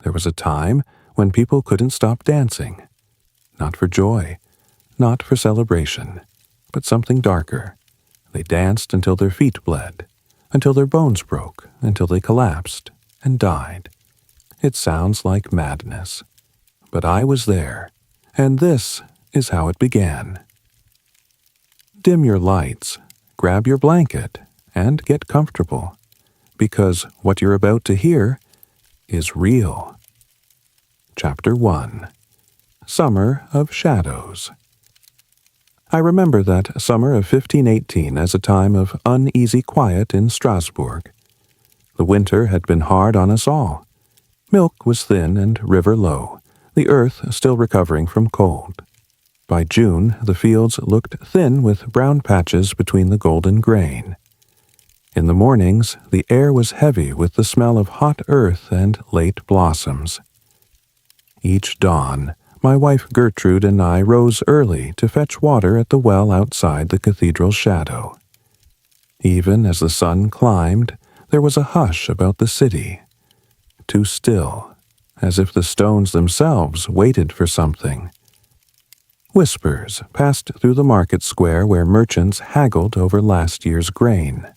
There was a time when people couldn't stop dancing. Not for joy, not for celebration, but something darker. They danced until their feet bled, until their bones broke, until they collapsed and died. It sounds like madness. But I was there, and this is how it began. Dim your lights, grab your blanket, and get comfortable, because what you're about to hear is real. Chapter 1. Summer of Shadows. I remember that summer of 1518 as a time of uneasy quiet in Strasbourg. The winter had been hard on us all. Milk was thin and river low, the earth still recovering from cold. By June, the fields looked thin with brown patches between the golden grain. In the mornings, the air was heavy with the smell of hot earth and late blossoms. Each dawn, my wife Gertrude and I rose early to fetch water at the well outside the cathedral's shadow. Even as the sun climbed, there was a hush about the city. Too still, as if the stones themselves waited for something. Whispers passed through the market square where merchants haggled over last year's grain.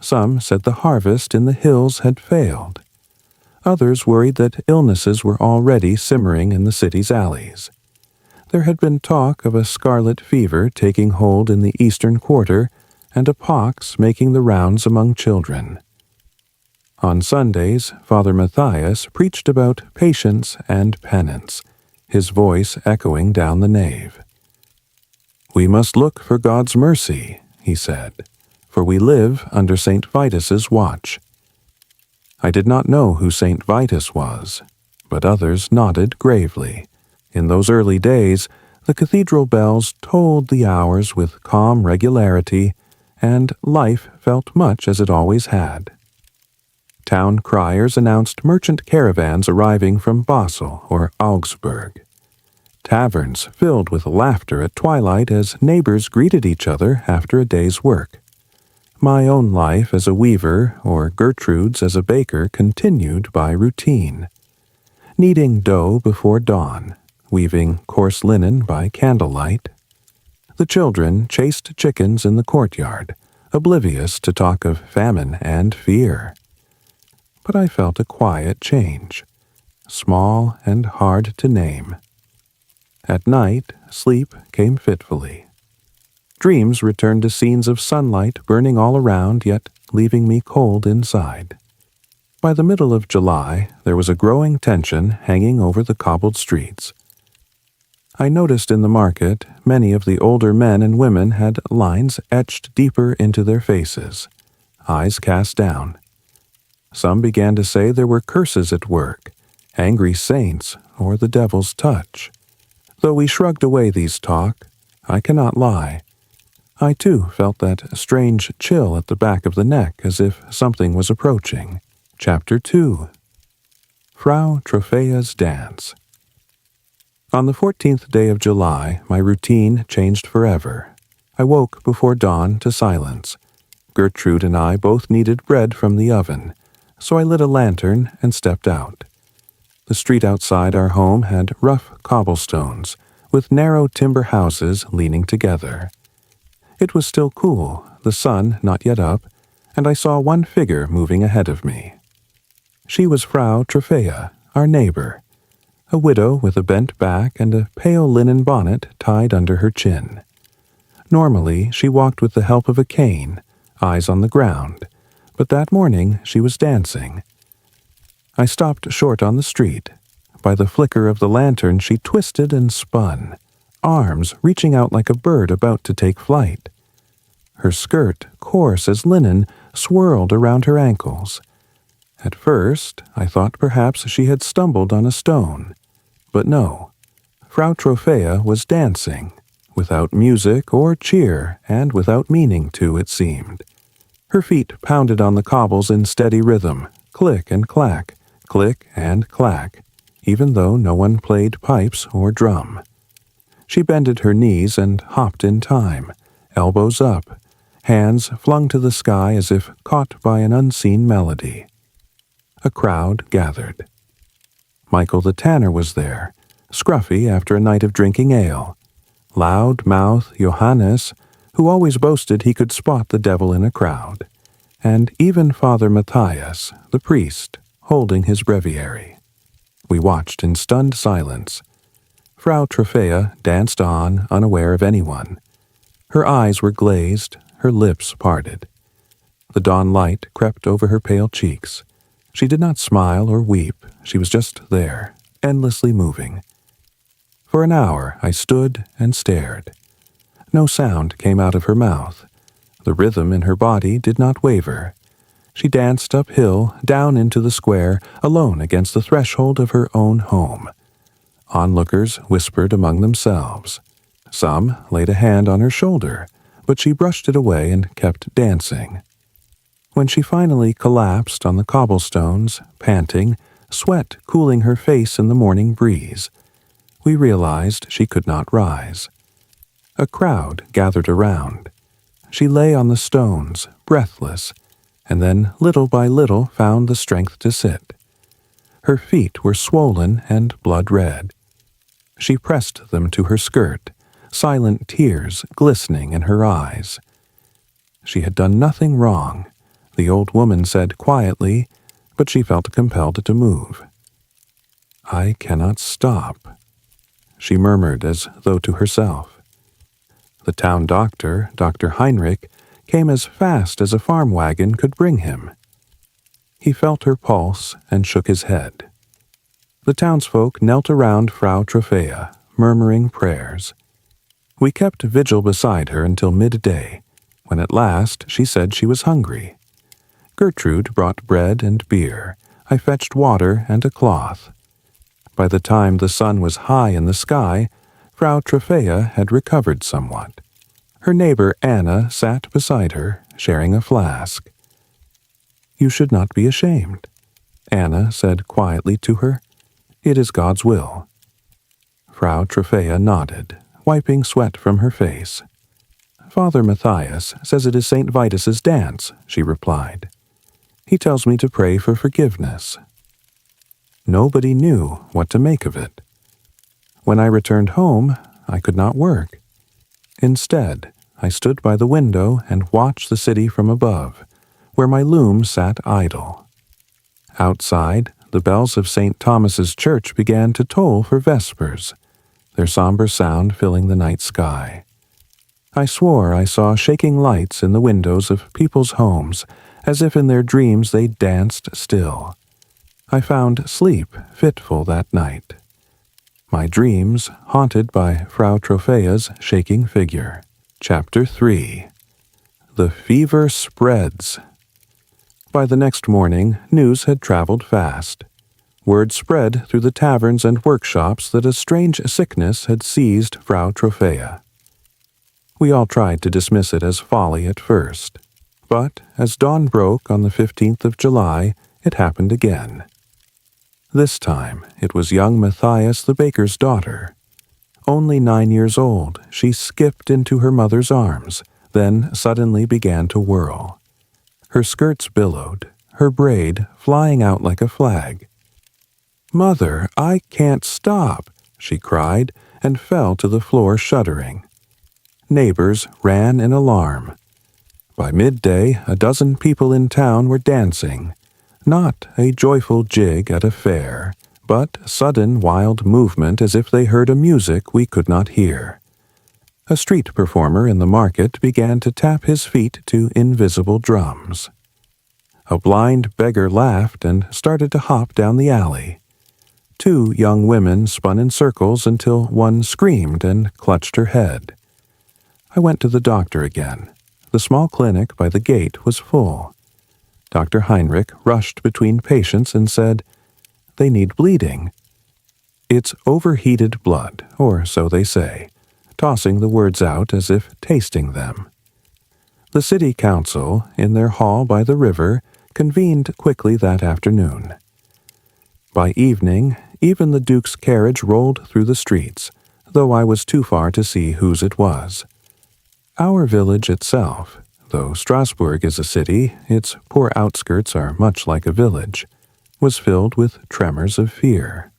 Some said the harvest in the hills had failed. Others worried that illnesses were already simmering in the city's alleys. There had been talk of a scarlet fever taking hold in the eastern quarter and a pox making the rounds among children. On Sundays, Father Matthias preached about patience and penance, his voice echoing down the nave. "We must look for God's mercy," he said, "for we live under St. Vitus's watch." I did not know who St. Vitus was, but others nodded gravely. In those early days, the cathedral bells tolled the hours with calm regularity, and life felt much as it always had. Town criers announced merchant caravans arriving from Basel or Augsburg. Taverns filled with laughter at twilight as neighbors greeted each other after a day's work. My own life as a weaver or Gertrude's as a baker continued by routine. Kneading dough before dawn, weaving coarse linen by candlelight. The children chased chickens in the courtyard, oblivious to talk of famine and fear. But I felt a quiet change, small and hard to name. At night, sleep came fitfully. Dreams returned to scenes of sunlight burning all around, yet leaving me cold inside. By the middle of July, there was a growing tension hanging over the cobbled streets. I noticed in the market many of the older men and women had lines etched deeper into their faces, eyes cast down. Some began to say there were curses at work, angry saints, or the devil's touch. Though we shrugged away these talk, I cannot lie. I too felt that strange chill at the back of the neck as if something was approaching. Chapter 2. Frau Trophaea's Dance. On the 14th day of July, my routine changed forever. I woke before dawn to silence. Gertrude and I both needed bread from the oven, so I lit a lantern and stepped out. The street outside our home had rough cobblestones, with narrow timber houses leaning together. It was still cool, the sun not yet up, and I saw one figure moving ahead of me. She was Frau Trophaea, our neighbor, a widow with a bent back and a pale linen bonnet tied under her chin. Normally, she walked with the help of a cane, eyes on the ground, but that morning she was dancing. I stopped short on the street. By the flicker of the lantern, she twisted and spun, arms reaching out like a bird about to take flight. Her skirt, coarse as linen, swirled around her ankles. At first, I thought perhaps she had stumbled on a stone. But no, Frau Trophaea was dancing, without music or cheer, and without meaning to, it seemed. Her feet pounded on the cobbles in steady rhythm, click and clack, even though no one played pipes or drum. She bended her knees and hopped in time, elbows up, hands flung to the sky as if caught by an unseen melody. A crowd gathered. Michael the tanner was there, scruffy after a night of drinking ale. Loud-mouth Johannes, who always boasted he could spot the devil in a crowd, and even Father Matthias, the priest, holding his breviary. We watched in stunned silence. Frau Trophea danced on, unaware of anyone. Her eyes were glazed, her lips parted. The dawn light crept over her pale cheeks. She did not smile or weep, she was just there, endlessly moving. For an hour I stood and stared. No sound came out of her mouth. The rhythm in her body did not waver. She danced uphill, down into the square, alone against the threshold of her own home. Onlookers whispered among themselves. Some laid a hand on her shoulder, but she brushed it away and kept dancing. When she finally collapsed on the cobblestones, panting, sweat cooling her face in the morning breeze, we realized she could not rise. A crowd gathered around. She lay on the stones, breathless, and then little by little found the strength to sit. Her feet were swollen and blood-red. She pressed them to her skirt, silent tears glistening in her eyes. She had done nothing wrong, the old woman said quietly, but she felt compelled to move. "I cannot stop," she murmured as though to herself. The town doctor, Dr. Heinrich, came as fast as a farm wagon could bring him. He felt her pulse and shook his head. The townsfolk knelt around Frau Trophea, murmuring prayers. We kept vigil beside her until midday, when at last she said she was hungry. Gertrude brought bread and beer. I fetched water and a cloth. By the time the sun was high in the sky, Frau Trophea had recovered somewhat. Her neighbor Anna sat beside her, sharing a flask. "You should not be ashamed," Anna said quietly to her. "It is God's will." Frau Trophea nodded, wiping sweat from her face. "Father Matthias says it is St. Vitus's dance," she replied. "He tells me to pray for forgiveness." Nobody knew what to make of it. When I returned home, I could not work. Instead, I stood by the window and watched the city from above, where my loom sat idle. Outside, the bells of St. Thomas's Church began to toll for vespers, their somber sound filling the night sky. I swore I saw shaking lights in the windows of people's homes, as if in their dreams they danced still. I found sleep fitful that night. My dreams haunted by Frau Trophea's shaking figure. Chapter 3. The fever spreads. By the next morning, news had traveled fast. Word spread through the taverns and workshops that a strange sickness had seized Frau Trophea. We all tried to dismiss it as folly at first, but as dawn broke on the 15th of July, it happened again. This time, it was young Matthias the baker's daughter. Only 9 years old, she skipped into her mother's arms, then suddenly began to whirl. Her skirts billowed, her braid flying out like a flag. "Mother, I can't stop," she cried, and fell to the floor shuddering. Neighbors ran in alarm. By midday, a dozen people in town were dancing. Not a joyful jig at a fair, but sudden wild movement as if they heard a music we could not hear. A street performer in the market began to tap his feet to invisible drums. A blind beggar laughed and started to hop down the alley. 2 young women spun in circles until one screamed and clutched her head. I went to the doctor again. The small clinic by the gate was full. Dr. Heinrich rushed between patients and said, "They need bleeding." "It's overheated blood, or so they say," tossing the words out as if tasting them. The city council, in their hall by the river, convened quickly that afternoon. By evening, even the Duke's carriage rolled through the streets, though I was too far to see whose it was. Our village itself, though Strasbourg is a city, its poor outskirts are much like a village, was filled with tremors of fear.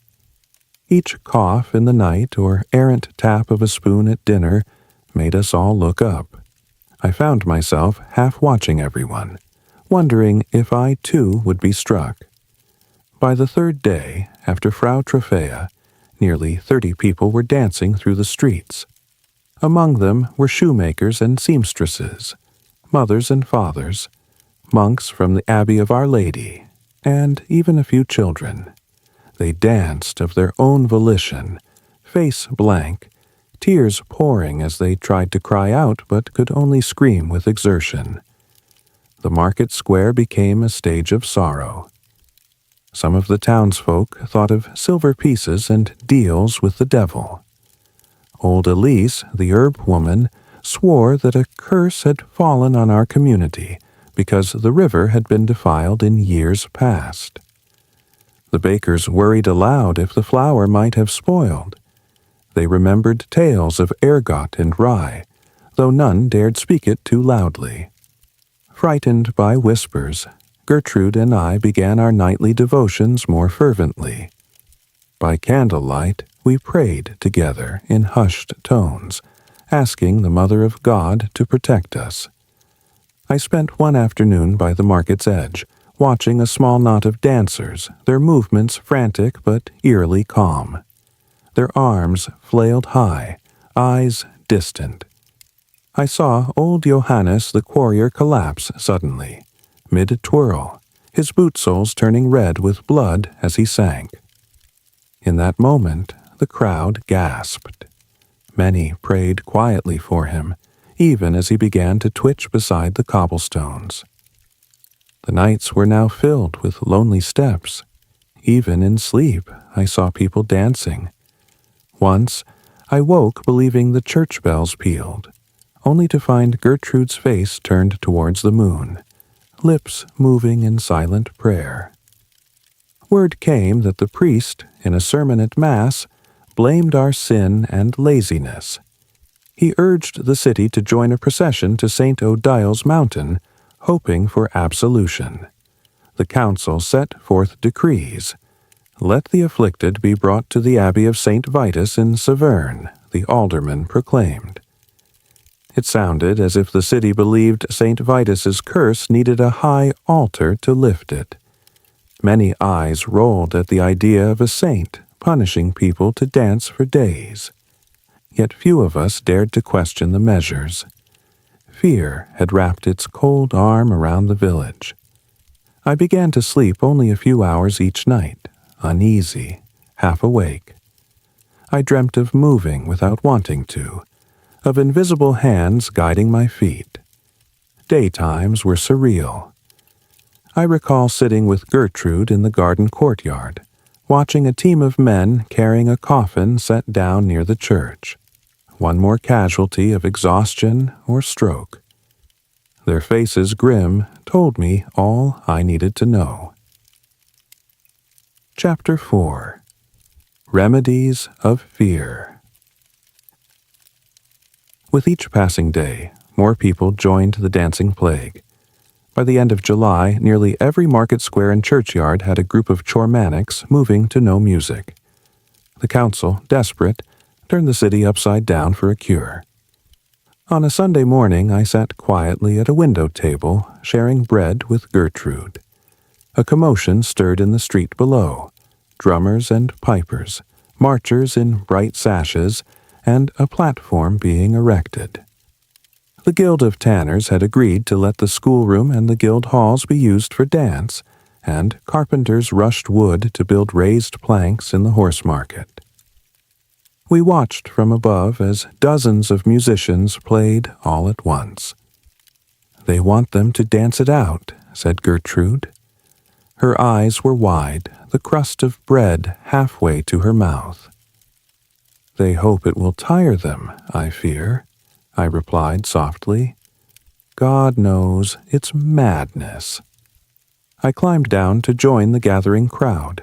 Each cough in the night or errant tap of a spoon at dinner made us all look up. I found myself half watching everyone, wondering if I too would be struck. By the third day, after Frau Trophäa, nearly 30 people were dancing through the streets. Among them were shoemakers and seamstresses, mothers and fathers, monks from the Abbey of Our Lady, and even a few children. They danced of their own volition, face blank, tears pouring as they tried to cry out but could only scream with exertion. The market square became a stage of sorrow. Some of the townsfolk thought of silver pieces and deals with the devil. Old Elise, the herb woman, swore that a curse had fallen on our community because the river had been defiled in years past. The bakers worried aloud if the flour might have spoiled. They remembered tales of ergot and rye, though none dared speak it too loudly. Frightened by whispers, Gertrude and I began our nightly devotions more fervently. By candlelight, we prayed together in hushed tones, asking the Mother of God to protect us. I spent one afternoon by the market's edge, watching a small knot of dancers, their movements frantic but eerily calm. Their arms flailed high, eyes distant. I saw old Johannes the quarrier collapse suddenly, mid-twirl, his boot soles turning red with blood as he sank. In that moment, the crowd gasped. Many prayed quietly for him, even as he began to twitch beside the cobblestones. The nights were now filled with lonely steps. Even in sleep, I saw people dancing. Once, I woke believing the church bells pealed, only to find Gertrude's face turned towards the moon, lips moving in silent prayer. Word came that the priest, in a sermon at Mass, blamed our sin and laziness. He urged the city to join a procession to St. Odile's mountain, hoping for absolution. The council set forth decrees. Let the afflicted be brought to the Abbey of St. Vitus in Saverne, the alderman proclaimed. It sounded as if the city believed St. Vitus's curse needed a high altar to lift it. Many eyes rolled at the idea of a saint punishing people to dance for days. Yet few of us dared to question the measures. Fear had wrapped its cold arm around the village. I began to sleep only a few hours each night, uneasy, half awake. I dreamt of moving without wanting to, of invisible hands guiding my feet. Daytimes were surreal. I recall sitting with Gertrude in the garden courtyard, watching a team of men carrying a coffin set down near the church. One more casualty of exhaustion or stroke. Their faces grim told me all I needed to know. Chapter 4. Remedies of Fear. With each passing day, more people joined the dancing plague. By the end of July, nearly every market square and churchyard had a group of chormanics moving to no music. The council, desperate, turned the city upside down for a cure. On a Sunday morning, I sat quietly at a window table, sharing bread with Gertrude. A commotion stirred in the street below. Drummers and pipers, marchers in bright sashes, and a platform being erected. The Guild of Tanners had agreed to let the schoolroom and the guild halls be used for dance, and carpenters rushed wood to build raised planks in the horse market. We watched from above as dozens of musicians played all at once. "They want them to dance it out," said Gertrude. Her eyes were wide, the crust of bread halfway to her mouth. "They hope it will tire them, I fear," I replied softly. "God knows it's madness." I climbed down to join the gathering crowd.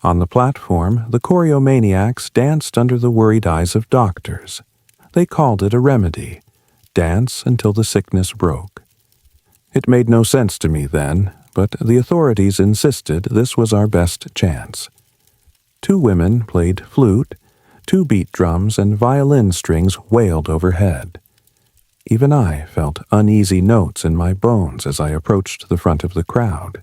On the platform, the choreomaniacs danced under the worried eyes of doctors. They called it a remedy, dance until the sickness broke. It made no sense to me then, but the authorities insisted this was our best chance. 2 women played flute, 2 beat drums and violin strings wailed overhead. Even I felt uneasy notes in my bones as I approached the front of the crowd.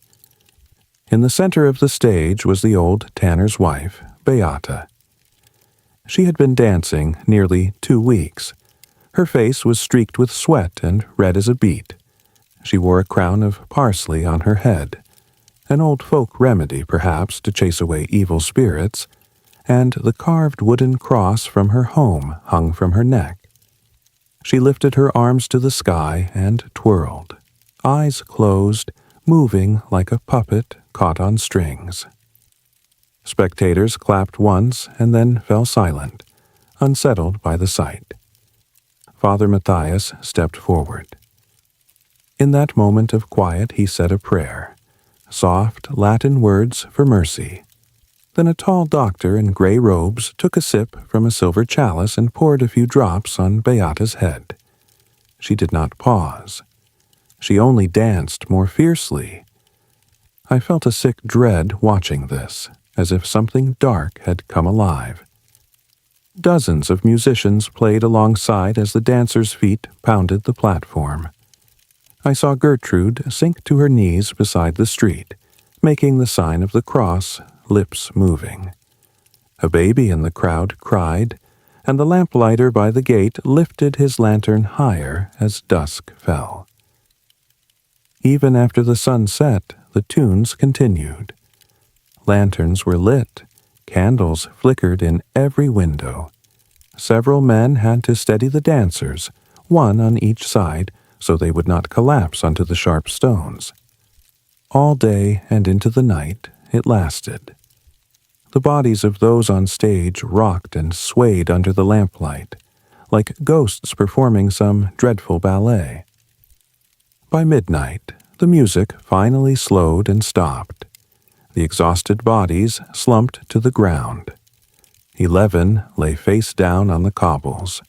In the center of the stage was the old tanner's wife, Beata. She had been dancing nearly 2 weeks. Her face was streaked with sweat and red as a beet. She wore a crown of parsley on her head, an old folk remedy perhaps to chase away evil spirits, and the carved wooden cross from her home hung from her neck. She lifted her arms to the sky and twirled, eyes closed, moving like a puppet caught on strings. Spectators clapped once and then fell silent, unsettled by the sight. Father Matthias stepped forward. In that moment of quiet he said a prayer, soft Latin words for mercy. Then a tall doctor in gray robes took a sip from a silver chalice and poured a few drops on Beata's head. She did not pause. She only danced more fiercely. I felt a sick dread watching this, as if something dark had come alive. Dozens of musicians played alongside as the dancers' feet pounded the platform. I saw Gertrude sink to her knees beside the street, making the sign of the cross, lips moving. A baby in the crowd cried, and the lamplighter by the gate lifted his lantern higher as dusk fell. Even after the sun set, the tunes continued. Lanterns were lit, candles flickered in every window. Several men had to steady the dancers, one on each side, so they would not collapse onto the sharp stones. All day and into the night it lasted. The bodies of those on stage rocked and swayed under the lamplight, like ghosts performing some dreadful ballet. By midnight, the music finally slowed and stopped. The exhausted bodies slumped to the ground. 11 lay face down on the cobbles.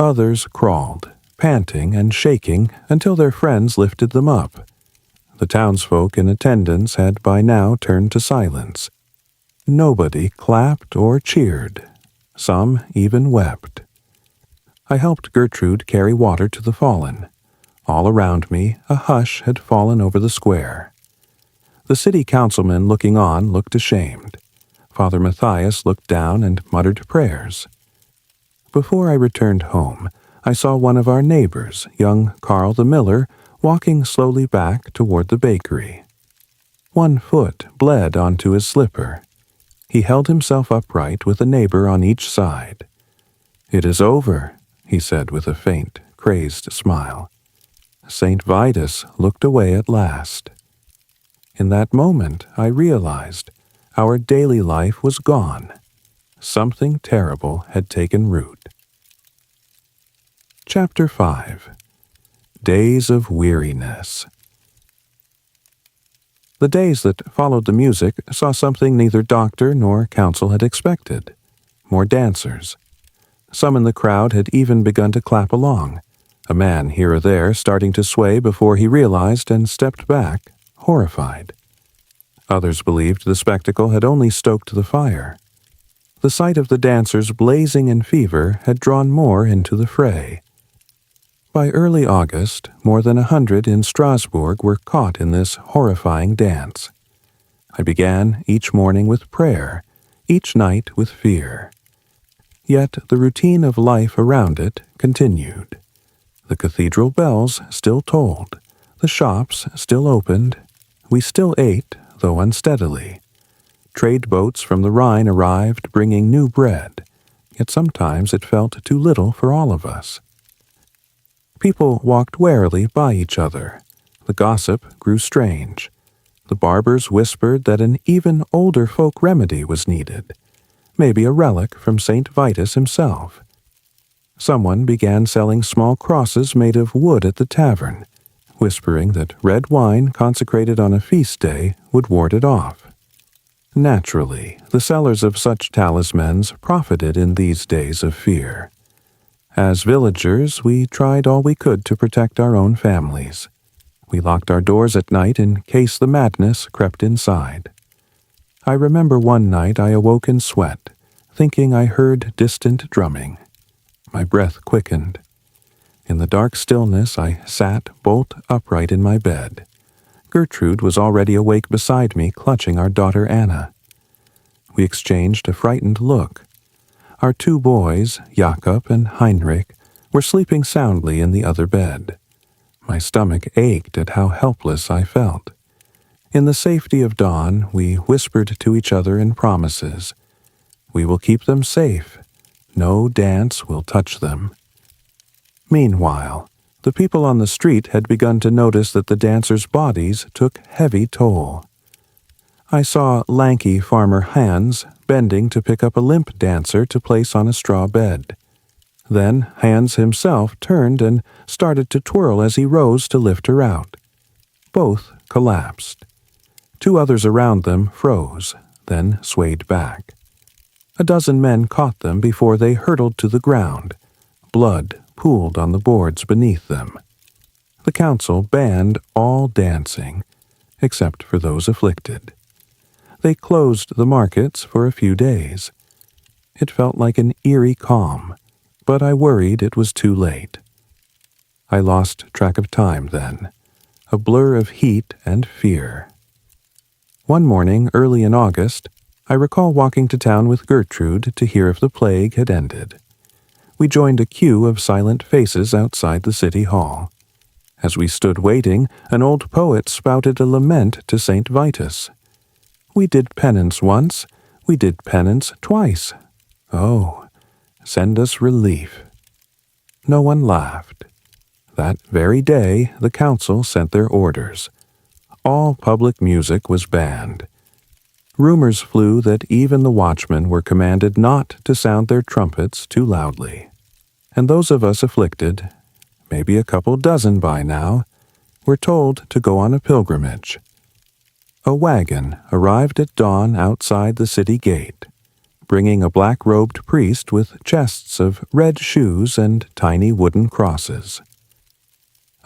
Others crawled, panting and shaking, until their friends lifted them up. The townsfolk in attendance had by now turned to silence. Nobody clapped or cheered. Some even wept. I helped Gertrude carry water to the fallen. All around me, a hush had fallen over the square. The city councilman looking on looked ashamed. Father Matthias looked down and muttered prayers. Before I returned home, I saw one of our neighbors, young Carl the miller, walking slowly back toward the bakery. One foot bled onto his slipper. He held himself upright with a neighbor on each side. "It is over," he said with a faint, crazed smile. St. Vitus looked away at last. In that moment, I realized our daily life was gone. Something terrible had taken root. Chapter 5. Days of Weariness. The days that followed the music saw something neither doctor nor council had expected. More dancers. Some in the crowd had even begun to clap along, a man here or there starting to sway before he realized and stepped back, horrified. Others believed the spectacle had only stoked the fire. The sight of the dancers blazing in fever had drawn more into the fray. By early August, more than 100 in Strasbourg were caught in this horrifying dance. I began each morning with prayer, each night with fear. Yet the routine of life around it continued. The cathedral bells still tolled, the shops still opened, we still ate, though unsteadily. Trade boats from the Rhine arrived bringing new bread, yet sometimes it felt too little for all of us. People walked warily by each other. The gossip grew strange. The barbers whispered that an even older folk remedy was needed, maybe a relic from St. Vitus himself. Someone began selling small crosses made of wood at the tavern, whispering that red wine consecrated on a feast day would ward it off. Naturally, the sellers of such talismans profited in these days of fear. As villagers, we tried all we could to protect our own families. We locked our doors at night in case the madness crept inside. I remember one night I awoke in sweat, thinking I heard distant drumming. My breath quickened. In the dark stillness, I sat bolt upright in my bed. Gertrude was already awake beside me, clutching our daughter Anna. We exchanged a frightened look. Our two boys, Jakob and Heinrich, were sleeping soundly in the other bed. My stomach ached at how helpless I felt. In the safety of dawn, we whispered to each other in promises. We will keep them safe. No dance will touch them. Meanwhile, the people on the street had begun to notice that the dancers' bodies took heavy toll. I saw lanky farmer Hans bending to pick up a limp dancer to place on a straw bed. Then Hans himself turned and started to twirl as he rose to lift her out. Both collapsed. Two others around them froze, then swayed back. A dozen men caught them before they hurtled to the ground. Blood pooled on the boards beneath them. The council banned all dancing, except for those afflicted. They closed the markets for a few days. It felt like an eerie calm, but I worried it was too late. I lost track of time then, a blur of heat and fear. One morning, early in August, I recall walking to town with Gertrude to hear if the plague had ended. We joined a queue of silent faces outside the city hall. As we stood waiting, an old poet spouted a lament to St. Vitus. We did penance once, we did penance twice. Oh, send us relief. No one laughed. That very day, the council sent their orders. All public music was banned. Rumors flew that even the watchmen were commanded not to sound their trumpets too loudly. And those of us afflicted, maybe a couple dozen by now, were told to go on a pilgrimage. A wagon arrived at dawn outside the city gate, bringing a black-robed priest with chests of red shoes and tiny wooden crosses.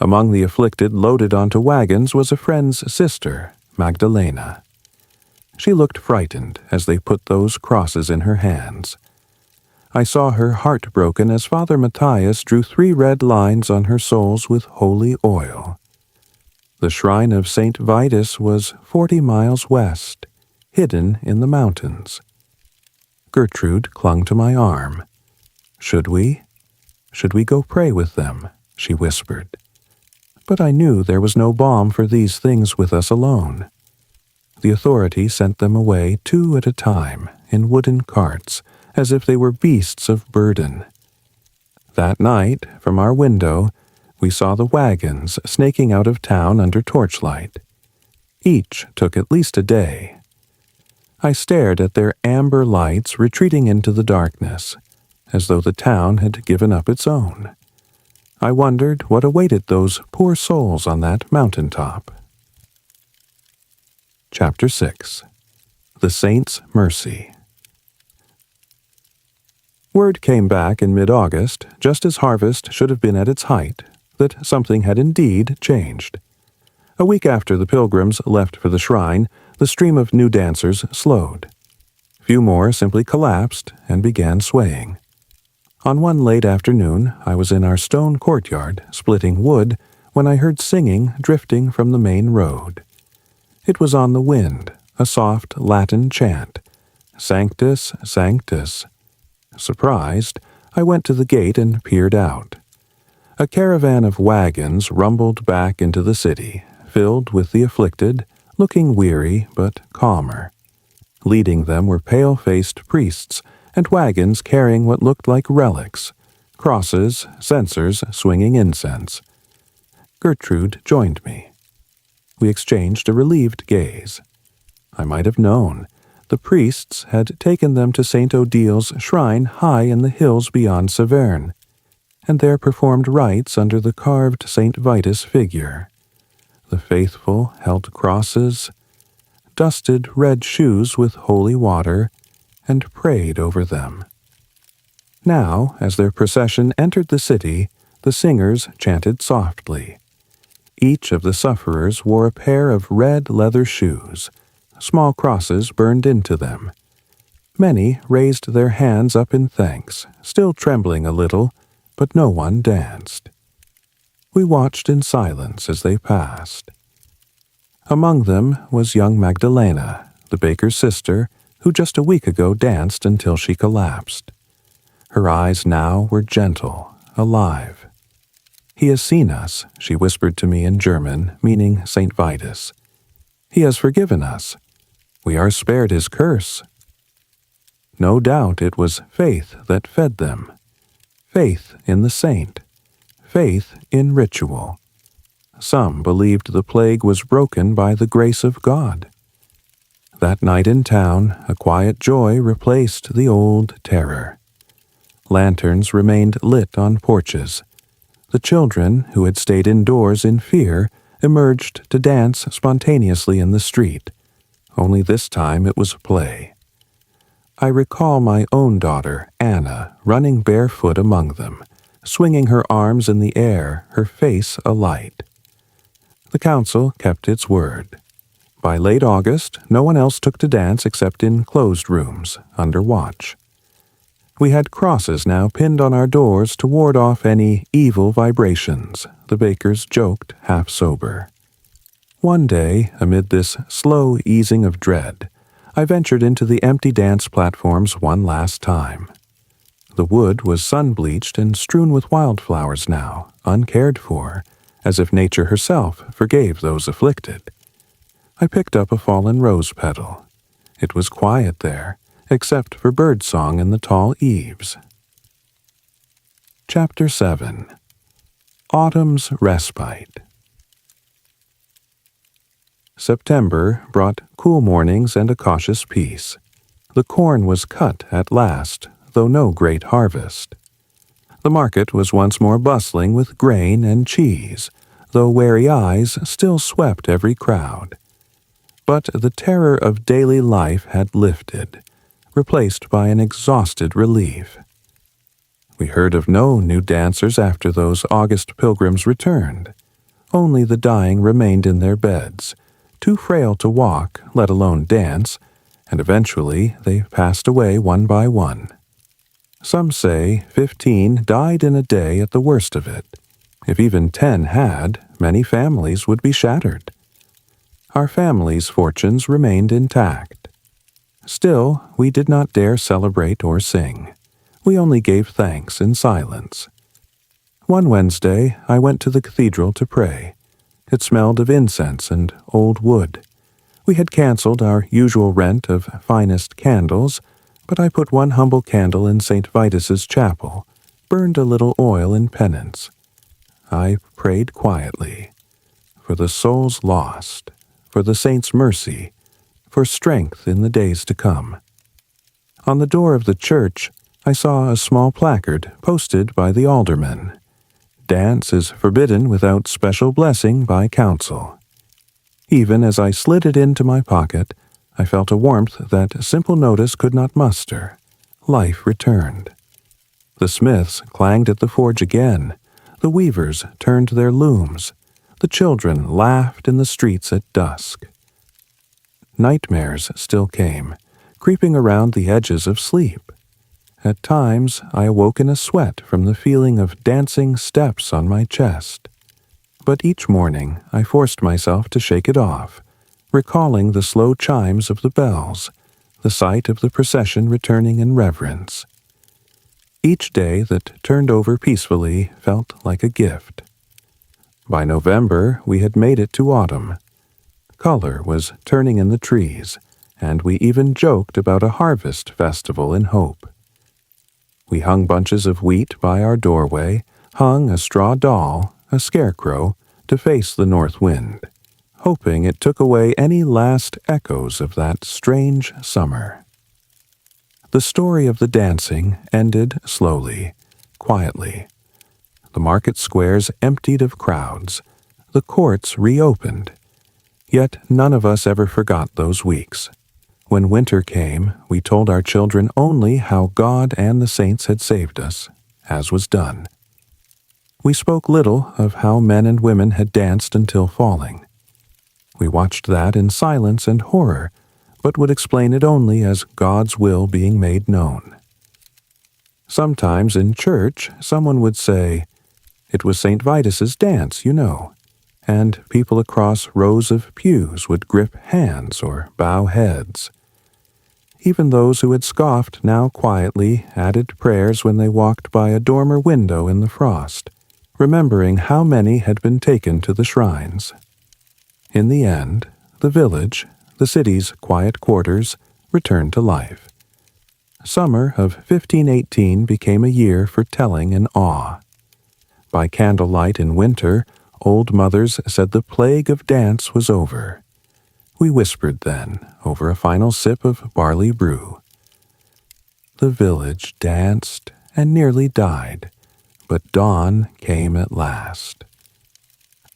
Among the afflicted loaded onto wagons was a friend's sister, Magdalena. She looked frightened as they put those crosses in her hands. I saw her heartbroken as Father Matthias drew 3 red lines on her soles with holy oil. The shrine of St. Vitus was 40 miles west, hidden in the mountains. Gertrude clung to my arm. Should we? Should we go pray with them? She whispered. But I knew there was no balm for these things with us alone. The authorities sent them away 2 at a time in wooden carts, as if they were beasts of burden. That night, from our window, we saw the wagons snaking out of town under torchlight. Each took at least a day. I stared at their amber lights retreating into the darkness, as though the town had given up its own. I wondered what awaited those poor souls on that mountaintop. Chapter 6. The Saint's Mercy. Word came back in mid-August, just as harvest should have been at its height, that something had indeed changed. A week after the pilgrims left for the shrine, the stream of new dancers slowed. Few more simply collapsed and began swaying. On one late afternoon, I was in our stone courtyard, splitting wood, when I heard singing drifting from the main road. It was on the wind, a soft Latin chant, Sanctus, Sanctus. Surprised, I went to the gate and peered out. A caravan of wagons rumbled back into the city, filled with the afflicted, looking weary but calmer. Leading them were pale-faced priests, and wagons carrying what looked like relics, crosses, censers swinging incense. Gertrude joined me. We exchanged a relieved gaze. I might have known. The priests had taken them to St. Odile's shrine high in the hills beyond Saverne, and there performed rites under the carved St. Vitus figure. The faithful held crosses, dusted red shoes with holy water, and prayed over them. Now, as their procession entered the city, the singers chanted softly. Each of the sufferers wore a pair of red leather shoes, small crosses burned into them. Many raised their hands up in thanks, still trembling a little, but no one danced. We watched in silence as they passed. Among them was young Magdalena, the baker's sister, who just a week ago danced until she collapsed. Her eyes now were gentle, alive. "He has seen us," she whispered to me in German, meaning St. Vitus. "He has forgiven us. We are spared his curse." No doubt it was faith that fed them. Faith in the saint. Faith in ritual. Some believed the plague was broken by the grace of God. That night in town, a quiet joy replaced the old terror. Lanterns remained lit on porches. The children, who had stayed indoors in fear, emerged to dance spontaneously in the street. Only this time it was play. I recall my own daughter, Anna, running barefoot among them, swinging her arms in the air, her face alight. The council kept its word. By late August, no one else took to dance except in closed rooms, under watch. We had crosses now pinned on our doors to ward off any evil vibrations, the bakers joked, half sober. One day, amid this slow easing of dread, I ventured into the empty dance platforms one last time. The wood was sun-bleached and strewn with wildflowers now, uncared for, as if nature herself forgave those afflicted. I picked up a fallen rose petal. It was quiet there, except for birdsong in the tall eaves. Chapter 7. Autumn's Respite. September brought cool mornings and a cautious peace. The corn was cut at last, though no great harvest. The market was once more bustling with grain and cheese, though wary eyes still swept every crowd. But the terror of daily life had lifted, replaced by an exhausted relief. We heard of no new dancers after those August pilgrims returned. Only the dying remained in their beds, too frail to walk, let alone dance, and eventually they passed away one by one. Some say 15 died in a day at the worst of it. If even 10 had, many families would be shattered. Our family's fortunes remained intact. Still, we did not dare celebrate or sing. We only gave thanks in silence. One Wednesday, I went to the cathedral to pray. It smelled of incense and old wood. We had canceled our usual rent of finest candles, but I put one humble candle in St. Vitus's chapel, burned a little oil in penance. I prayed quietly, for the souls lost, for the saints' mercy, for strength in the days to come. On the door of the church, I saw a small placard posted by the alderman. Dance is forbidden without special blessing by council. Even as I slid it into my pocket, I felt a warmth that simple notice could not muster. Life returned. The smiths clanged at the forge again. The weavers turned their looms. The children laughed in the streets at dusk. Nightmares still came, creeping around the edges of sleep. At times, I awoke in a sweat from the feeling of dancing steps on my chest. But each morning, I forced myself to shake it off, recalling the slow chimes of the bells, the sight of the procession returning in reverence. Each day that turned over peacefully felt like a gift. By November, we had made it to autumn. Color was turning in the trees, and we even joked about a harvest festival in hope. We hung bunches of wheat by our doorway, hung a straw doll, a scarecrow, to face the north wind, hoping it took away any last echoes of that strange summer. The story of the dancing ended slowly, quietly. The market squares emptied of crowds. The courts reopened. Yet none of us ever forgot those weeks. When winter came, we told our children only how God and the saints had saved us, as was done. We spoke little of how men and women had danced until falling. We watched that in silence and horror, but would explain it only as God's will being made known. Sometimes in church, someone would say, "It was St. Vitus's dance, you know," and people across rows of pews would grip hands or bow heads. Even those who had scoffed now quietly added prayers when they walked by a dormer window in the frost, remembering how many had been taken to the shrines. In the end, the village, the city's quiet quarters, returned to life. Summer of 1518 became a year for telling in awe. By candlelight in winter, old mothers said the plague of dance was over. We whispered then, over a final sip of barley brew. The village danced and nearly died, but dawn came at last.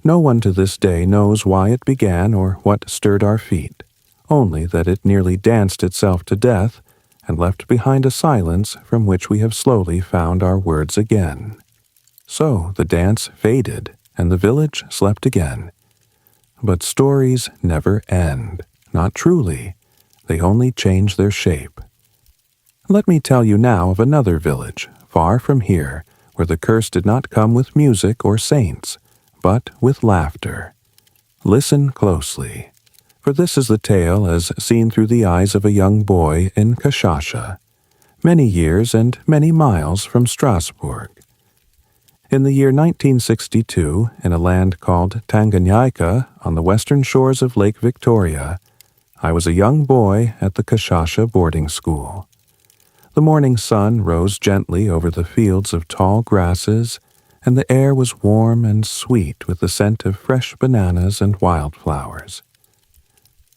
No one to this day knows why it began or what stirred our feet, only that it nearly danced itself to death and left behind a silence from which we have slowly found our words again. So the dance faded, and the village slept again. But stories never end, not truly. They only change their shape. Let me tell you now of another village, far from here, where the curse did not come with music or saints, but with laughter. Listen closely, for this is the tale as seen through the eyes of a young boy in Kashasha, many years and many miles from Strasbourg. In the year 1962, in a land called Tanganyika on the western shores of Lake Victoria, I was a young boy at the Kashasha boarding school. The morning sun rose gently over the fields of tall grasses, and the air was warm and sweet with the scent of fresh bananas and wildflowers.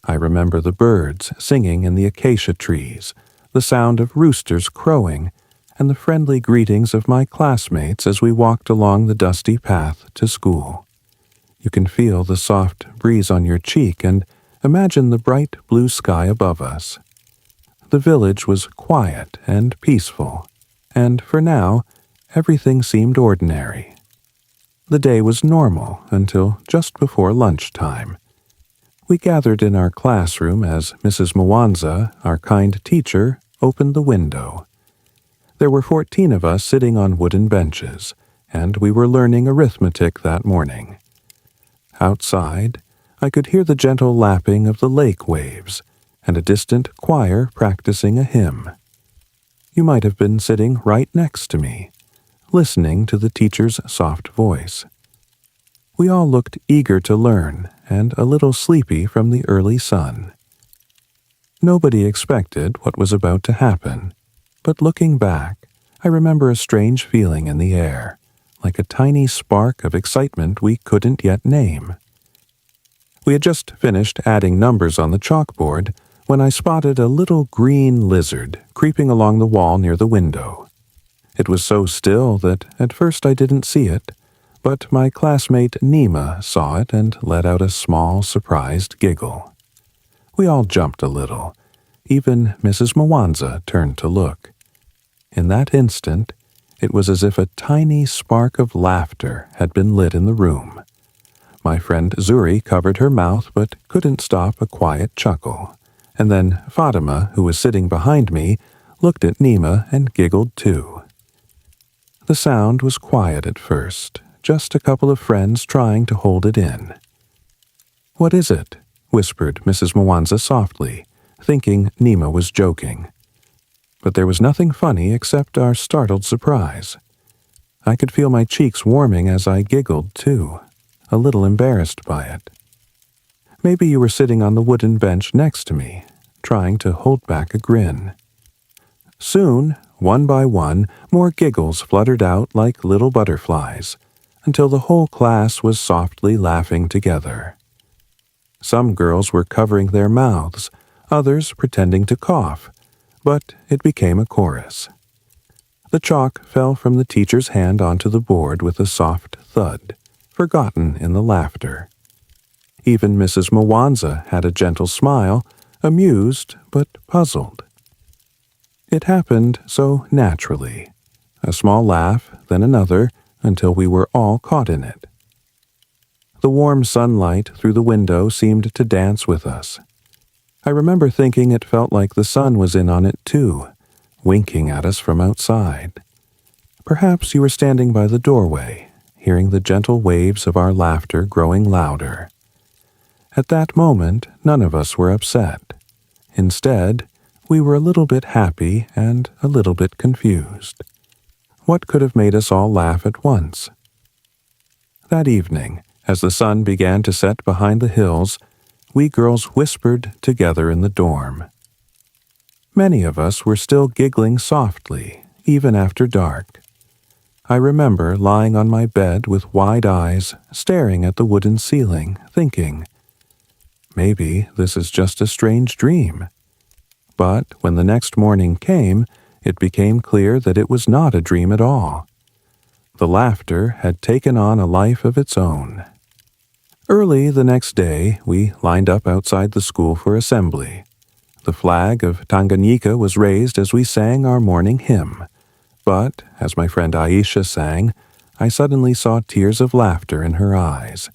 I remember the birds singing in the acacia trees, the sound of roosters crowing, and the friendly greetings of my classmates as we walked along the dusty path to school. You can feel the soft breeze on your cheek and imagine the bright blue sky above us. The village was quiet and peaceful, and for now, everything seemed ordinary. The day was normal until just before lunchtime. We gathered in our classroom as Mrs. Mwanza, our kind teacher, opened the window. There were 14 of us sitting on wooden benches, and we were learning arithmetic that morning. Outside, I could hear the gentle lapping of the lake waves and a distant choir practicing a hymn. You might have been sitting right next to me, listening to the teacher's soft voice. We all looked eager to learn and a little sleepy from the early sun. Nobody expected what was about to happen, but looking back, I remember a strange feeling in the air, like a tiny spark of excitement we couldn't yet name. We had just finished adding numbers on the chalkboard when I spotted a little green lizard creeping along the wall near the window. It was so still that at first I didn't see it, but my classmate Nima saw it and let out a small, surprised giggle. We all jumped a little. Even Mrs. Mwanza turned to look. In that instant, it was as if a tiny spark of laughter had been lit in the room. My friend Zuri covered her mouth but couldn't stop a quiet chuckle, and then Fatima, who was sitting behind me, looked at Nima and giggled too. The sound was quiet at first, just a couple of friends trying to hold it in. "What is it?" whispered Mrs. Mwanza softly, thinking Nima was joking. But there was nothing funny except our startled surprise. I could feel my cheeks warming as I giggled too, a little embarrassed by it. Maybe you were sitting on the wooden bench next to me, trying to hold back a grin. Soon, one by one, more giggles fluttered out like little butterflies, until the whole class was softly laughing together. Some girls were covering their mouths, others pretending to cough, but it became a chorus. The chalk fell from the teacher's hand onto the board with a soft thud, forgotten in the laughter. Even Mrs. Mwanza had a gentle smile, amused but puzzled. It happened so naturally. A small laugh, then another, until we were all caught in it. The warm sunlight through the window seemed to dance with us. I remember thinking it felt like the sun was in on it too, winking at us from outside. Perhaps you were standing by the doorway, hearing the gentle waves of our laughter growing louder. At that moment, none of us were upset. Instead, we were a little bit happy and a little bit confused. What could have made us all laugh at once? That evening, as the sun began to set behind the hills, we girls whispered together in the dorm. Many of us were still giggling softly, even after dark. I remember lying on my bed with wide eyes, staring at the wooden ceiling, thinking, maybe this is just a strange dream. But when the next morning came, it became clear that it was not a dream at all. The laughter had taken on a life of its own. Early the next day, we lined up outside the school for assembly. The flag of Tanganyika was raised as we sang our morning hymn. But, as my friend Aisha sang, I suddenly saw tears of laughter in her eyes.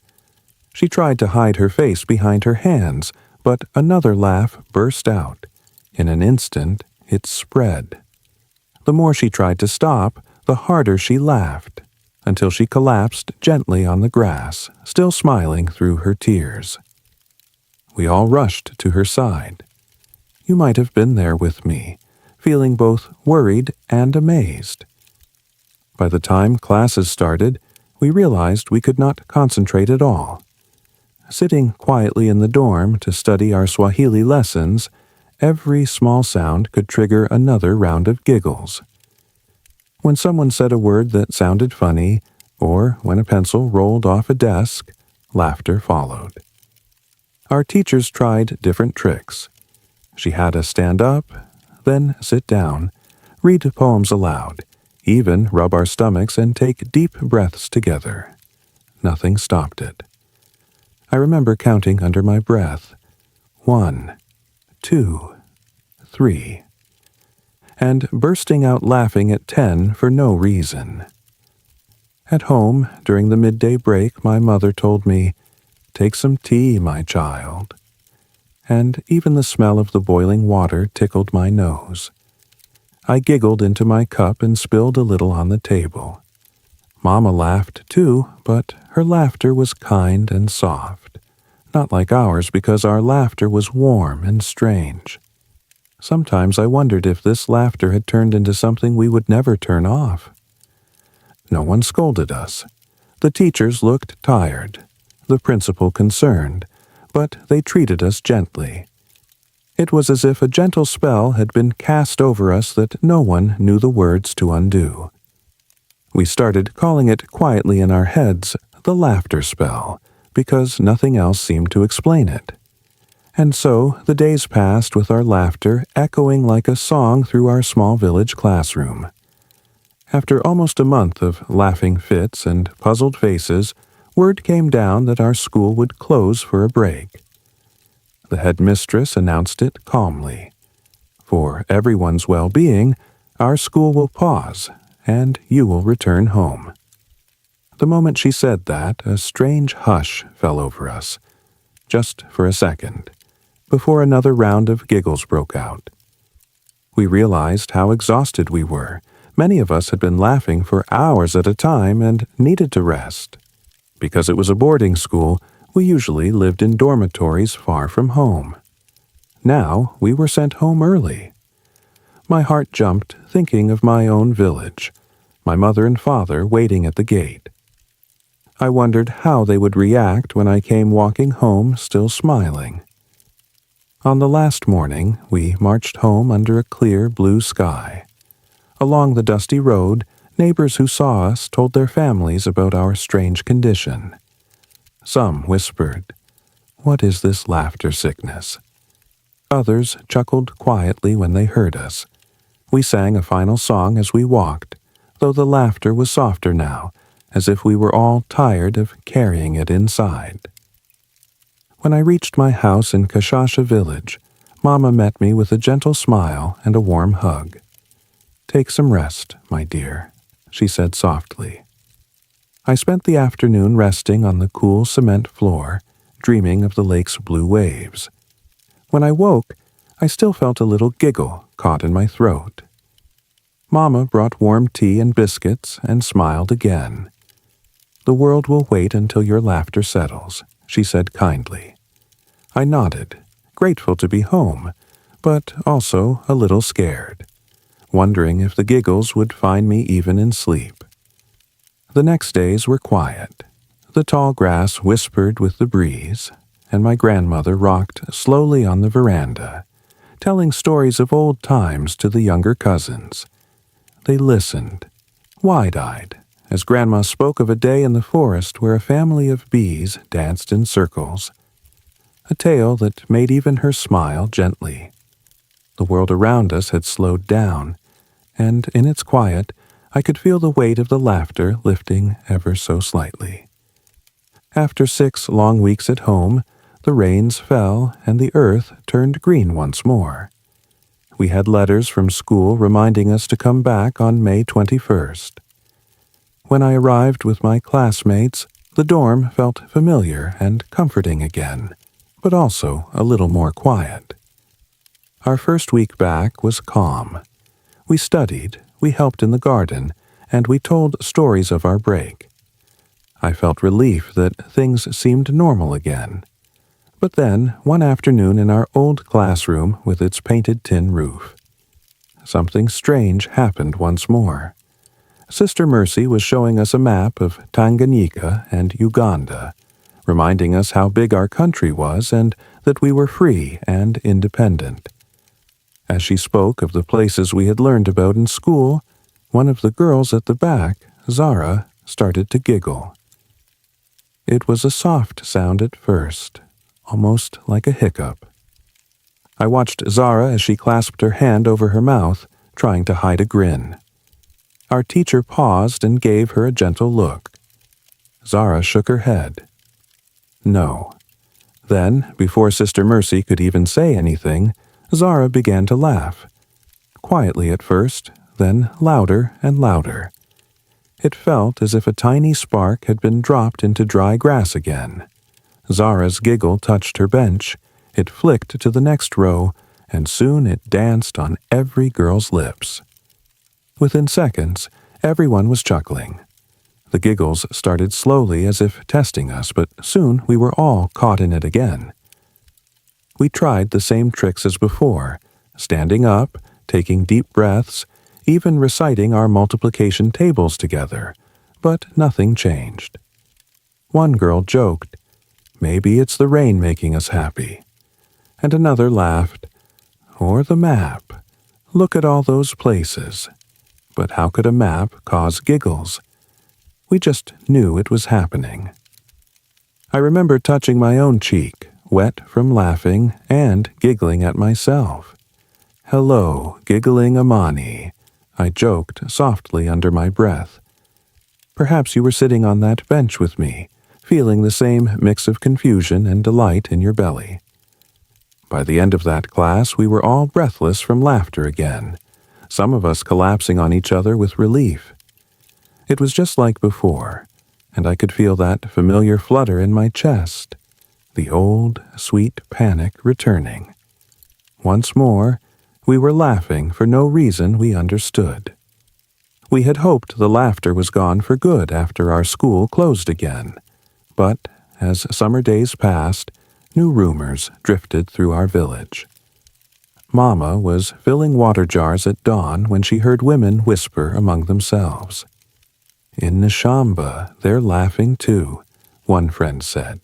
She tried to hide her face behind her hands, but another laugh burst out. In an instant, it spread. The more she tried to stop, the harder she laughed, until she collapsed gently on the grass, still smiling through her tears. We all rushed to her side. You might have been there with me, feeling both worried and amazed. By the time classes started, we realized we could not concentrate at all. Sitting quietly in the dorm to study our Swahili lessons, every small sound could trigger another round of giggles. When someone said a word that sounded funny, or when a pencil rolled off a desk, laughter followed. Our teachers tried different tricks. She had us stand up, then sit down, read poems aloud, even rub our stomachs and take deep breaths together. Nothing stopped it. I remember counting under my breath, 1, 2, 3, and bursting out laughing at 10 for no reason. At home, during the midday break, my mother told me, "Take some tea, my child." And even the smell of the boiling water tickled my nose. I giggled into my cup and spilled a little on the table. Mama laughed too, but her laughter was kind and soft, not like ours because our laughter was warm and strange. Sometimes I wondered if this laughter had turned into something we would never turn off. No one scolded us. The teachers looked tired, the principal concerned, but they treated us gently. It was as if a gentle spell had been cast over us that no one knew the words to undo. We started calling it quietly in our heads the laughter spell, because nothing else seemed to explain it. And so the days passed with our laughter echoing like a song through our small village classroom. After almost a month of laughing fits and puzzled faces, word came down that our school would close for a break. The headmistress announced it calmly. For everyone's well-being, our school will pause, and you will return home. The moment she said that, a strange hush fell over us, just for a second, before another round of giggles broke out. We realized how exhausted we were. Many of us had been laughing for hours at a time and needed to rest. Because it was a boarding school, we usually lived in dormitories far from home. Now we were sent home early. My heart jumped thinking of my own village, my mother and father waiting at the gate. I wondered how they would react when I came walking home still smiling. On the last morning, we marched home under a clear blue sky. Along the dusty road, neighbors who saw us told their families about our strange condition. Some whispered, "What is this laughter sickness?" Others chuckled quietly when they heard us. We sang a final song as we walked, though the laughter was softer now, as if we were all tired of carrying it inside. When I reached my house in Kashasha village, Mama met me with a gentle smile and a warm hug. "Take some rest, my dear," she said softly. I spent the afternoon resting on the cool cement floor, dreaming of the lake's blue waves. When I woke, I still felt a little giggle caught in my throat. Mama brought warm tea and biscuits and smiled again. "The world will wait until your laughter settles," she said kindly. I nodded, grateful to be home, but also a little scared, wondering if the giggles would find me even in sleep. The next days were quiet. The tall grass whispered with the breeze, and my grandmother rocked slowly on the veranda, telling stories of old times to the younger cousins. They listened, wide-eyed, as Grandma spoke of a day in the forest where a family of bees danced in circles, a tale that made even her smile gently. The world around us had slowed down, and in its quiet, I could feel the weight of the laughter lifting ever so slightly. After 6 long weeks at home, the rains fell and the earth turned green once more. We had letters from school reminding us to come back on May 21st. When I arrived with my classmates, the dorm felt familiar and comforting again, but also a little more quiet. Our first week back was calm. We studied, we helped in the garden, and we told stories of our break. I felt relief that things seemed normal again. But then, one afternoon in our old classroom with its painted tin roof, something strange happened once more. Sister Mercy was showing us a map of Tanganyika and Uganda, reminding us how big our country was and that we were free and independent. As she spoke of the places we had learned about in school, one of the girls at the back, Zara, started to giggle. It was a soft sound at first, almost like a hiccup. I watched Zara as she clasped her hand over her mouth, trying to hide a grin. Our teacher paused and gave her a gentle look. Zara shook her head. No. Then, before Sister Mercy could even say anything, Zara began to laugh. Quietly at first, then louder and louder. It felt as if a tiny spark had been dropped into dry grass again. Zara's giggle touched her bench, it flicked to the next row, and soon it danced on every girl's lips. Within seconds, everyone was chuckling. The giggles started slowly as if testing us, but soon we were all caught in it again. We tried the same tricks as before, standing up, taking deep breaths, even reciting our multiplication tables together, but nothing changed. One girl joked, "Maybe it's the rain making us happy." And another laughed, "Or the map. Look at all those places." But how could a map cause giggles? We just knew it was happening. I remember touching my own cheek, wet from laughing and giggling at myself. "Hello, giggling Amani," I joked softly under my breath. Perhaps you were sitting on that bench with me, feeling the same mix of confusion and delight in your belly. By the end of that class, we were all breathless from laughter again, some of us collapsing on each other with relief. It was just like before, and I could feel that familiar flutter in my chest, the old, sweet panic returning. Once more, we were laughing for no reason we understood. We had hoped the laughter was gone for good after our school closed again, but as summer days passed, new rumors drifted through our village. Mama was filling water jars at dawn when she heard women whisper among themselves. "In Nshamba, they're laughing too," one friend said.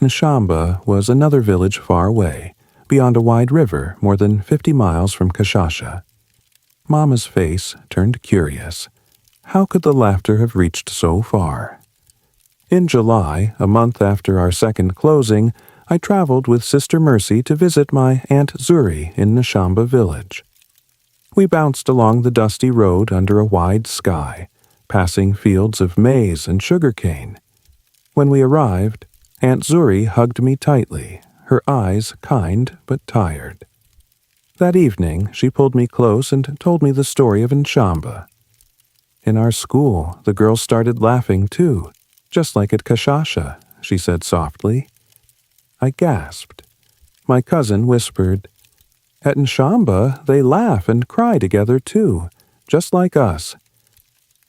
Nshamba was another village far away, beyond a wide river more than 50 miles from Kashasha. Mama's face turned curious. How could the laughter have reached so far? In July, a month after our second closing, I traveled with Sister Mercy to visit my Aunt Zuri in Nshamba village. We bounced along the dusty road under a wide sky, passing fields of maize and sugarcane. When we arrived, Aunt Zuri hugged me tightly, her eyes kind but tired. That evening, she pulled me close and told me the story of Nshamba. "In our school, the girls started laughing too, just like at Kashasha," she said softly. I gasped. My cousin whispered, "At Nshamba, they laugh and cry together too, just like us."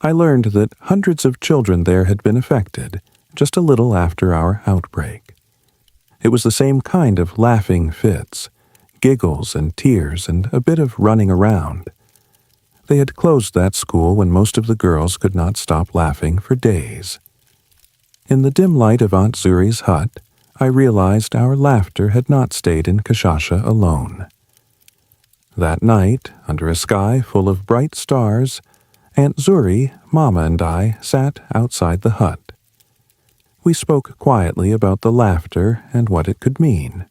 I learned that hundreds of children there had been affected, just a little after our outbreak. It was the same kind of laughing fits, giggles and tears and a bit of running around. They had closed that school when most of the girls could not stop laughing for days. In the dim light of Aunt Zuri's hut, I realized our laughter had not stayed in Kashasha alone. That night, under a sky full of bright stars, Aunt Zuri, Mama, and I sat outside the hut. We spoke quietly about the laughter and what it could mean.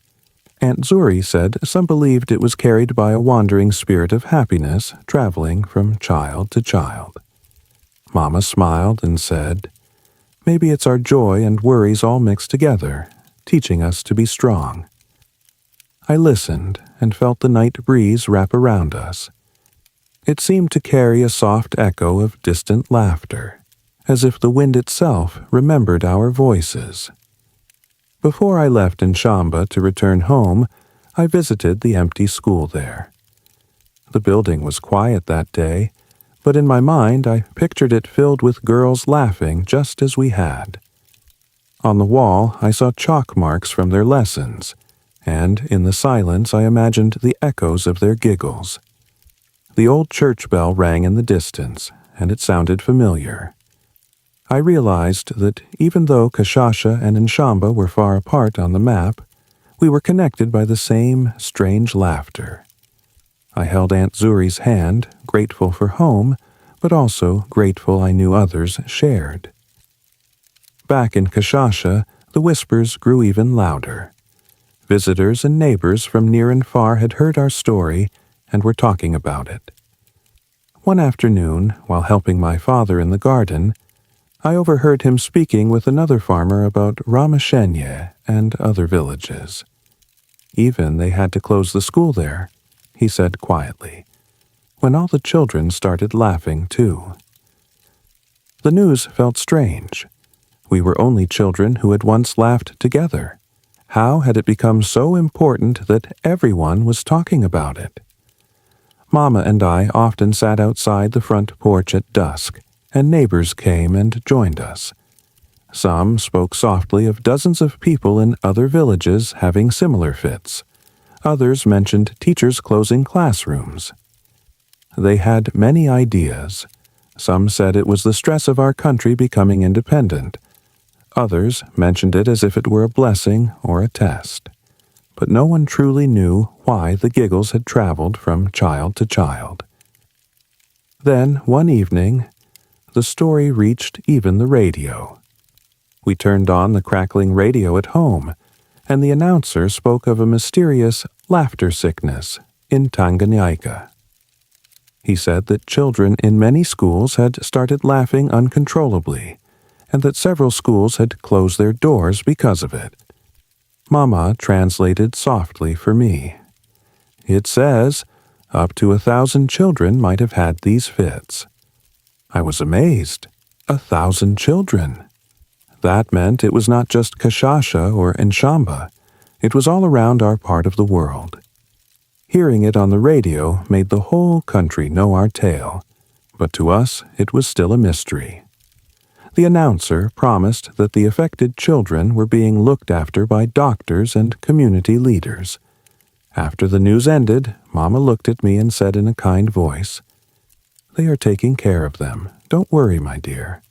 Aunt Zuri said some believed it was carried by a wandering spirit of happiness traveling from child to child. Mama smiled and said, "Maybe it's our joy and worries all mixed together, teaching us to be strong." I listened and felt the night breeze wrap around us. It seemed to carry a soft echo of distant laughter, as if the wind itself remembered our voices. Before I left Nshamba to return home, I visited the empty school there. The building was quiet that day, but in my mind I pictured it filled with girls laughing just as we had. On the wall I saw chalk marks from their lessons, and in the silence I imagined the echoes of their giggles. The old church bell rang in the distance, and it sounded familiar. I realized that even though Kashasha and Nshamba were far apart on the map, we were connected by the same strange laughter. I held Aunt Zuri's hand, grateful for home, but also grateful I knew others shared. Back in Kashasha, the whispers grew even louder. Visitors and neighbors from near and far had heard our story and were talking about it. One afternoon, while helping my father in the garden, I overheard him speaking with another farmer about Ramashenye and other villages. Even they had to close the school there, he said quietly, when all the children started laughing too. The news felt strange. We were only children who had once laughed together. How had it become so important that everyone was talking about it? Mama and I often sat outside the front porch at dusk, and neighbors came and joined us. Some spoke softly of dozens of people in other villages having similar fits. Others mentioned teachers closing classrooms. They had many ideas. Some said it was the stress of our country becoming independent. Others mentioned it as if it were a blessing or a test. But no one truly knew why the giggles had traveled from child to child. Then, one evening, the story reached even the radio. We turned on the crackling radio at home, and the announcer spoke of a mysterious laughter sickness in Tanganyika. He said that children in many schools had started laughing uncontrollably, and that several schools had closed their doors because of it. Mama translated softly for me. "It says, up to 1,000 children might have had these fits." I was amazed. 1,000 children. That meant it was not just Kashasha or Nshamba. It was all around our part of the world. Hearing it on the radio made the whole country know our tale, but to us it was still a mystery. The announcer promised that the affected children were being looked after by doctors and community leaders. After the news ended, Mama looked at me and said in a kind voice, "They are taking care of them. Don't worry, my dear."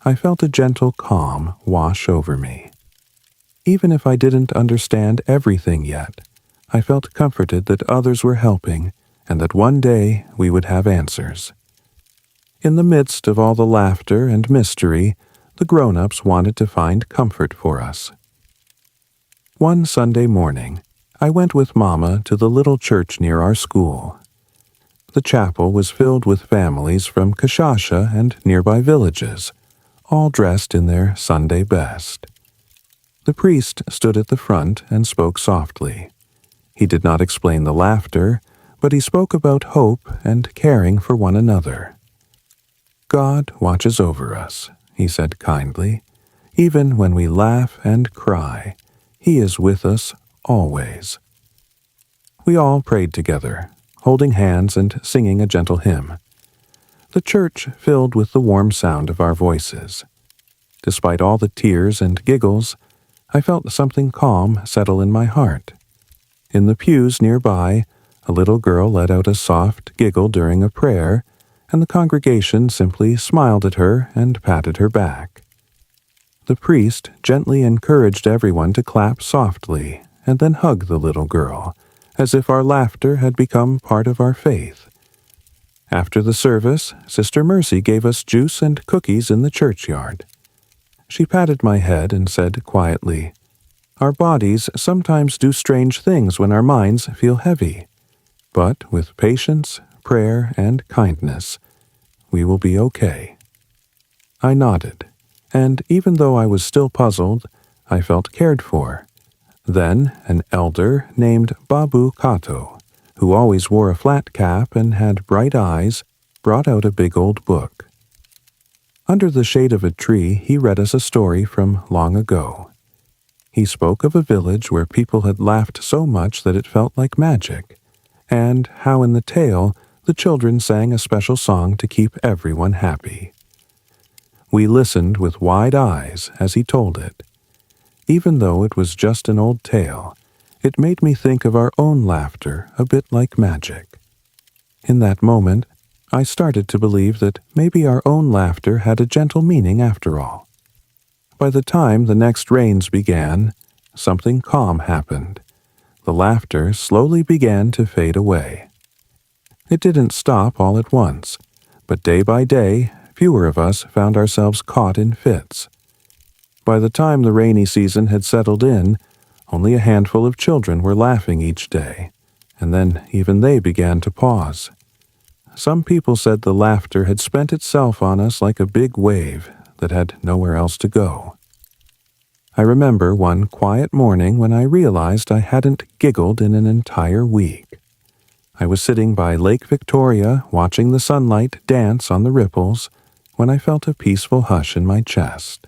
I felt a gentle calm wash over me. Even if I didn't understand everything yet, I felt comforted that others were helping and that one day we would have answers. In the midst of all the laughter and mystery, the grown-ups wanted to find comfort for us. One Sunday morning, I went with Mama to the little church near our school. The chapel was filled with families from Kashasha and nearby villages, all dressed in their Sunday best. The priest stood at the front and spoke softly. He did not explain the laughter, but he spoke about hope and caring for one another. "God watches over us," he said kindly. "Even when we laugh and cry, He is with us always. We all prayed together, holding hands and singing a gentle hymn. The church filled with the warm sound of our voices. Despite all the tears and giggles, I felt something calm settle in my heart. In the pews nearby, a little girl let out a soft giggle during a prayer, and the congregation simply smiled at her and patted her back. The priest gently encouraged everyone to clap softly and then hug the little girl, as if our laughter had become part of our faith. After the service, Sister Mercy gave us juice and cookies in the churchyard. She patted my head and said quietly, "Our bodies sometimes do strange things when our minds feel heavy, but with patience, prayer, and kindness, we will be okay." I nodded, and even though I was still puzzled, I felt cared for. Then an elder named Babu Kato, who always wore a flat cap and had bright eyes, brought out a big old book. Under the shade of a tree, he read us a story from long ago. He spoke of a village where people had laughed so much that it felt like magic, and how in the tale the children sang a special song to keep everyone happy. We listened with wide eyes as he told it. Even though it was just an old tale, it made me think of our own laughter a bit like magic. In that moment, I started to believe that maybe our own laughter had a gentle meaning after all. By the time the next rains began, something calm happened. The laughter slowly began to fade away. It didn't stop all at once, but day by day, fewer of us found ourselves caught in fits. By the time the rainy season had settled in, only a handful of children were laughing each day, and then even they began to pause. Some people said the laughter had spent itself on us like a big wave that had nowhere else to go. I remember one quiet morning when I realized I hadn't giggled in an entire week. I was sitting by Lake Victoria watching the sunlight dance on the ripples when I felt a peaceful hush in my chest.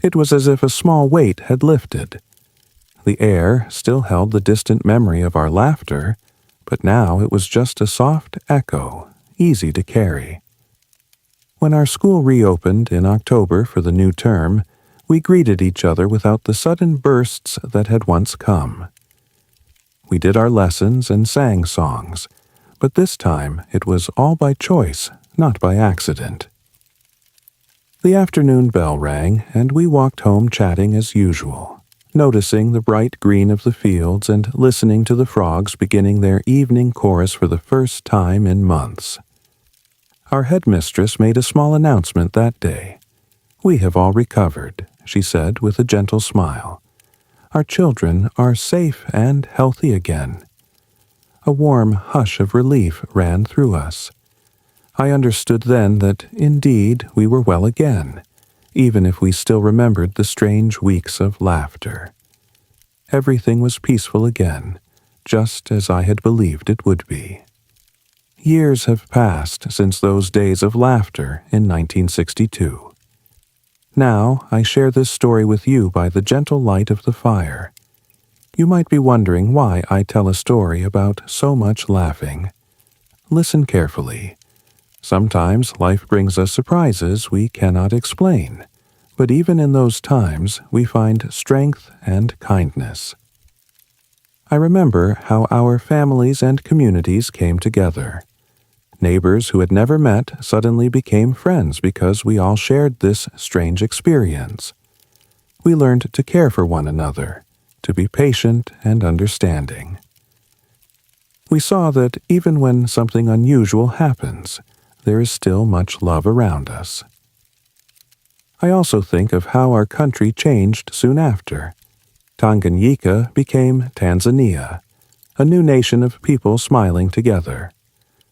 It was as if a small weight had lifted. The air still held the distant memory of our laughter, but now it was just a soft echo, easy to carry. When our school reopened in October for the new term, we greeted each other without the sudden bursts that had once come. We did our lessons and sang songs, but this time it was all by choice, not by accident. The afternoon bell rang, and we walked home chatting as usual, noticing the bright green of the fields and listening to the frogs beginning their evening chorus for the first time in months. Our headmistress made a small announcement that day. "We have all recovered," she said with a gentle smile. "Our children are safe and healthy again." A warm hush of relief ran through us. I understood then that, indeed, we were well again, even if we still remembered the strange weeks of laughter. Everything was peaceful again, just as I had believed it would be. Years have passed since those days of laughter in 1962. Now I share this story with you by the gentle light of the fire. You might be wondering why I tell a story about so much laughing. Listen carefully. Sometimes life brings us surprises we cannot explain, but even in those times we find strength and kindness. I remember how our families and communities came together. Neighbors who had never met suddenly became friends because we all shared this strange experience. We learned to care for one another, to be patient and understanding. We saw that even when something unusual happens, there is still much love around us. I also think of how our country changed soon after. Tanganyika became Tanzania, a new nation of people smiling together.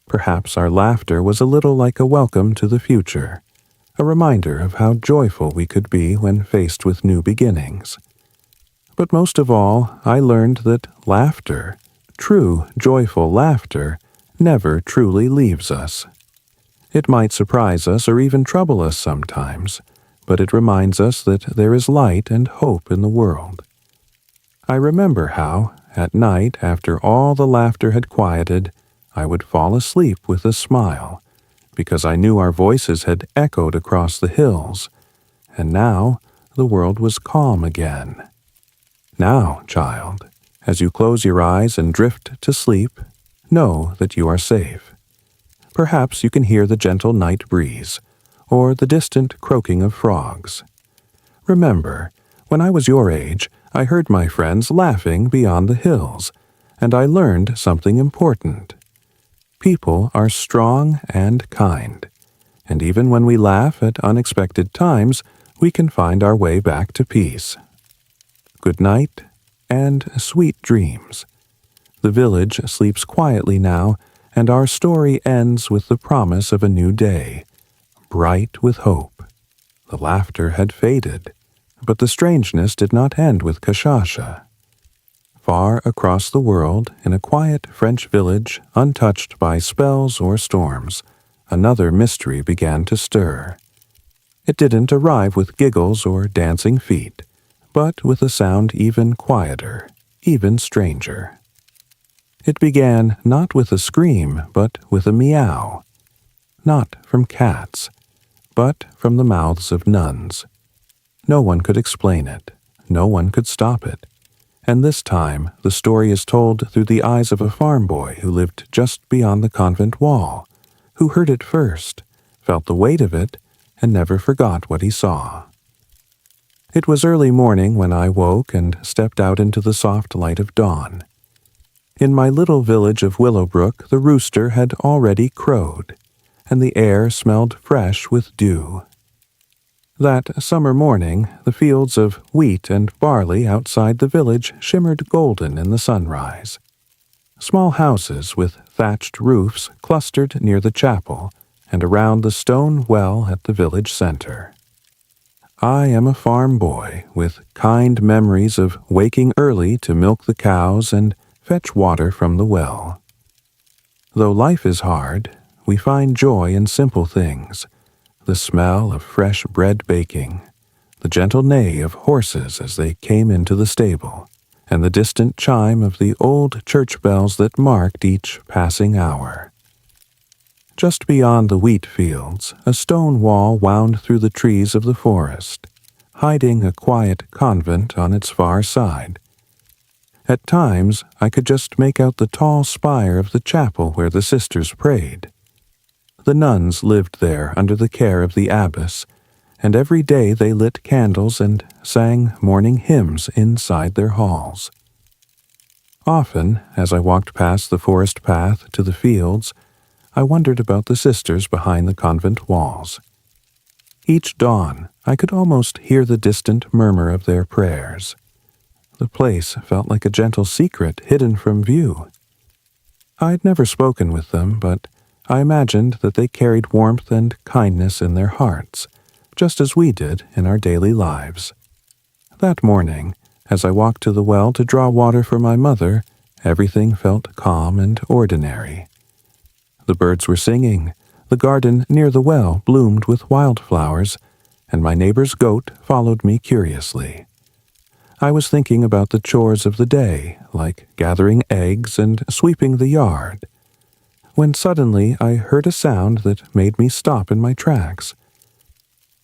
Perhaps our laughter was a little like a welcome to the future, a reminder of how joyful we could be when faced with new beginnings. But most of all, I learned that laughter, true, joyful laughter, never truly leaves us. It might surprise us or even trouble us sometimes, but it reminds us that there is light and hope in the world. I remember how, at night, after all the laughter had quieted, I would fall asleep with a smile, because I knew our voices had echoed across the hills, and now the world was calm again. Now, child, as you close your eyes and drift to sleep, know that you are safe. Perhaps you can hear the gentle night breeze, or the distant croaking of frogs. Remember, when I was your age, I heard my friends laughing beyond the hills, and I learned something important. People are strong and kind, and even when we laugh at unexpected times, we can find our way back to peace. Good night, and sweet dreams. The village sleeps quietly now, and our story ends with the promise of a new day, bright with hope. The laughter had faded, but the strangeness did not end with Kashasha. Far across the world, in a quiet French village, untouched by spells or storms, another mystery began to stir. It didn't arrive with giggles or dancing feet, but with a sound even quieter, even stranger. It began not with a scream, but with a meow. Not from cats, but from the mouths of nuns. No one could explain it. No one could stop it. And this time, the story is told through the eyes of a farm boy who lived just beyond the convent wall, who heard it first, felt the weight of it, and never forgot what he saw. It was early morning when I woke and stepped out into the soft light of dawn. In my little village of Willowbrook, the rooster had already crowed, and the air smelled fresh with dew. That summer morning, the fields of wheat and barley outside the village shimmered golden in the sunrise. Small houses with thatched roofs clustered near the chapel and around the stone well at the village center. I am a farm boy with kind memories of waking early to milk the cows and fetch water from the well. Though life is hard, we find joy in simple things. The smell of fresh bread baking, the gentle neigh of horses as they came into the stable, and the distant chime of the old church bells that marked each passing hour. Just beyond the wheat fields, a stone wall wound through the trees of the forest, hiding a quiet convent on its far side. At times, I could just make out the tall spire of the chapel where the sisters prayed. The nuns lived there under the care of the abbess, and every day they lit candles and sang morning hymns inside their halls. Often, as I walked past the forest path to the fields, I wondered about the sisters behind the convent walls. Each dawn, I could almost hear the distant murmur of their prayers. The place felt like a gentle secret hidden from view. I'd never spoken with them, but I imagined that they carried warmth and kindness in their hearts, just as we did in our daily lives. That morning, as I walked to the well to draw water for my mother, everything felt calm and ordinary. The birds were singing, the garden near the well bloomed with wildflowers, and my neighbor's goat followed me curiously. I was thinking about the chores of the day, like gathering eggs and sweeping the yard, when suddenly I heard a sound that made me stop in my tracks.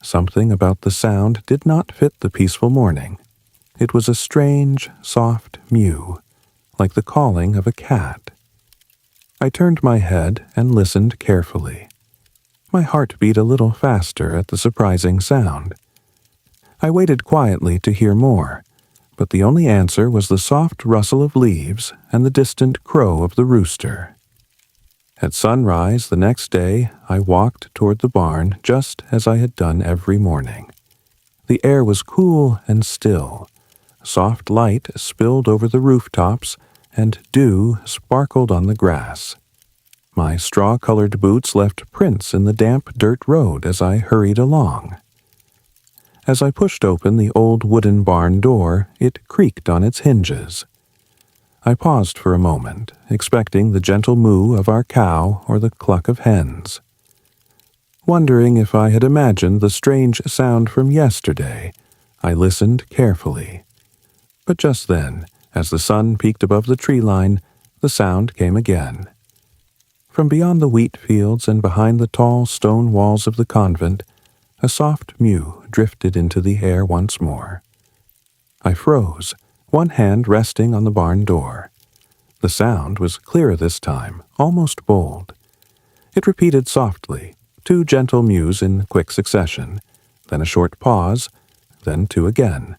Something about the sound did not fit the peaceful morning. It was a strange, soft mew, like the calling of a cat. I turned my head and listened carefully. My heart beat a little faster at the surprising sound. I waited quietly to hear more, but the only answer was the soft rustle of leaves and the distant crow of the rooster. At sunrise the next day, I walked toward the barn just as I had done every morning. The air was cool and still. Soft light spilled over the rooftops, and dew sparkled on the grass. My straw-colored boots left prints in the damp dirt road as I hurried along. As I pushed open the old wooden barn door, it creaked on its hinges. I paused for a moment, expecting the gentle moo of our cow or the cluck of hens. Wondering if I had imagined the strange sound from yesterday, I listened carefully. But just then, As the sun peaked above the tree line, the sound came again. From beyond the wheat fields and behind the tall stone walls of the convent, a soft mew drifted into the air once more. I froze, one hand resting on the barn door. The sound was clearer this time, almost bold. It repeated softly, 2 gentle mews in quick succession, then a short pause, then 2 again.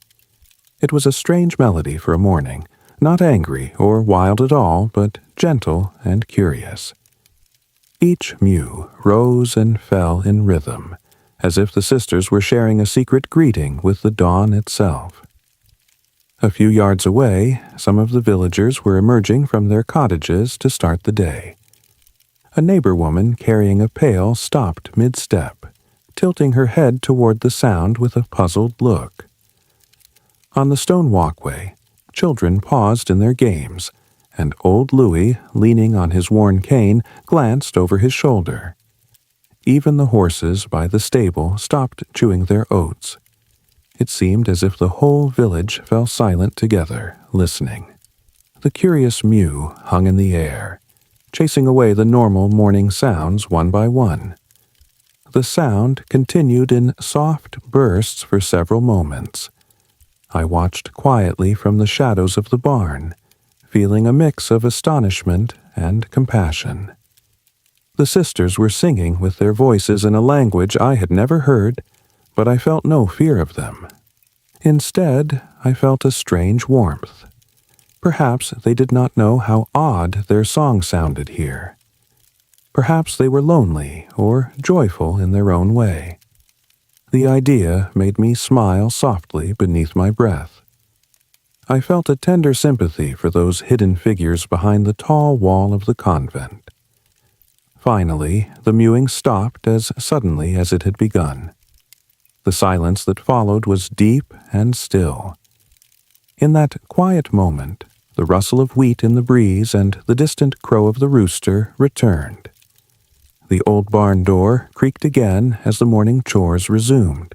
It was a strange melody for a morning, not angry or wild at all, but gentle and curious. Each mew rose and fell in rhythm, as if the sisters were sharing a secret greeting with the dawn itself. A few yards away, some of the villagers were emerging from their cottages to start the day. A neighbor woman carrying a pail stopped mid-step, tilting her head toward the sound with a puzzled look. On the stone walkway, children paused in their games, and old Louis, leaning on his worn cane, glanced over his shoulder. Even the horses by the stable stopped chewing their oats. It seemed as if the whole village fell silent together, listening. The curious mew hung in the air, chasing away the normal morning sounds one by one. The sound continued in soft bursts for several moments. I watched quietly from the shadows of the barn, feeling a mix of astonishment and compassion. The sisters were singing with their voices in a language I had never heard, but I felt no fear of them. Instead, I felt a strange warmth. Perhaps they did not know how odd their song sounded here. Perhaps they were lonely or joyful in their own way. The idea made me smile softly beneath my breath. I felt a tender sympathy for those hidden figures behind the tall wall of the convent. Finally, the mewing stopped as suddenly as it had begun. The silence that followed was deep and still. In that quiet moment, the rustle of wheat in the breeze and the distant crow of the rooster returned. The old barn door creaked again as the morning chores resumed.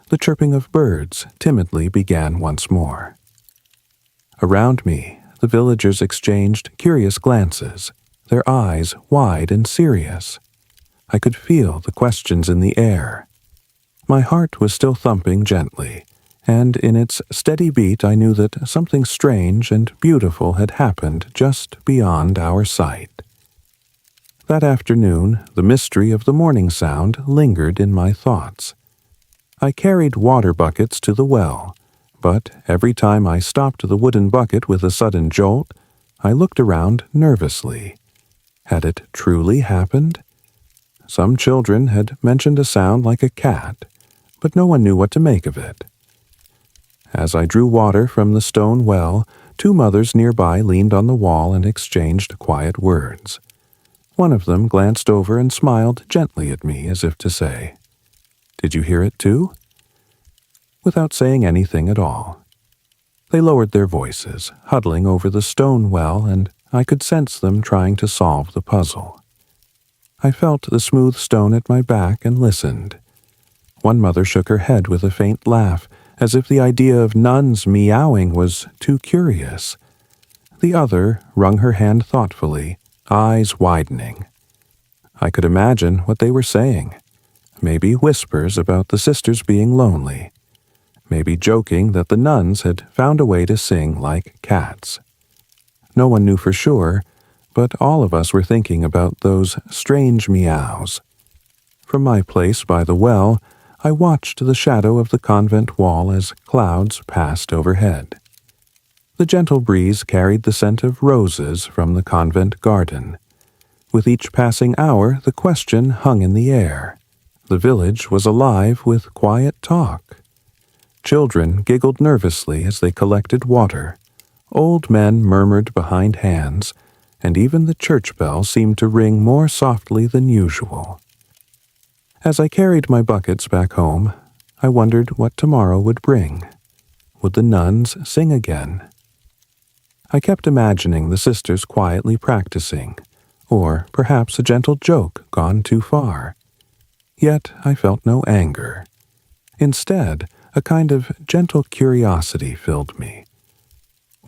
The chirping of birds timidly began once more. Around me, the villagers exchanged curious glances, their eyes wide and serious. I could feel the questions in the air. My heart was still thumping gently, and in its steady beat I knew that something strange and beautiful had happened just beyond our sight. That afternoon, the mystery of the morning sound lingered in my thoughts. I carried water buckets to the well, but every time I stopped the wooden bucket with a sudden jolt, I looked around nervously. Had it truly happened? Some children had mentioned a sound like a cat, but no one knew what to make of it. As I drew water from the stone well, 2 mothers nearby leaned on the wall and exchanged quiet words. One of them glanced over and smiled gently at me as if to say, "Did you hear it too?" Without saying anything at all. They lowered their voices, huddling over the stone well, and I could sense them trying to solve the puzzle. I felt the smooth stone at my back and listened. One mother shook her head with a faint laugh, as if the idea of nuns meowing was too curious. The other wrung her hand thoughtfully, eyes widening. I could imagine what they were saying. Maybe whispers about the sisters being lonely. Maybe joking that the nuns had found a way to sing like cats. No one knew for sure, but all of us were thinking about those strange meows. From my place by the well, I watched the shadow of the convent wall as clouds passed overhead. The gentle breeze carried the scent of roses from the convent garden. With each passing hour, the question hung in the air. The village was alive with quiet talk. Children giggled nervously as they collected water. Old men murmured behind hands, and even the church bell seemed to ring more softly than usual. As I carried my buckets back home, I wondered what tomorrow would bring. Would the nuns sing again? I kept imagining the sisters quietly practicing, or perhaps a gentle joke gone too far. Yet I felt no anger. Instead, a kind of gentle curiosity filled me.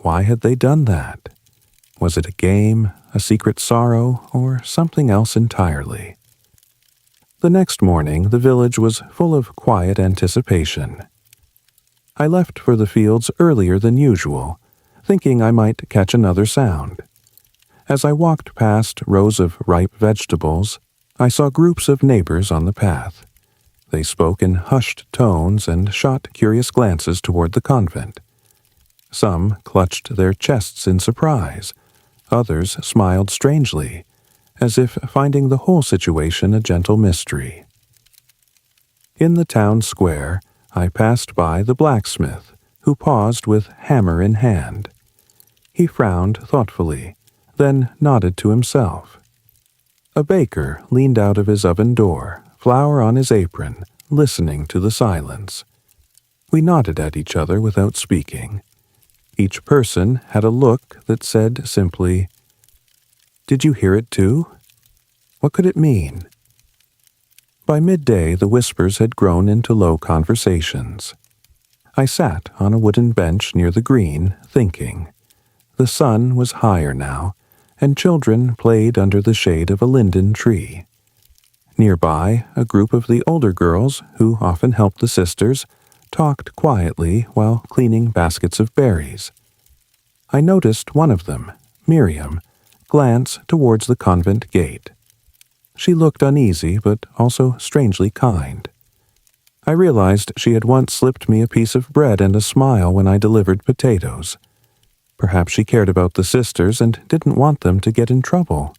Why had they done that? Was it a game, a secret sorrow, or something else entirely? The next morning, the village was full of quiet anticipation. I left for the fields earlier than usual, thinking I might catch another sound. As I walked past rows of ripe vegetables, I saw groups of neighbors on the path. They spoke in hushed tones and shot curious glances toward the convent. Some clutched their chests in surprise. Others smiled strangely, as if finding the whole situation a gentle mystery. In the town square, I passed by the blacksmith, who paused with hammer in hand. He frowned thoughtfully, then nodded to himself. A baker leaned out of his oven door, flour on his apron, listening to the silence. We nodded at each other without speaking. Each person had a look that said simply, "Did you hear it too? What could it mean?" By midday, the whispers had grown into low conversations. I sat on a wooden bench near the green, thinking. The sun was higher now, and children played under the shade of a linden tree. Nearby, a group of the older girls, who often helped the sisters, talked quietly while cleaning baskets of berries. I noticed one of them, Miriam, glance towards the convent gate. She looked uneasy, but also strangely kind. I realized she had once slipped me a piece of bread and a smile when I delivered potatoes. Perhaps she cared about the sisters and didn't want them to get in trouble.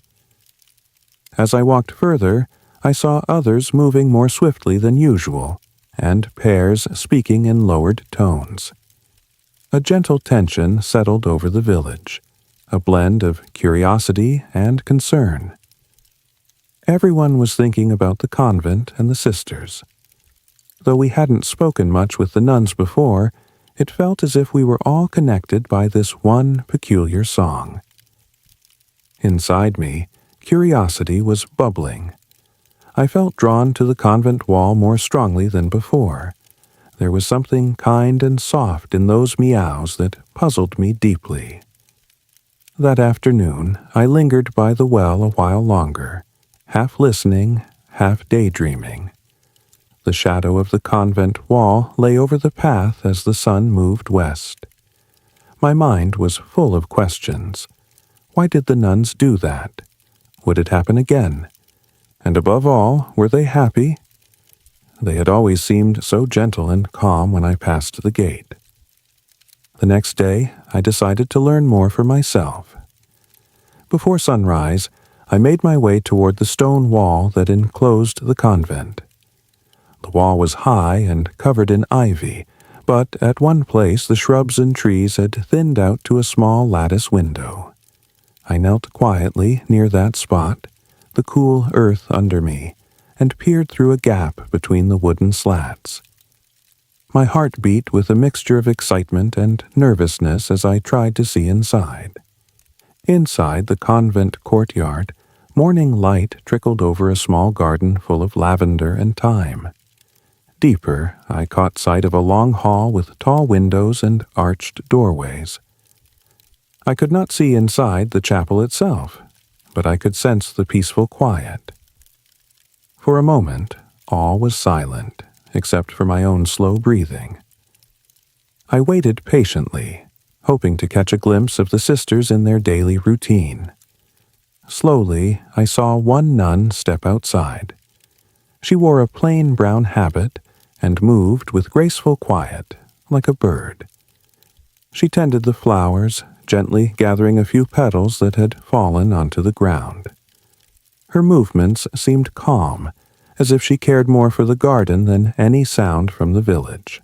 As I walked further, I saw others moving more swiftly than usual, and pairs speaking in lowered tones. A gentle tension settled over the village, a blend of curiosity and concern. Everyone was thinking about the convent and the sisters. Though we hadn't spoken much with the nuns before, it felt as if we were all connected by this one peculiar song. Inside me, curiosity was bubbling. I felt drawn to the convent wall more strongly than before. There was something kind and soft in those meows that puzzled me deeply. That afternoon, I lingered by the well a while longer, half listening, half daydreaming. The shadow of the convent wall lay over the path as the sun moved west. My mind was full of questions. Why did the nuns do that? Would it happen again? And above all, were they happy? They had always seemed so gentle and calm when I passed the gate. The next day, I decided to learn more for myself. Before sunrise, I made my way toward the stone wall that enclosed the convent. The wall was high and covered in ivy, but at one place the shrubs and trees had thinned out to a small lattice window. I knelt quietly near that spot, the cool earth under me, and peered through a gap between the wooden slats. My heart beat with a mixture of excitement and nervousness as I tried to see inside. Inside the convent courtyard, morning light trickled over a small garden full of lavender and thyme. Deeper, I caught sight of a long hall with tall windows and arched doorways. I could not see inside the chapel itself, but I could sense the peaceful quiet. For a moment, all was silent, except for my own slow breathing. I waited patiently, hoping to catch a glimpse of the sisters in their daily routine. Slowly, I saw one nun step outside. She wore a plain brown habit and moved with graceful quiet, like a bird. She tended the flowers, gently gathering a few petals that had fallen onto the ground. Her movements seemed calm, as if she cared more for the garden than any sound from the village.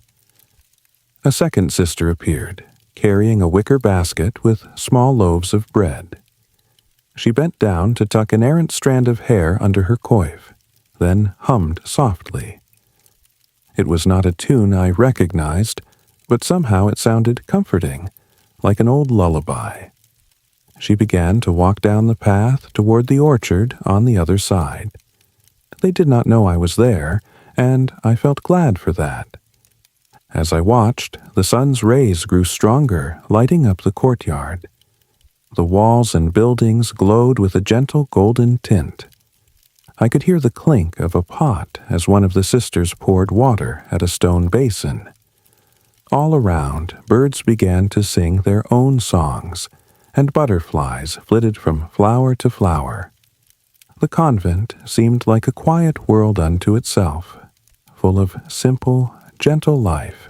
A second sister appeared, carrying a wicker basket with small loaves of bread. She bent down to tuck an errant strand of hair under her coif, then hummed softly. It was not a tune I recognized, but somehow it sounded comforting, like an old lullaby. She began to walk down the path toward the orchard on the other side. They did not know I was there, and I felt glad for that. as I watched, the sun's rays grew stronger, lighting up the courtyard. The walls and buildings glowed with a gentle golden tint. I could hear the clink of a pot as one of the sisters poured water at a stone basin. All around, birds began to sing their own songs, and butterflies flitted from flower to flower. The convent seemed like a quiet world unto itself, full of simple, gentle life.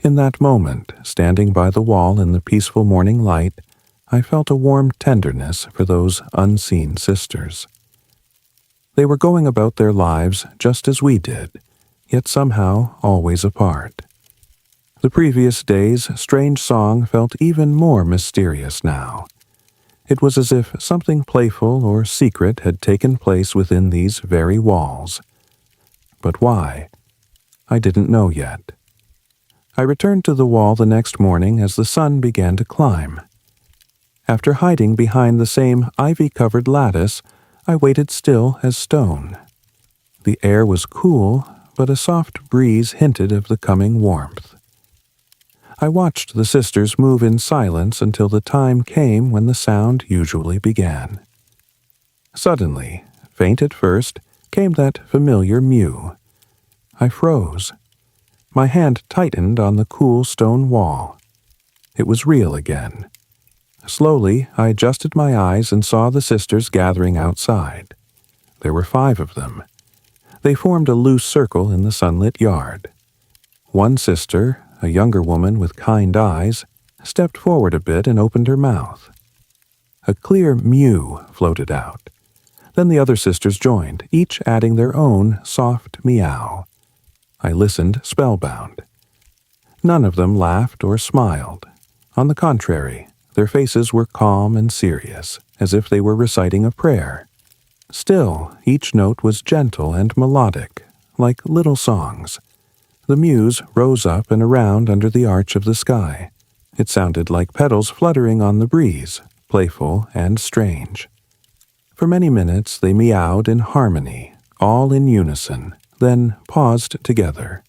In that moment, standing by the wall in the peaceful morning light, I felt a warm tenderness for those unseen sisters. They were going about their lives just as we did, yet somehow always apart. The previous day's strange song felt even more mysterious now. It was as if something playful or secret had taken place within these very walls. But why? I didn't know yet. I returned to the wall the next morning as the sun began to climb. After hiding behind the same ivy-covered lattice, I waited still as stone. The air was cool, but a soft breeze hinted of the coming warmth. I watched the sisters move in silence until the time came when the sound usually began. Suddenly, faint at first, came that familiar mew. I froze. My hand tightened on the cool stone wall. It was real again. Slowly, I adjusted my eyes and saw the sisters gathering outside. There were 5 of them. They formed a loose circle in the sunlit yard. One sister, a younger woman with kind eyes, stepped forward a bit and opened her mouth. A clear mew floated out. Then the other sisters joined, each adding their own soft meow. I listened spellbound. None of them laughed or smiled. On the contrary, their faces were calm and serious, as if they were reciting a prayer. Still, each note was gentle and melodic, like little songs. The mews rose up and around under the arch of the sky. It sounded like petals fluttering on the breeze, playful and strange. For many minutes they meowed in harmony, all in unison, then paused together.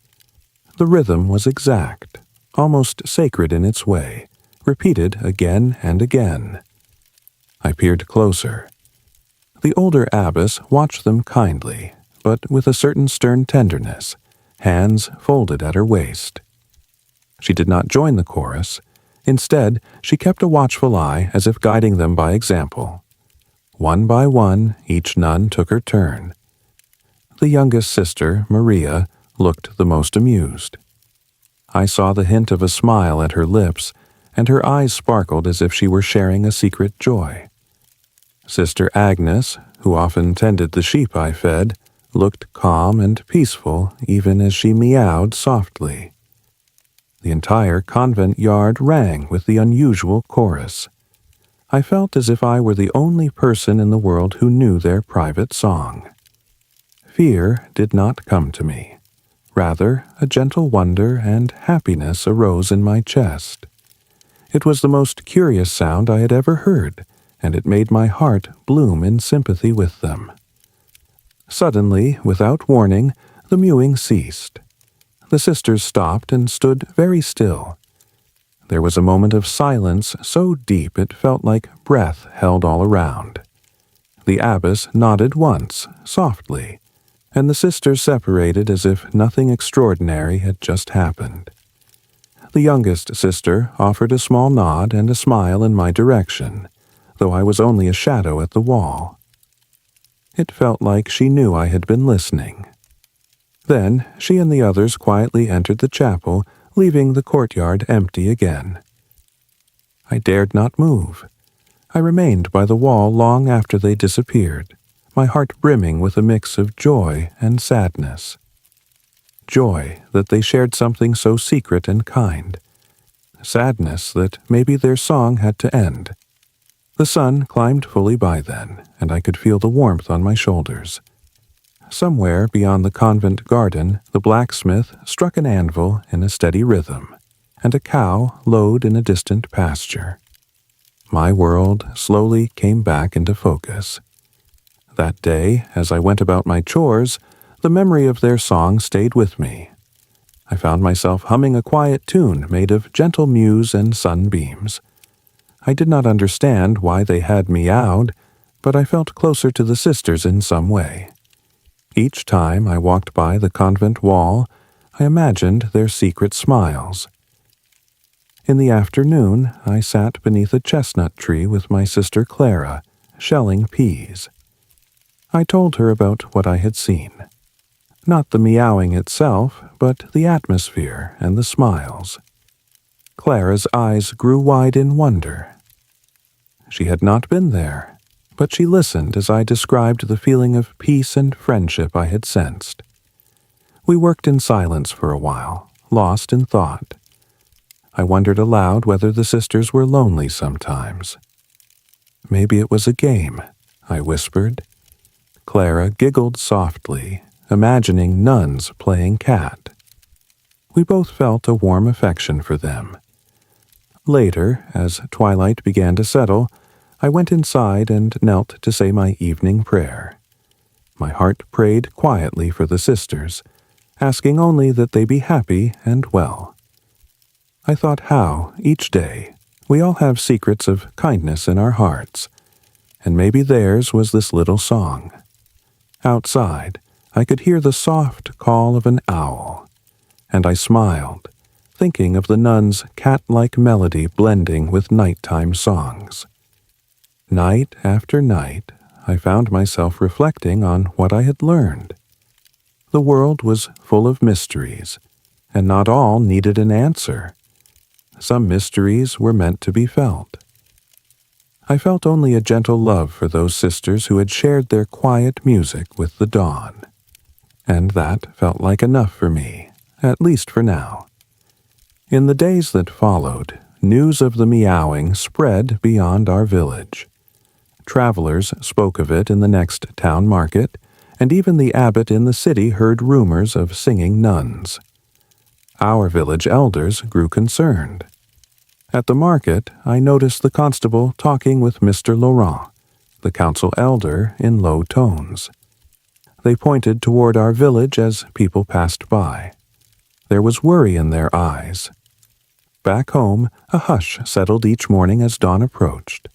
The rhythm was exact, almost sacred in its way, repeated again and again. I peered closer. The older abbess watched them kindly, but with a certain stern tenderness, hands folded at her waist. She did not join the chorus. Instead, she kept a watchful eye as if guiding them by example. One by one, each nun took her turn. The youngest sister, Maria, looked the most amused. I saw the hint of a smile at her lips, and her eyes sparkled as if she were sharing a secret joy. Sister Agnes, who often tended the sheep I fed, looked calm and peaceful even as she meowed softly. The entire convent yard rang with the unusual chorus. I felt as if I were the only person in the world who knew their private song. Fear did not come to me. Rather, a gentle wonder and happiness arose in my chest. It was the most curious sound I had ever heard, and it made my heart bloom in sympathy with them. Suddenly, without warning, the mewing ceased. The sisters stopped and stood very still. There was a moment of silence so deep it felt like breath held all around. The abbess nodded once, softly, and the sisters separated as if nothing extraordinary had just happened. The youngest sister offered a small nod and a smile in my direction, though I was only a shadow at the wall. It felt like she knew I had been listening. Then she and the others quietly entered the chapel, leaving the courtyard empty again. I dared not move. I remained by the wall long after they disappeared, my heart brimming with a mix of joy and sadness. Joy that they shared something so secret and kind. Sadness that maybe their song had to end. The sun climbed fully by then, and I could feel the warmth on my shoulders. Somewhere beyond the convent garden, the blacksmith struck an anvil in a steady rhythm, and a cow lowed in a distant pasture. My world slowly came back into focus. That day, as I went about my chores, the memory of their song stayed with me. I found myself humming a quiet tune made of gentle mews and sunbeams. I did not understand why they had meowed, but I felt closer to the sisters in some way. Each time I walked by the convent wall, I imagined their secret smiles. In the afternoon, I sat beneath a chestnut tree with my sister Clara, shelling peas. I told her about what I had seen. Not the meowing itself, but the atmosphere and the smiles. Clara's eyes grew wide in wonder. She had not been there, but she listened as I described the feeling of peace and friendship I had sensed. We worked in silence for a while, lost in thought. I wondered aloud whether the sisters were lonely sometimes. Maybe it was a game, I whispered. Clara giggled softly, imagining nuns playing cat. We both felt a warm affection for them. Later, as twilight began to settle, I went inside and knelt to say my evening prayer. My heart prayed quietly for the sisters, asking only that they be happy and well. I thought how, each day, we all have secrets of kindness in our hearts, and maybe theirs was this little song. Outside, I could hear the soft call of an owl, and I smiled, thinking of the nuns' cat-like melody blending with nighttime songs. Night after night, I found myself reflecting on what I had learned. The world was full of mysteries, and not all needed an answer. Some mysteries were meant to be felt. I felt only a gentle love for those sisters who had shared their quiet music with the dawn. And that felt like enough for me, at least for now. In the days that followed, news of the meowing spread beyond our village. Travelers spoke of it in the next town market, and even the abbot in the city heard rumors of singing nuns. Our village elders grew concerned. At the market, I noticed the constable talking with Mr. Laurent, the council elder, in low tones. They pointed toward our village as people passed by. There was worry in their eyes. Back home, a hush settled each morning as dawn approached.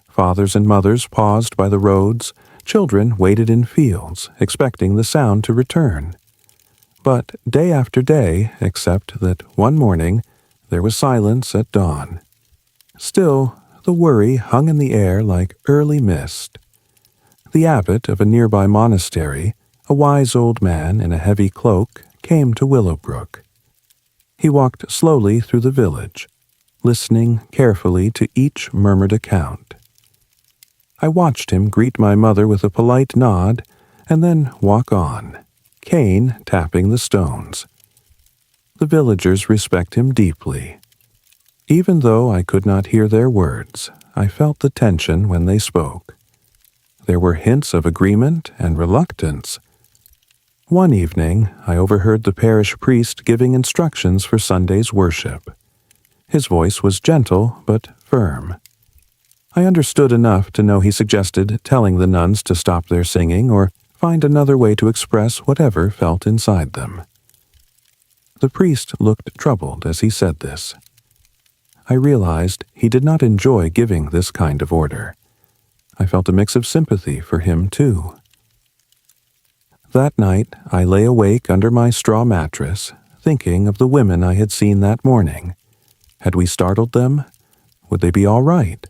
Fathers and mothers paused by the roads, children waited in fields, expecting the sound to return. But day after day, except that one morning, there was silence at dawn. Still, the worry hung in the air like early mist. The abbot of a nearby monastery, a wise old man in a heavy cloak, came to Willowbrook. He walked slowly through the village, listening carefully to each murmured account. I watched him greet my mother with a polite nod and then walk on, cane tapping the stones. The villagers respect him deeply. Even though I could not hear their words, I felt the tension when they spoke. There were hints of agreement and reluctance. One evening, I overheard the parish priest giving instructions for Sunday's worship. His voice was gentle but firm. I understood enough to know he suggested telling the nuns to stop their singing or find another way to express whatever felt inside them. The priest looked troubled as he said this. I realized he did not enjoy giving this kind of order. I felt a mix of sympathy for him, too. That night, I lay awake under my straw mattress, thinking of the women I had seen that morning. Had we startled them? Would they be all right?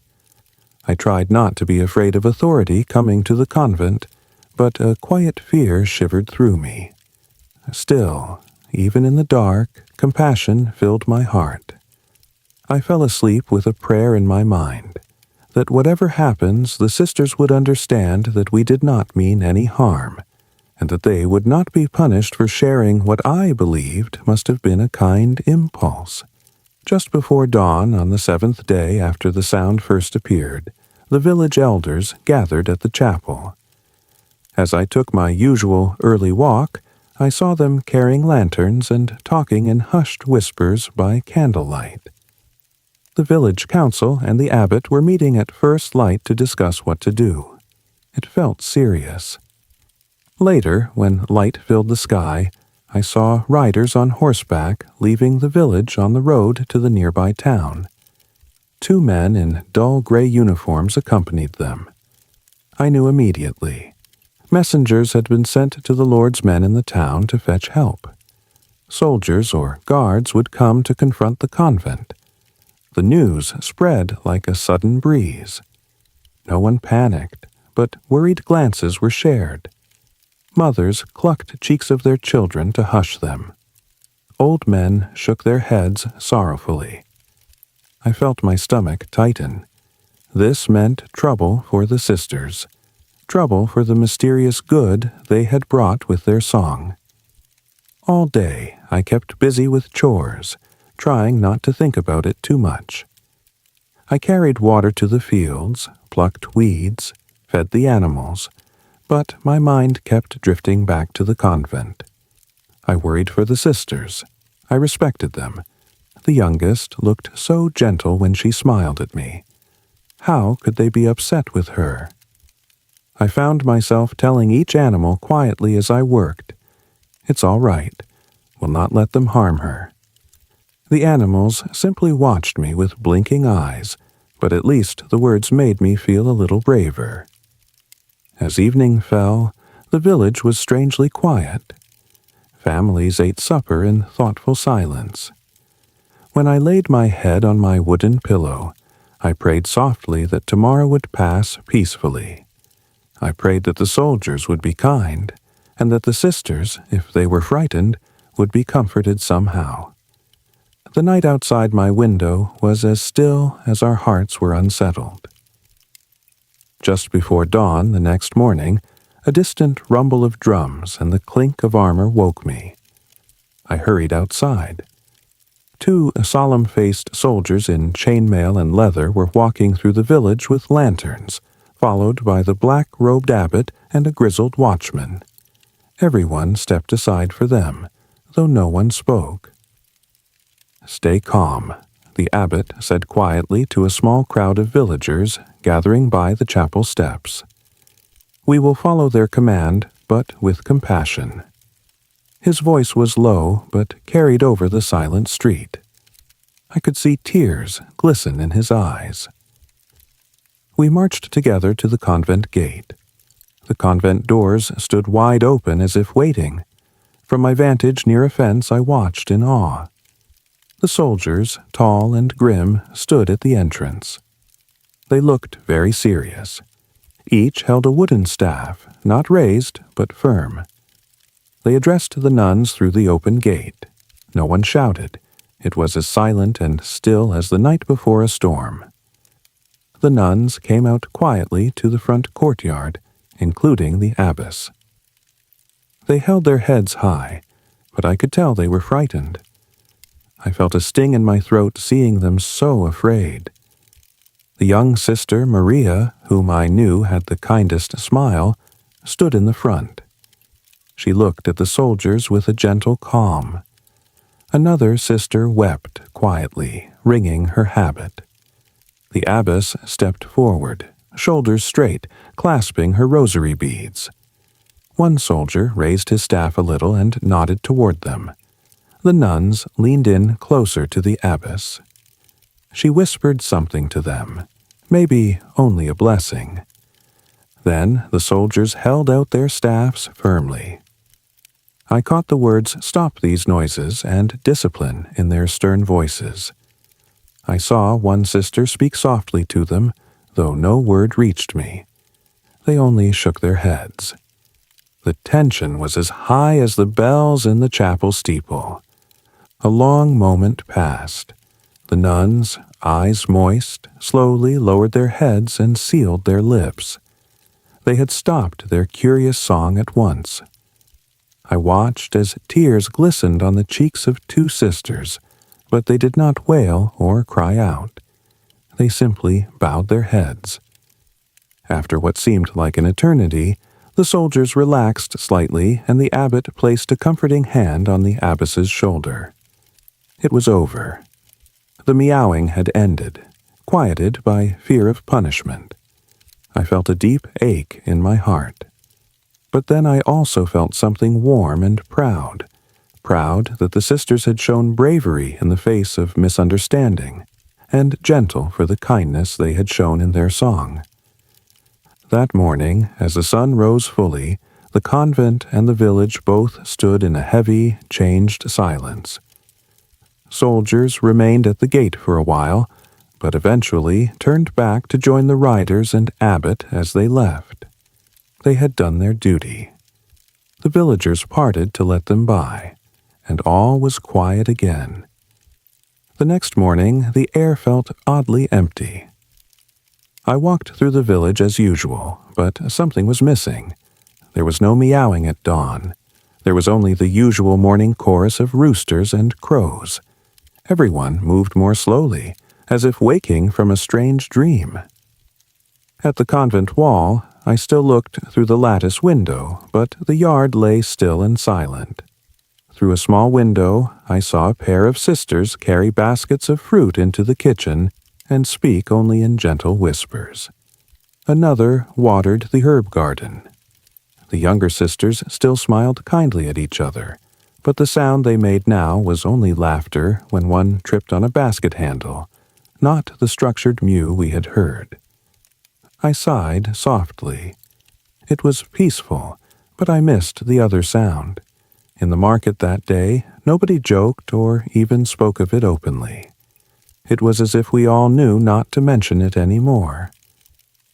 I tried not to be afraid of authority coming to the convent, but a quiet fear shivered through me. Still, even in the dark, compassion filled my heart. I fell asleep with a prayer in my mind, that whatever happens, the sisters would understand that we did not mean any harm, and that they would not be punished for sharing what I believed must have been a kind impulse. Just before dawn on the 7th day after the sound first appeared, the village elders gathered at the chapel. As I took my usual early walk, I saw them carrying lanterns and talking in hushed whispers by candlelight. The village council and the abbot were meeting at first light to discuss what to do. It felt serious. Later, when light filled the sky, I saw riders on horseback leaving the village on the road to the nearby town. 2 men in dull gray uniforms accompanied them. I knew immediately. Messengers had been sent to the Lord's men in the town to fetch help. Soldiers or guards would come to confront the convent. The news spread like a sudden breeze. No one panicked, but worried glances were shared. Mothers clucked cheeks of their children to hush them. Old men shook their heads sorrowfully. I felt my stomach tighten. This meant trouble for the sisters, trouble for the mysterious good they had brought with their song. All day I kept busy with chores, trying not to think about it too much. I carried water to the fields, plucked weeds, fed the animals, but my mind kept drifting back to the convent. I worried for the sisters. I respected them. The youngest looked so gentle when she smiled at me. How could they be upset with her? I found myself telling each animal quietly as I worked, "It's all right. We'll not let them harm her." The animals simply watched me with blinking eyes, but at least the words made me feel a little braver. As evening fell, the village was strangely quiet. Families ate supper in thoughtful silence. When I laid my head on my wooden pillow, I prayed softly that tomorrow would pass peacefully. I prayed that the soldiers would be kind, and that the sisters, if they were frightened, would be comforted somehow. The night outside my window was as still as our hearts were unsettled. Just before dawn the next morning, a distant rumble of drums and the clink of armor woke me. I hurried outside. 2 solemn-faced soldiers in chainmail and leather were walking through the village with lanterns, followed by the black-robed abbot and a grizzled watchman. Everyone stepped aside for them, though no one spoke. "Stay calm," the abbot said quietly to a small crowd of villagers gathering by the chapel steps. "We will follow their command, but with compassion." His voice was low, but carried over the silent street. I could see tears glisten in his eyes. We marched together to the convent gate. The convent doors stood wide open as if waiting. From my vantage near a fence I watched in awe. The soldiers, tall and grim, stood at the entrance. They looked very serious. Each held a wooden staff, not raised, but firm. They addressed the nuns through the open gate. No one shouted. It was as silent and still as the night before a storm. The nuns came out quietly to the front courtyard, including the abbess. They held their heads high, but I could tell they were frightened. I felt a sting in my throat seeing them so afraid. The young sister, Maria, whom I knew had the kindest smile, stood in the front. She looked at the soldiers with a gentle calm. Another sister wept quietly, wringing her habit. The abbess stepped forward, shoulders straight, clasping her rosary beads. One soldier raised his staff a little and nodded toward them. The nuns leaned in closer to the abbess. She whispered something to them, maybe only a blessing. Then the soldiers held out their staffs firmly. I caught the words "Stop these noises" and "discipline" in their stern voices. I saw one sister speak softly to them, though no word reached me. They only shook their heads. The tension was as high as the bells in the chapel steeple. A long moment passed. The nuns, eyes moist, slowly lowered their heads and sealed their lips. They had stopped their curious song at once. I watched as tears glistened on the cheeks of 2 sisters, but they did not wail or cry out. They simply bowed their heads. After what seemed like an eternity, the soldiers relaxed slightly and the abbot placed a comforting hand on the abbess's shoulder. It was over. The meowing had ended, quieted by fear of punishment. I felt a deep ache in my heart. But then I also felt something warm and proud, proud that the sisters had shown bravery in the face of misunderstanding, and gentle for the kindness they had shown in their song. That morning, as the sun rose fully, the convent and the village both stood in a heavy, changed silence. Soldiers remained at the gate for a while, but eventually turned back to join the riders and abbot as they left. They had done their duty. The villagers parted to let them by, and all was quiet again. The next morning the air felt oddly empty. I walked through the village as usual, but something was missing. There was no meowing at dawn. There was only the usual morning chorus of roosters and crows. Everyone moved more slowly, as if waking from a strange dream. At the convent wall, I still looked through the lattice window, but the yard lay still and silent. Through a small window, I saw a pair of sisters carry baskets of fruit into the kitchen and speak only in gentle whispers. Another watered the herb garden. The younger sisters still smiled kindly at each other, but the sound they made now was only laughter when one tripped on a basket handle, not the structured mew we had heard. I sighed softly. It was peaceful, but I missed the other sound. In the market that day, nobody joked or even spoke of it openly. It was as if we all knew not to mention it any more.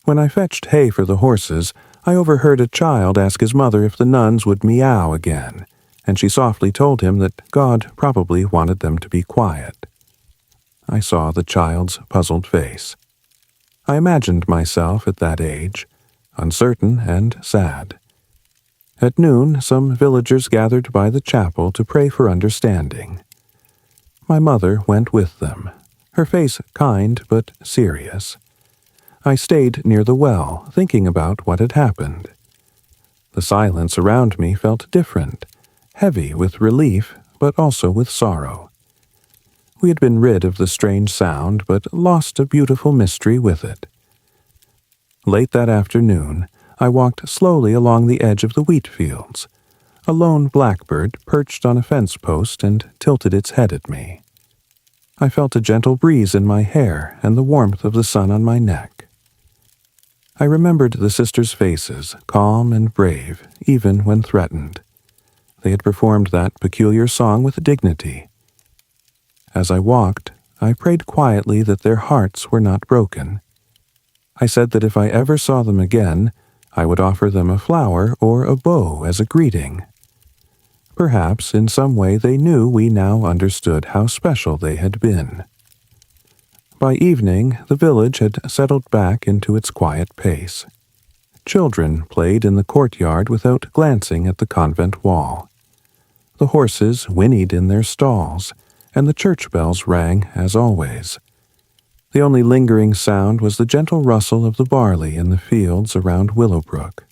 When I fetched hay for the horses, I overheard a child ask his mother if the nuns would meow again, and she softly told him that God probably wanted them to be quiet. I saw the child's puzzled face. I imagined myself at that age, uncertain and sad. At noon, some villagers gathered by the chapel to pray for understanding. My mother went with them, her face kind but serious. I stayed near the well, thinking about what had happened. The silence around me felt different, heavy with relief, but also with sorrow. We had been rid of the strange sound, but lost a beautiful mystery with it. Late that afternoon, I walked slowly along the edge of the wheat fields. A lone blackbird perched on a fence post and tilted its head at me. I felt a gentle breeze in my hair and the warmth of the sun on my neck. I remembered the sisters' faces, calm and brave, even when threatened. They had performed that peculiar song with dignity. As I walked, I prayed quietly that their hearts were not broken. I said that if I ever saw them again, I would offer them a flower or a bow as a greeting. Perhaps in some way they knew we now understood how special they had been. By evening, the village had settled back into its quiet pace. Children played in the courtyard without glancing at the convent wall. The horses whinnied in their stalls, and the church bells rang as always. The only lingering sound was the gentle rustle of the barley in the fields around Willowbrook.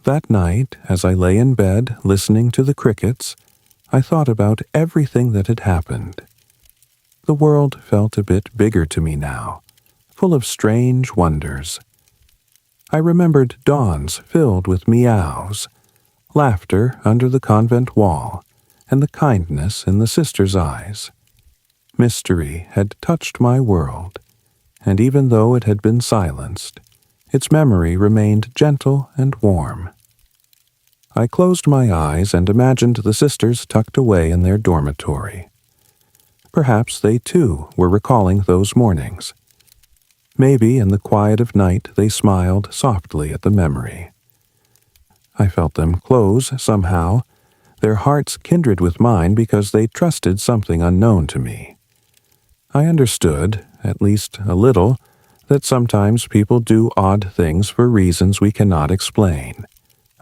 That night, as I lay in bed listening to the crickets, I thought about everything that had happened. The world felt a bit bigger to me now, full of strange wonders. I remembered dawns filled with meows, laughter under the convent wall, and the kindness in the sisters' eyes. Mystery had touched my world, and even though it had been silenced, its memory remained gentle and warm. I closed my eyes and imagined the sisters tucked away in their dormitory. Perhaps they too were recalling those mornings. Maybe in the quiet of night they smiled softly at the memory. I felt them close somehow, their hearts kindred with mine because they trusted something unknown to me. I understood, at least a little, that sometimes people do odd things for reasons we cannot explain,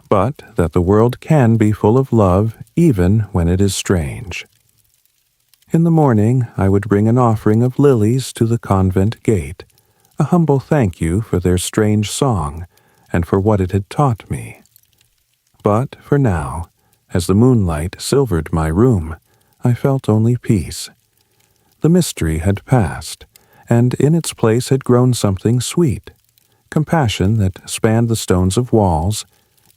but that the world can be full of love even when it is strange. In the morning, I would bring an offering of lilies to the convent gate, a humble thank you for their strange song and for what it had taught me. But for now, as the moonlight silvered my room, I felt only peace. The mystery had passed, and in its place had grown something sweet, compassion that spanned the stones of walls,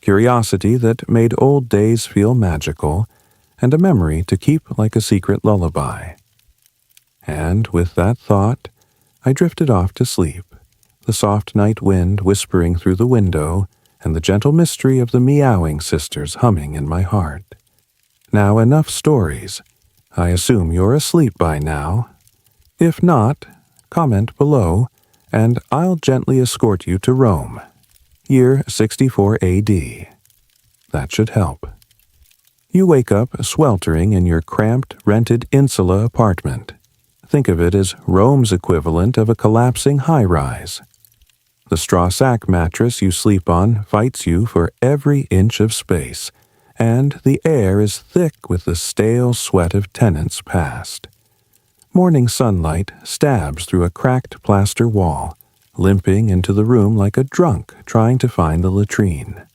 curiosity that made old days feel magical, and a memory to keep like a secret lullaby. And with that thought, I drifted off to sleep, the soft night wind whispering through the window, and the gentle mystery of the meowing sisters humming in my heart. Now enough stories. I assume you're asleep by now. If not, comment below, and I'll gently escort you to Rome, year 64 AD. That should help. You wake up sweltering in your cramped, rented insula apartment. Think of it as Rome's equivalent of a collapsing high-rise. The straw sack mattress you sleep on fights you for every inch of space, and the air is thick with the stale sweat of tenants past. Morning sunlight stabs through a cracked plaster wall, limping into the room like a drunk trying to find the latrine.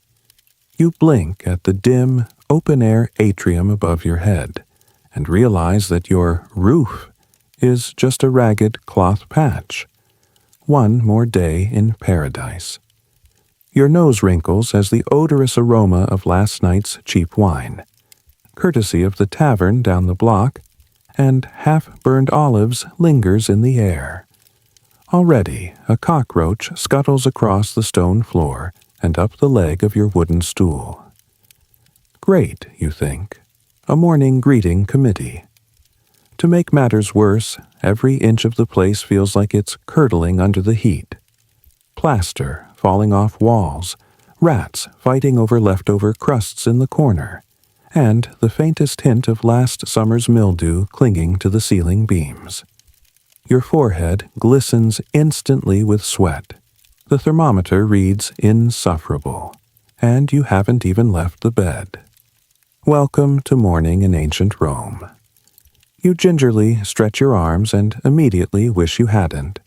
You blink at the dim, open-air atrium above your head, and realize that your roof is just a ragged cloth patch. One more day in paradise. Your nose wrinkles as the odorous aroma of last night's cheap wine, courtesy of the tavern down the block, and half-burned olives lingers in the air. Already, a cockroach scuttles across the stone floor and up the leg of your wooden stool. Great, you think. A morning greeting committee. To make matters worse, every inch of the place feels like it's curdling under the heat. Plaster falling off walls, rats fighting over leftover crusts in the corner, and the faintest hint of last summer's mildew clinging to the ceiling beams. Your forehead glistens instantly with sweat. The thermometer reads insufferable, and you haven't even left the bed. Welcome to morning in ancient Rome. You gingerly stretch your arms and immediately wish you hadn't.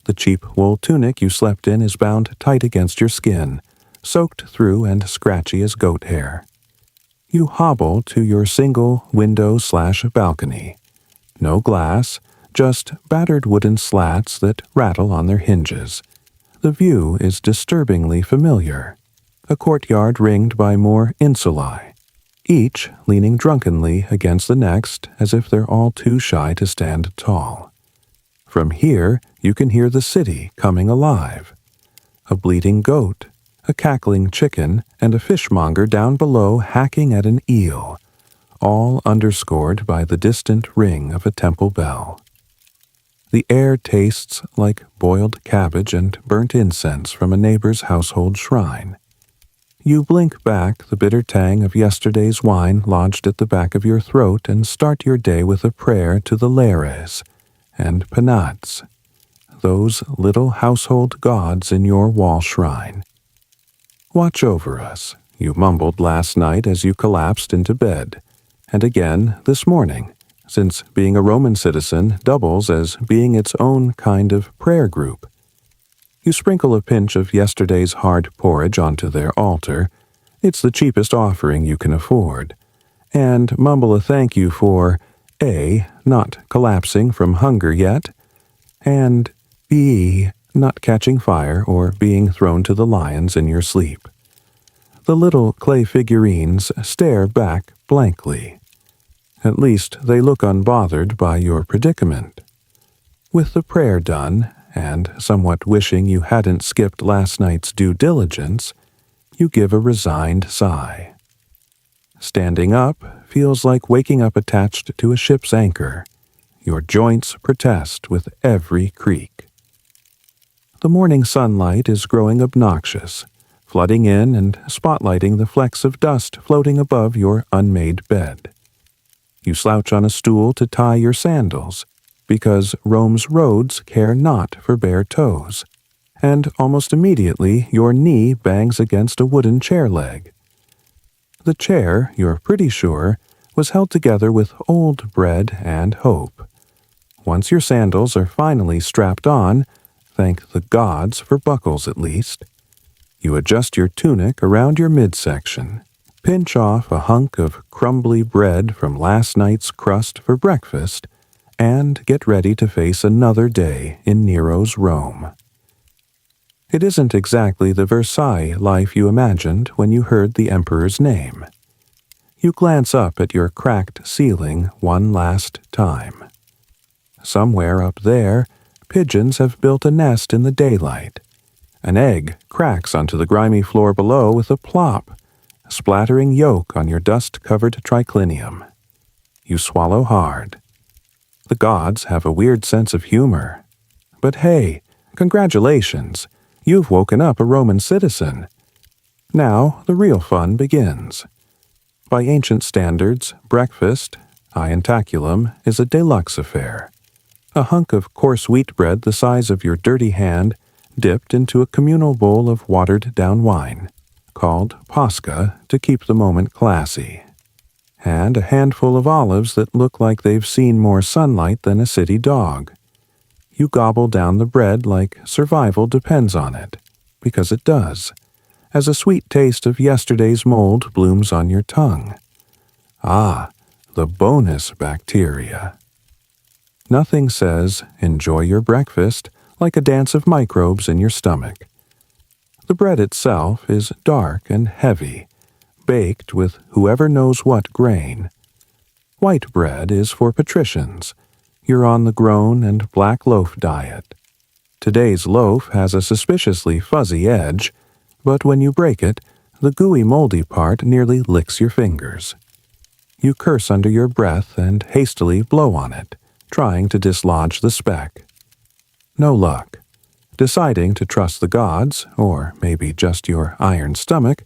The cheap wool tunic you slept in is bound tight against your skin, soaked through and scratchy as goat hair. You hobble to your single window/balcony. No glass, just battered wooden slats that rattle on their hinges. The view is disturbingly familiar. A courtyard ringed by more insulae, each leaning drunkenly against the next as if they're all too shy to stand tall. From here, you can hear the city coming alive. A bleating goat, a cackling chicken, and a fishmonger down below hacking at an eel, all underscored by the distant ring of a temple bell. The air tastes like boiled cabbage and burnt incense from a neighbor's household shrine. You blink back the bitter tang of yesterday's wine lodged at the back of your throat and start your day with a prayer to the Lares and Penates, those little household gods in your wall shrine. Watch over us, you mumbled last night as you collapsed into bed, and again this morning, since being a Roman citizen doubles as being its own kind of prayer group. You sprinkle a pinch of yesterday's hard porridge onto their altar. It's the cheapest offering you can afford. And mumble a thank you for A, not collapsing from hunger yet, and B, not catching fire or being thrown to the lions in your sleep. The little clay figurines stare back blankly. At least they look unbothered by your predicament. With the prayer done, and somewhat wishing you hadn't skipped last night's due diligence, you give a resigned sigh. Standing up feels like waking up attached to a ship's anchor. Your joints protest with every creak. The morning sunlight is growing obnoxious, flooding in and spotlighting the flecks of dust floating above your unmade bed. You slouch on a stool to tie your sandals, because Rome's roads care not for bare toes, and almost immediately your knee bangs against a wooden chair leg. The chair, you're pretty sure, was held together with old bread and hope. Once your sandals are finally strapped on, thank the gods for buckles at least, you adjust your tunic around your midsection, pinch off a hunk of crumbly bread from last night's crust for breakfast, and get ready to face another day in Nero's Rome. It isn't exactly the Versailles life you imagined when you heard the emperor's name. You glance up at your cracked ceiling one last time. Somewhere up there, pigeons have built a nest in the daylight. An egg cracks onto the grimy floor below with a plop, splattering yolk on your dust-covered triclinium. You swallow hard. The gods have a weird sense of humor. But hey, congratulations, you've woken up a Roman citizen. Now the real fun begins. By ancient standards, breakfast, ientaculum, is a deluxe affair. A hunk of coarse wheat bread the size of your dirty hand, dipped into a communal bowl of watered-down wine, called pasca to keep the moment classy, and a handful of olives that look like they've seen more sunlight than a city dog. You gobble down the bread like survival depends on it, because it does, as a sweet taste of yesterday's mold blooms on your tongue. Ah, the bonus bacteria. Nothing says, enjoy your breakfast, like a dance of microbes in your stomach. The bread itself is dark and heavy, baked with whoever knows what grain. White bread is for patricians. You're on the grown and black loaf diet. Today's loaf has a suspiciously fuzzy edge, but when you break it, the gooey moldy part nearly licks your fingers. You curse under your breath and hastily blow on it, trying to dislodge the speck. No luck. Deciding to trust the gods, or maybe just your iron stomach,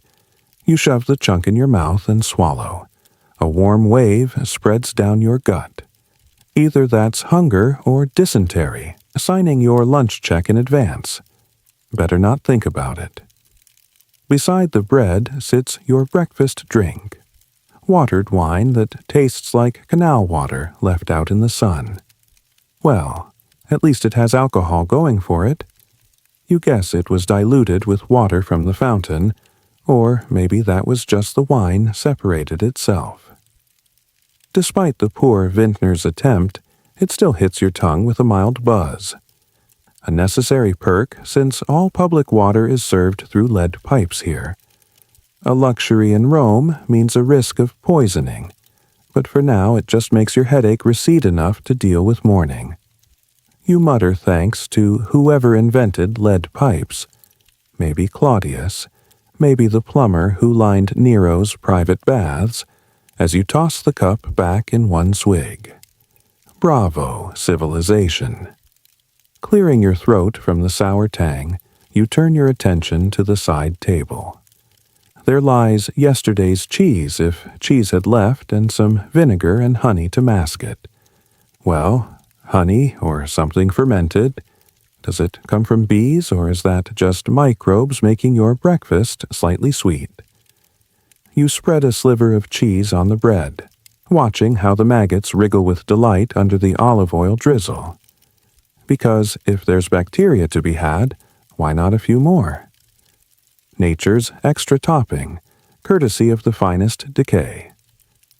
you shove the chunk in your mouth and swallow. A warm wave spreads down your gut. Either that's hunger or dysentery, assigning your lunch check in advance. Better not think about it. Beside the bread sits your breakfast drink. Watered wine that tastes like canal water left out in the sun. Well, at least it has alcohol going for it. You guess it was diluted with water from the fountain, or maybe that was just the wine separated itself. Despite the poor vintner's attempt, it still hits your tongue with a mild buzz. A necessary perk since all public water is served through lead pipes here. A luxury in Rome means a risk of poisoning, but for now it just makes your headache recede enough to deal with morning. You mutter thanks to whoever invented lead pipes. Maybe Claudius, maybe the plumber who lined Nero's private baths, as you toss the cup back in one swig. Bravo, civilization. Clearing your throat from the sour tang, you turn your attention to the side table. There lies yesterday's cheese if cheese had left and some vinegar and honey to mask it. Well, honey or something fermented. Does it come from bees or is that just microbes making your breakfast slightly sweet? You spread a sliver of cheese on the bread, watching how the maggots wriggle with delight under the olive oil drizzle. Because if there's bacteria to be had, why not a few more? Nature's extra topping, courtesy of the finest decay.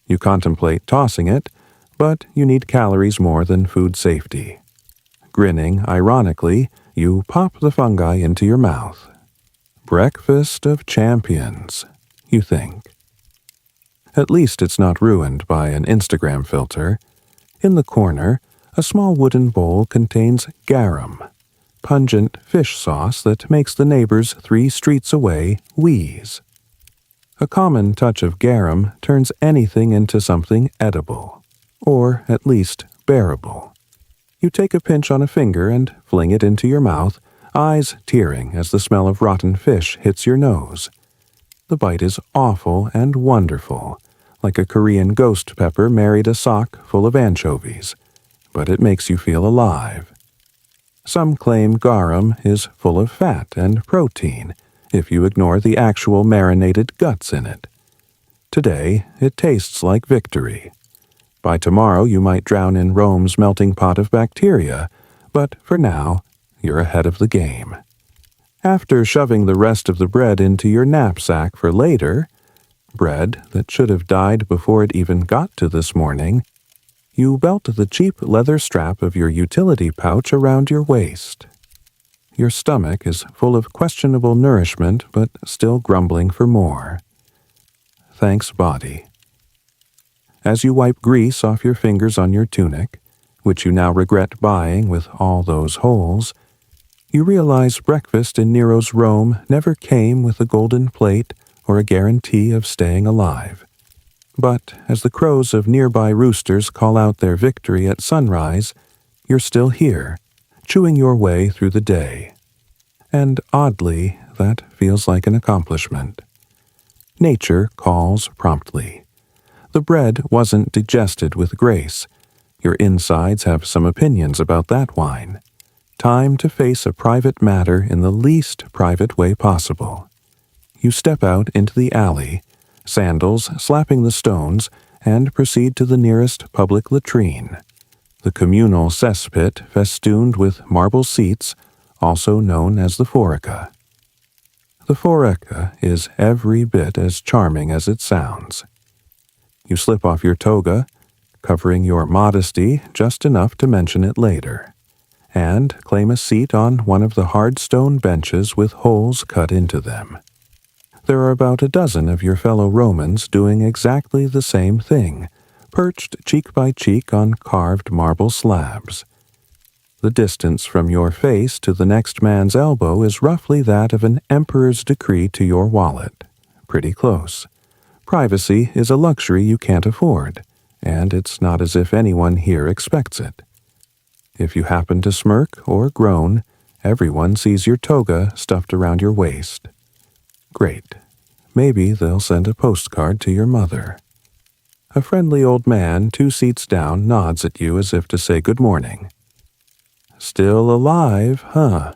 You contemplate tossing it, but you need calories more than food safety. Grinning ironically, you pop the fungi into your mouth. Breakfast of champions, you think. At least it's not ruined by an Instagram filter. In the corner, a small wooden bowl contains garum, pungent fish sauce that makes the neighbors 3 streets away wheeze. A common touch of garum turns anything into something edible, or at least bearable. You take a pinch on a finger and fling it into your mouth, eyes tearing as the smell of rotten fish hits your nose. The bite is awful and wonderful, like a Korean ghost pepper married a sock full of anchovies, but it makes you feel alive. Some claim garum is full of fat and protein, if you ignore the actual marinated guts in it. Today, it tastes like victory. By tomorrow, you might drown in Rome's melting pot of bacteria, but for now, you're ahead of the game. After shoving the rest of the bread into your knapsack for later, bread that should have died before it even got to this morning, you belt the cheap leather strap of your utility pouch around your waist. Your stomach is full of questionable nourishment, but still grumbling for more. Thanks, body. As you wipe grease off your fingers on your tunic, which you now regret buying with all those holes, you realize breakfast in Nero's Rome never came with a golden plate or a guarantee of staying alive. But as the crows of nearby roosters call out their victory at sunrise, you're still here, chewing your way through the day. And oddly, that feels like an accomplishment. Nature calls promptly. The bread wasn't digested with grace. Your insides have some opinions about that wine. Time to face a private matter in the least private way possible. You step out into the alley, sandals slapping the stones, and proceed to the nearest public latrine. The communal cesspit festooned with marble seats, also known as the forica. The forica is every bit as charming as it sounds. You slip off your toga, covering your modesty just enough to mention it later, and claim a seat on one of the hard stone benches with holes cut into them. There are about a dozen of your fellow Romans doing exactly the same thing, perched cheek by cheek on carved marble slabs. The distance from your face to the next man's elbow is roughly that of an emperor's decree to your wallet. Pretty close. Privacy is a luxury you can't afford, and it's not as if anyone here expects it. If you happen to smirk or groan, everyone sees your toga stuffed around your waist. Great. Maybe they'll send a postcard to your mother. A friendly old man 2 seats down nods at you as if to say good morning. Still alive, huh?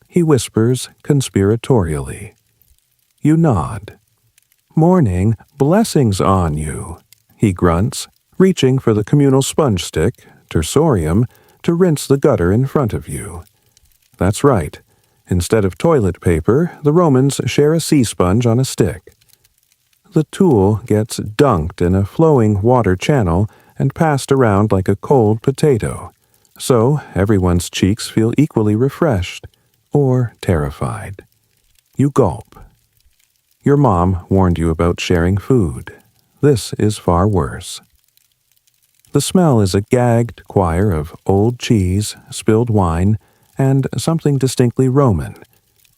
He whispers conspiratorially. You nod. Morning, blessings on you, he grunts, reaching for the communal sponge stick, tersorium, to rinse the gutter in front of you. That's right. Instead of toilet paper, the Romans share a sea sponge on a stick. The tool gets dunked in a flowing water channel and passed around like a cold potato, so everyone's cheeks feel equally refreshed or terrified. You gulp. Your mom warned you about sharing food. This is far worse. The smell is a gagged choir of old cheese, spilled wine, and something distinctly Roman.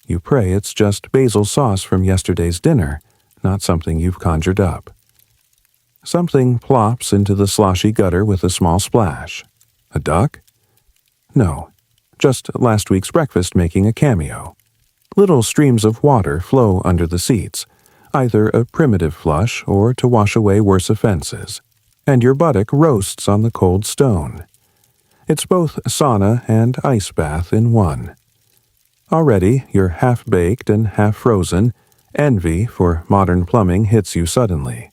You pray it's just basil sauce from yesterday's dinner, not something you've conjured up. Something plops into the sloshy gutter with a small splash. A duck? No, just last week's breakfast making a cameo. Little streams of water flow under the seats, either a primitive flush or to wash away worse offenses, and your buttock roasts on the cold stone. It's both sauna and ice bath in one. Already, you're half-baked and half-frozen. Envy for modern plumbing hits you suddenly.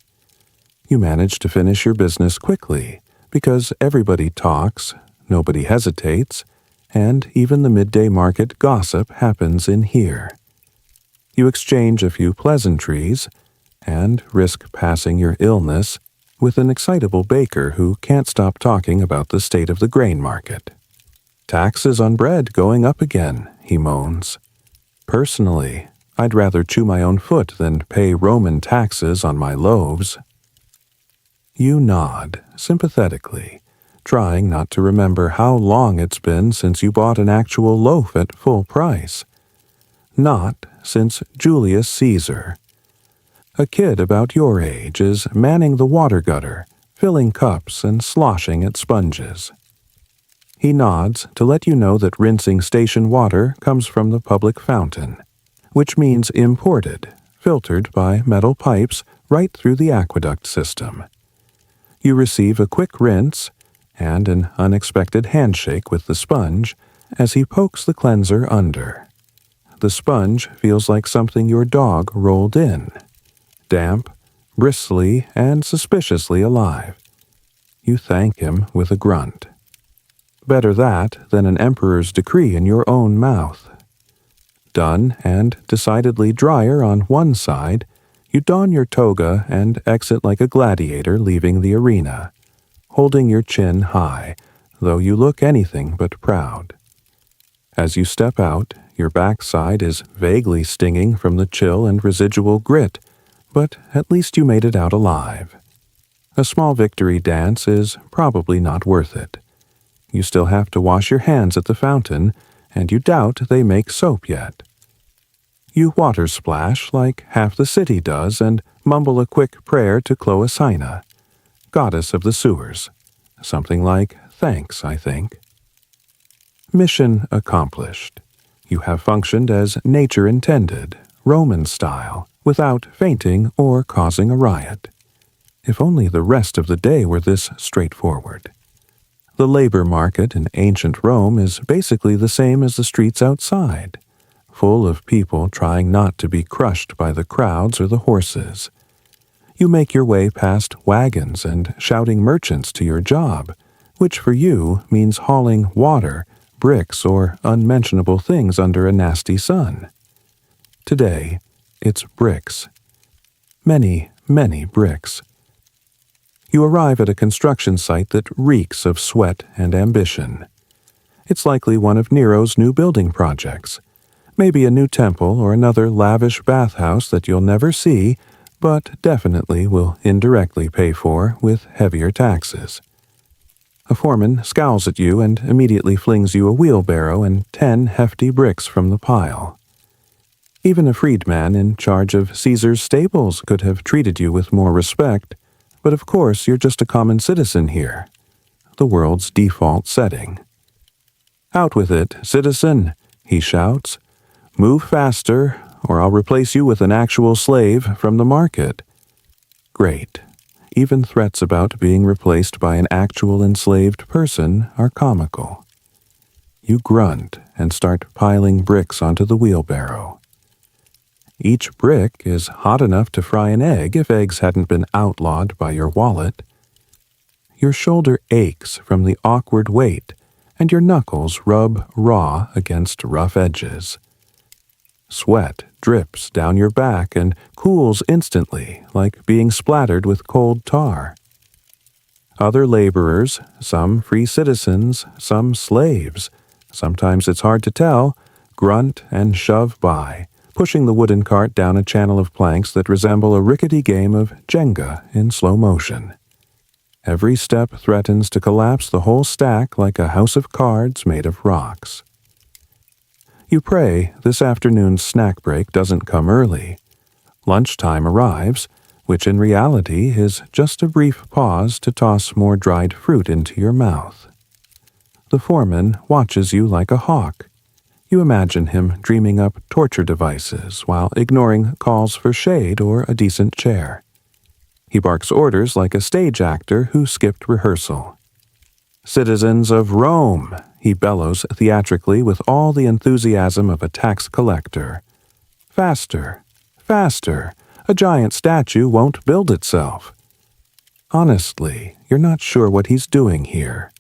You manage to finish your business quickly, because everybody talks, nobody hesitates, and even the midday market gossip happens in here. You exchange a few pleasantries, and risk passing your illness with an excitable baker who can't stop talking about the state of the grain market. Taxes on bread going up again, he moans. Personally, I'd rather chew my own foot than pay Roman taxes on my loaves. You nod, sympathetically, trying not to remember how long it's been since you bought an actual loaf at full price. Not since Julius Caesar. A kid about your age is manning the water gutter, filling cups and sloshing at sponges. He nods to let you know that rinsing station water comes from the public fountain, which means imported, filtered by metal pipes right through the aqueduct system. You receive a quick rinse and an unexpected handshake with the sponge as he pokes the cleanser under. The sponge feels like something your dog rolled in. Damp, bristly, and suspiciously alive. You thank him with a grunt. Better that than an emperor's decree in your own mouth. Done and decidedly drier on one side, you don your toga and exit like a gladiator leaving the arena, holding your chin high, though you look anything but proud. As you step out, your backside is vaguely stinging from the chill and residual grit, but at least you made it out alive. A small victory dance is probably not worth it. You still have to wash your hands at the fountain, and you doubt they make soap yet. You water splash like half the city does and mumble a quick prayer to Cloacina, goddess of the sewers. Something like thanks, I think. Mission accomplished. You have functioned as nature intended, Roman style, without fainting or causing a riot. If only the rest of the day were this straightforward. The labor market in ancient Rome is basically the same as the streets outside, full of people trying not to be crushed by the crowds or the horses. You make your way past wagons and shouting merchants to your job, which for you means hauling water, bricks, or unmentionable things under a nasty sun. Today, it's bricks. Many, many bricks. You arrive at a construction site that reeks of sweat and ambition. It's likely one of Nero's new building projects. Maybe a new temple or another lavish bathhouse that you'll never see, but definitely will indirectly pay for with heavier taxes. A foreman scowls at you and immediately flings you a wheelbarrow and 10 hefty bricks from the pile. Even a freedman in charge of Caesar's stables could have treated you with more respect, but of course you're just a common citizen here, the world's default setting. "Out with it, citizen," he shouts. "Move faster, or I'll replace you with an actual slave from the market." Great. Even threats about being replaced by an actual enslaved person are comical. You grunt and start piling bricks onto the wheelbarrow. Each brick is hot enough to fry an egg if eggs hadn't been outlawed by your wallet. Your shoulder aches from the awkward weight, and your knuckles rub raw against rough edges. Sweat drips down your back and cools instantly, like being splattered with cold tar. Other laborers, some free citizens, some slaves, sometimes it's hard to tell, grunt and shove by, pushing the wooden cart down a channel of planks that resemble a rickety game of Jenga in slow motion. Every step threatens to collapse the whole stack like a house of cards made of rocks. You pray this afternoon's snack break doesn't come early. Lunchtime arrives, which in reality is just a brief pause to toss more dried fruit into your mouth. The foreman watches you like a hawk. You imagine him dreaming up torture devices while ignoring calls for shade or a decent chair. He barks orders like a stage actor who skipped rehearsal. "Citizens of Rome," he bellows theatrically with all the enthusiasm of a tax collector. "Faster, faster, a giant statue won't build itself." Honestly, you're not sure what he's doing here.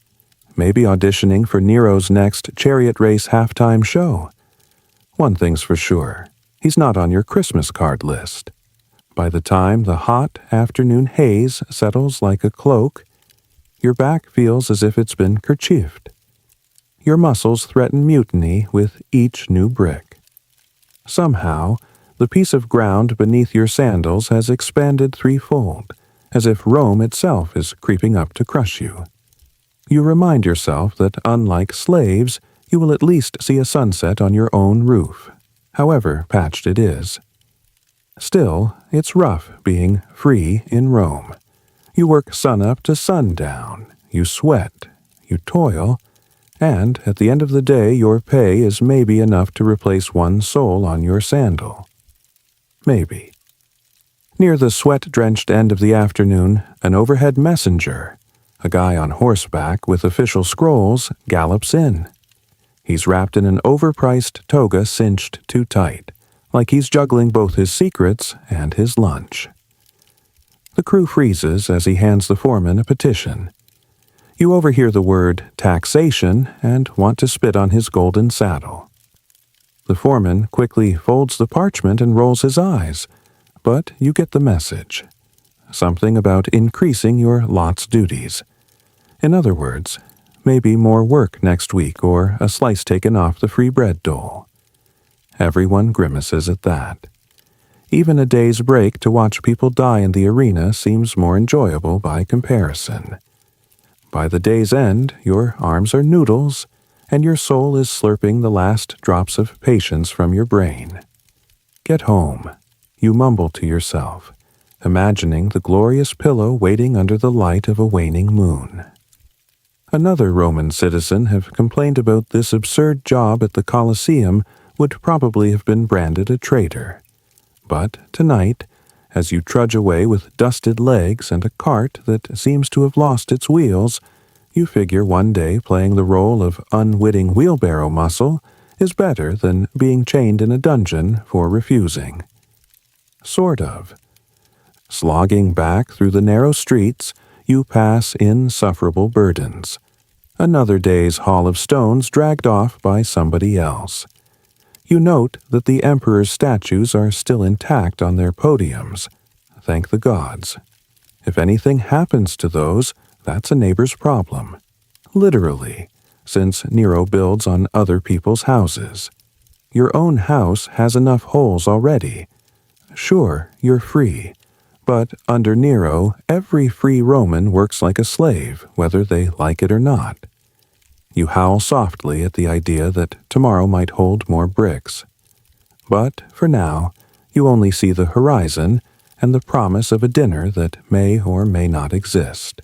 Maybe auditioning for Nero's next chariot race halftime show. One thing's for sure, he's not on your Christmas card list. By the time the hot afternoon haze settles like a cloak, your back feels as if it's been kerchiefed. Your muscles threaten mutiny with each new brick. Somehow, the piece of ground beneath your sandals has expanded threefold, as if Rome itself is creeping up to crush you. You remind yourself that, unlike slaves, you will at least see a sunset on your own roof, however patched it is. Still, it's rough being free in Rome. You work sunup to sundown, you sweat, you toil, and at the end of the day your pay is maybe enough to replace one sole on your sandal. Maybe. Near the sweat-drenched end of the afternoon, an overhead messenger, a guy on horseback with official scrolls, gallops in. He's wrapped in an overpriced toga cinched too tight, like he's juggling both his secrets and his lunch. The crew freezes as he hands the foreman a petition. You overhear the word taxation and want to spit on his golden saddle. The foreman quickly folds the parchment and rolls his eyes, but you get the message. Something about increasing your lot's duties. In other words, maybe more work next week or a slice taken off the free bread dole. Everyone grimaces at that. Even a day's break to watch people die in the arena seems more enjoyable by comparison. By the day's end, your arms are noodles, and your soul is slurping the last drops of patience from your brain. Get home, you mumble to yourself, imagining the glorious pillow waiting under the light of a waning moon. Another Roman citizen have complained about this absurd job at the Colosseum would probably have been branded a traitor. But tonight, as you trudge away with dusted legs and a cart that seems to have lost its wheels, you figure one day playing the role of unwitting wheelbarrow muscle is better than being chained in a dungeon for refusing. Sort of. Slogging back through the narrow streets, you pass insufferable burdens. Another day's haul of stones dragged off by somebody else. You note that the emperor's statues are still intact on their podiums. Thank the gods. If anything happens to those, that's a neighbor's problem. Literally, since Nero builds on other people's houses. Your own house has enough holes already. Sure, you're free. But under Nero, every free Roman works like a slave, whether they like it or not. You howl softly at the idea that tomorrow might hold more bricks. But, for now, you only see the horizon and the promise of a dinner that may or may not exist.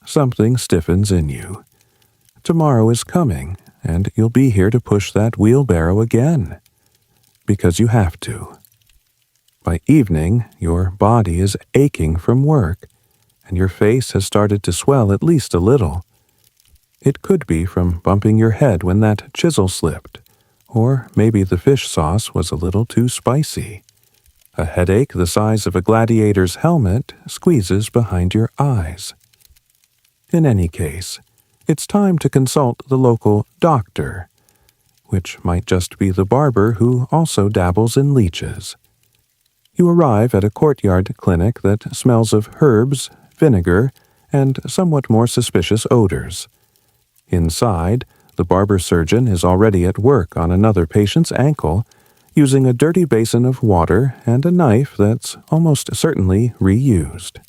Something stiffens in you. Tomorrow is coming, and you'll be here to push that wheelbarrow again. Because you have to. By evening, your body is aching from work, and your face has started to swell at least a little. It could be from bumping your head when that chisel slipped, or maybe the fish sauce was a little too spicy. A headache the size of a gladiator's helmet squeezes behind your eyes. In any case, it's time to consult the local doctor, which might just be the barber who also dabbles in leeches. You arrive at a courtyard clinic that smells of herbs, vinegar, and somewhat more suspicious odors. Inside, the barber surgeon is already at work on another patient's ankle, using a dirty basin of water and a knife that's almost certainly reused.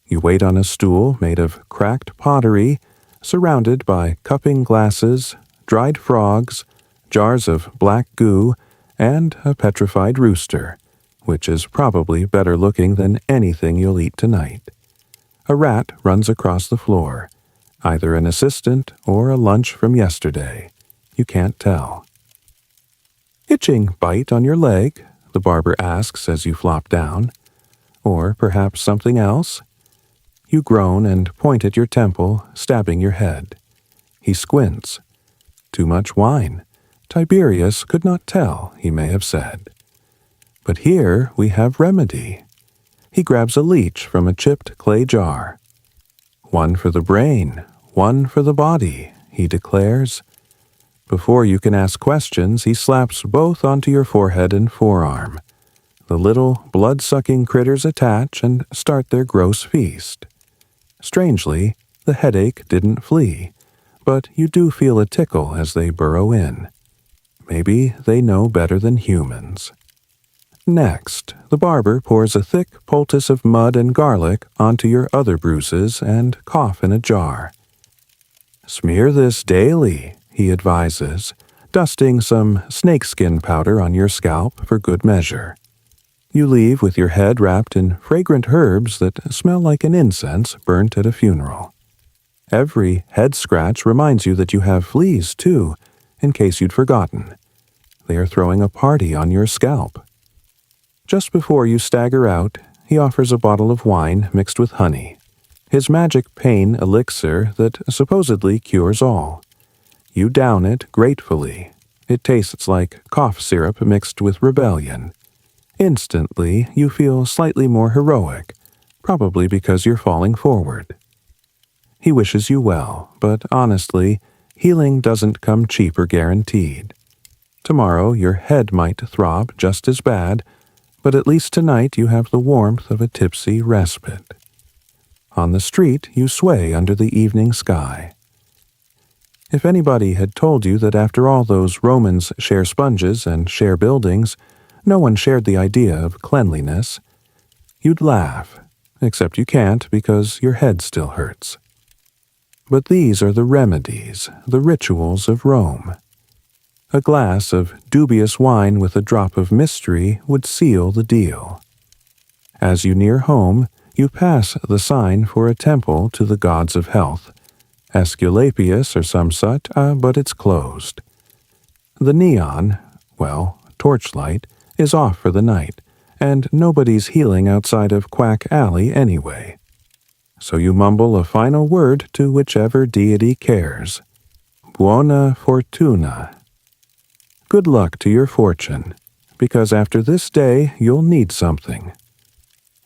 You wait on a stool made of cracked pottery, surrounded by cupping glasses, dried frogs, jars of black goo, and a petrified rooster, which is probably better looking than anything you'll eat tonight. A rat runs across the floor, either an assistant or a lunch from yesterday. You can't tell. Itching bite on your leg? The barber asks as you flop down. Or perhaps something else? You groan and point at your temple, stabbing your head. He squints. Too much wine. Tiberius could not tell, he may have said. But here we have remedy. He grabs a leech from a chipped clay jar. One for the brain, one for the body, he declares. Before you can ask questions, he slaps both onto your forehead and forearm. The little blood-sucking critters attach and start their gross feast. Strangely, the headache didn't flee, but you do feel a tickle as they burrow in. Maybe they know better than humans. Next, the barber pours a thick poultice of mud and garlic onto your other bruises and cough in a jar. Smear this daily, he advises, dusting some snakeskin powder on your scalp for good measure. You leave with your head wrapped in fragrant herbs that smell like an incense burnt at a funeral. Every head scratch reminds you that you have fleas, too, in case you'd forgotten. They are throwing a party on your scalp. Just before you stagger out, he offers a bottle of wine mixed with honey, his magic pain elixir that supposedly cures all. You down it gratefully. It tastes like cough syrup mixed with rebellion. Instantly, you feel slightly more heroic, probably because you're falling forward. He wishes you well, but honestly, healing doesn't come cheap or guaranteed. Tomorrow your head might throb just as bad, but at least tonight you have the warmth of a tipsy respite. On the street, you sway under the evening sky. If anybody had told you that after all those Romans share sponges and share buildings, No one shared the idea of cleanliness. You'd laugh, except you can't because your head still hurts. But these are the remedies, the rituals of Rome. A glass of dubious wine with a drop of mystery would seal the deal. As you near home, you pass the sign for a temple to the gods of health, Aesculapius or some such, but it's closed. The neon, well, torchlight, is off for the night, and nobody's healing outside of Quack Alley anyway. So you mumble a final word to whichever deity cares. Buona fortuna. Good luck to your fortune, because after this day you'll need something.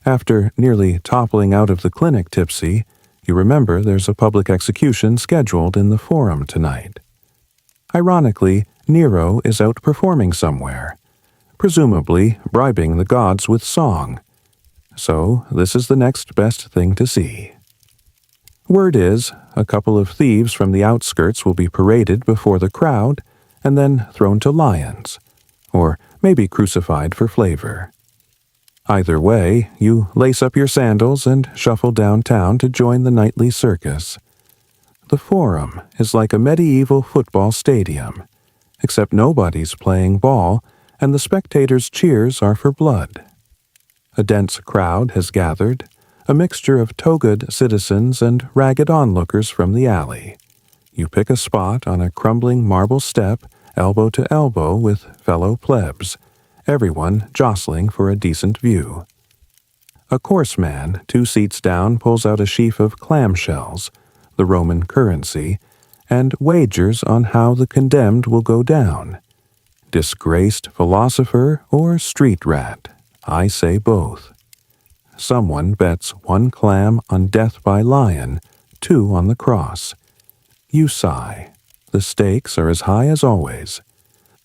After nearly toppling out of the clinic tipsy, you remember there's a public execution scheduled in the Forum tonight. Ironically, Nero is out performing somewhere, presumably bribing the gods with song. So this is the next best thing to see. Word is, a couple of thieves from the outskirts will be paraded before the crowd and then thrown to lions, or maybe crucified for flavor. Either way, you lace up your sandals and shuffle downtown to join the nightly circus. The Forum is like a medieval football stadium, except nobody's playing ball and the spectators' cheers are for blood. A dense crowd has gathered, a mixture of togaed citizens and ragged onlookers from the alley. You pick a spot on a crumbling marble step, elbow to elbow with fellow plebs, everyone jostling for a decent view. A coarse man, 2 seats down, pulls out a sheaf of clamshells, the Roman currency, and wagers on how the condemned will go down. Disgraced philosopher or street rat? I say both. Someone bets 1 clam on death by lion, 2 on the cross. You sigh. The stakes are as high as always.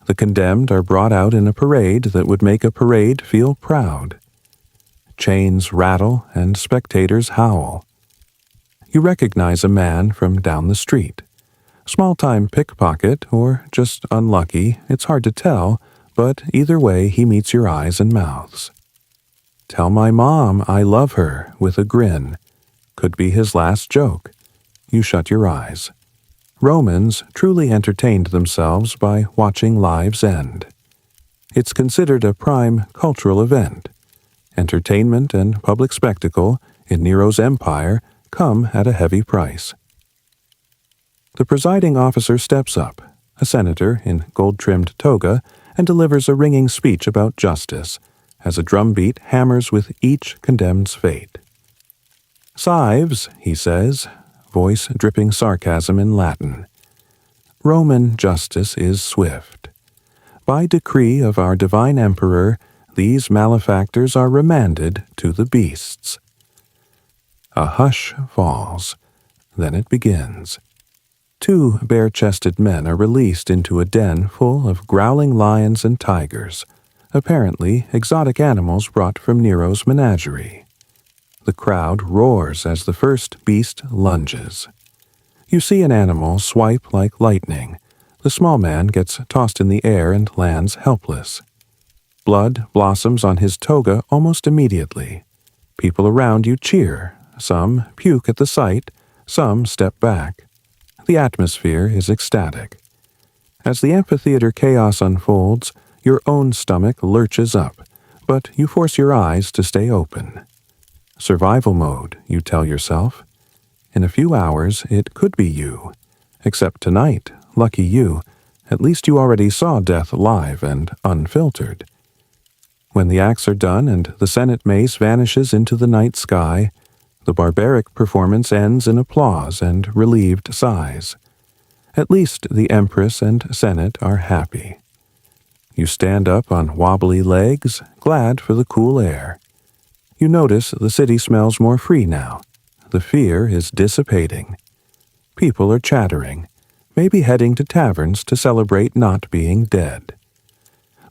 The condemned are brought out in a parade that would make a parade feel proud. Chains rattle and spectators howl. You recognize a man from down the street. Small-time pickpocket or just unlucky, it's hard to tell, but either way he meets your eyes and mouths. Tell my mom I love her with a grin. Could be his last joke. You shut your eyes. Romans truly entertained themselves by watching lives end. It's considered a prime cultural event. Entertainment and public spectacle in Nero's empire come at a heavy price. The presiding officer steps up, a senator in gold-trimmed toga, and delivers a ringing speech about justice, as a drumbeat hammers with each condemned's fate. Cives, he says, voice dripping sarcasm in Latin. Roman justice is swift. By decree of our divine emperor, these malefactors are remanded to the beasts. A hush falls. Then it begins. 2 bare-chested men are released into a den full of growling lions and tigers, apparently exotic animals brought from Nero's menagerie. The crowd roars as the first beast lunges. You see an animal swipe like lightning. The small man gets tossed in the air and lands helpless. Blood blossoms on his toga almost immediately. People around you cheer. Some puke at the sight, some step back. The atmosphere is ecstatic. As the amphitheater chaos unfolds, your own stomach lurches up, but you force your eyes to stay open. Survival mode, you tell yourself. In a few hours, it could be you. Except tonight, lucky you, at least you already saw death live and unfiltered. When the acts are done and the Senate mace vanishes into the night sky, the barbaric performance ends in applause and relieved sighs. At least the Empress and Senate are happy. You stand up on wobbly legs, glad for the cool air. You notice the city smells more free now. The fear is dissipating. People are chattering, maybe heading to taverns to celebrate not being dead.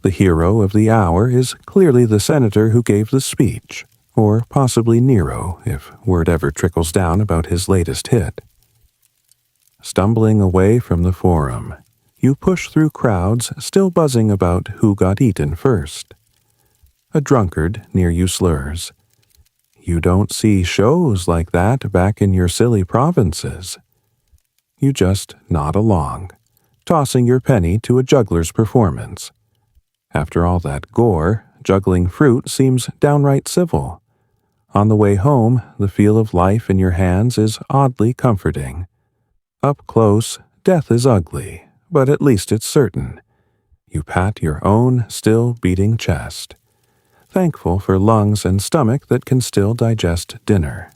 The hero of the hour is clearly the senator who gave the speech, or possibly Nero, if word ever trickles down about his latest hit. Stumbling away from the Forum, you push through crowds still buzzing about who got eaten first. A drunkard near you slurs. You don't see shows like that back in your silly provinces. You just nod along, tossing your penny to a juggler's performance. After all that gore, juggling fruit seems downright civil. On the way home, the feel of life in your hands is oddly comforting. Up close, death is ugly, but at least it's certain. You pat your own still beating chest, thankful for lungs and stomach that can still digest dinner.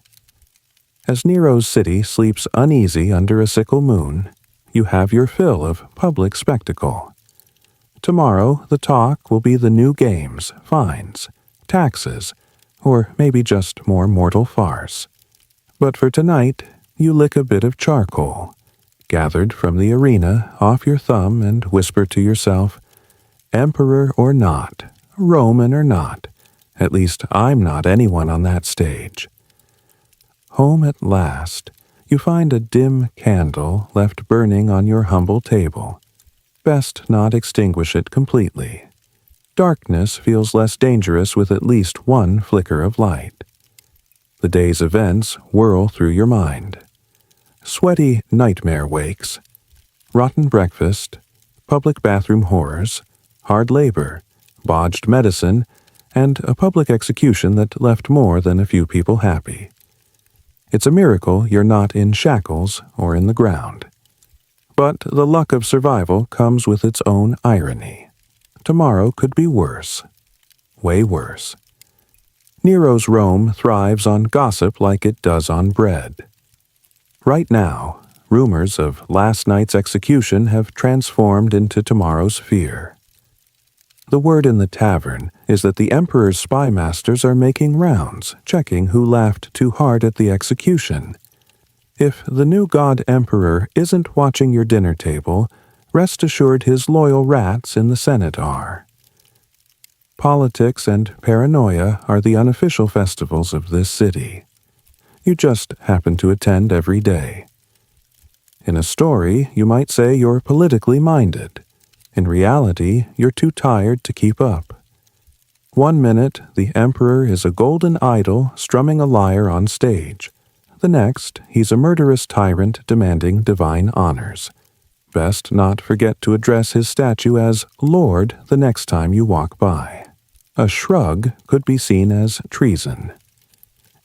As Nero's city sleeps uneasy under a sickle moon, you have your fill of public spectacle. Tomorrow, the talk will be the new games, fines, taxes, or maybe just more mortal farce. But for tonight, you lick a bit of charcoal, gathered from the arena, off your thumb and whisper to yourself, Emperor or not, Roman or not, at least I'm not anyone on that stage. Home at last, you find a dim candle left burning on your humble table. Best not extinguish it completely. Darkness feels less dangerous with at least one flicker of light. The day's events whirl through your mind. Sweaty nightmare wakes, rotten breakfast, public bathroom horrors, hard labor, bodged medicine, and a public execution that left more than a few people happy. It's a miracle you're not in shackles or in the ground. But the luck of survival comes with its own irony. Tomorrow could be worse. Way worse. Nero's Rome thrives on gossip like it does on bread. Right now, rumors of last night's execution have transformed into tomorrow's fear. The word in the tavern is that the emperor's spy masters are making rounds, checking who laughed too hard at the execution. If the new god emperor isn't watching your dinner table, rest assured his loyal rats in the Senate are. Politics and paranoia are the unofficial festivals of this city. You just happen to attend every day. In a story, you might say you're politically minded. In reality, you're too tired to keep up. 1 minute, the emperor is a golden idol strumming a lyre on stage. The next, he's a murderous tyrant demanding divine honors. Best not forget to address his statue as Lord the next time you walk by. A shrug could be seen as treason.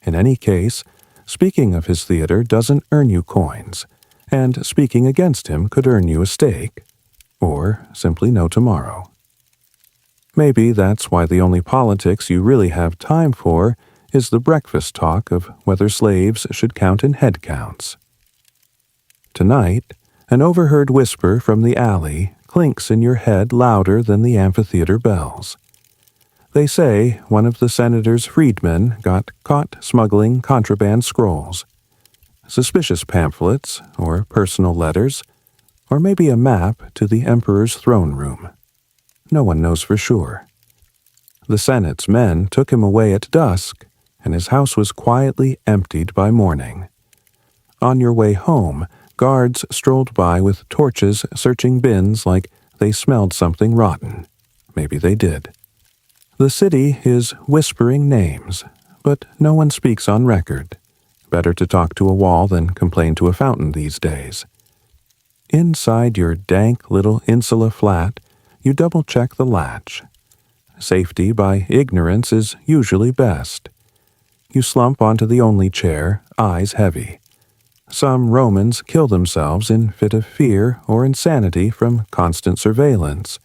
In any case, speaking of his theater doesn't earn you coins, and speaking against him could earn you a steak, or simply no tomorrow. Maybe that's why the only politics you really have time for is the breakfast talk of whether slaves should count in head counts. Tonight, an overheard whisper from the alley clinks in your head louder than the amphitheater bells. They say one of the senator's freedmen got caught smuggling contraband scrolls, suspicious pamphlets, or personal letters, or maybe a map to the emperor's throne room. No one knows for sure. The Senate's men took him away at dusk, and his house was quietly emptied by morning. On your way home, guards strolled by with torches searching bins like they smelled something rotten. Maybe they did. The city is whispering names, but no one speaks on record. Better to talk to a wall than complain to a fountain these days. Inside your dank little insula flat, you double-check the latch. Safety by ignorance is usually best. You slump onto the only chair, eyes heavy. Some Romans kill themselves in fit of fear or insanity from constant surveillance.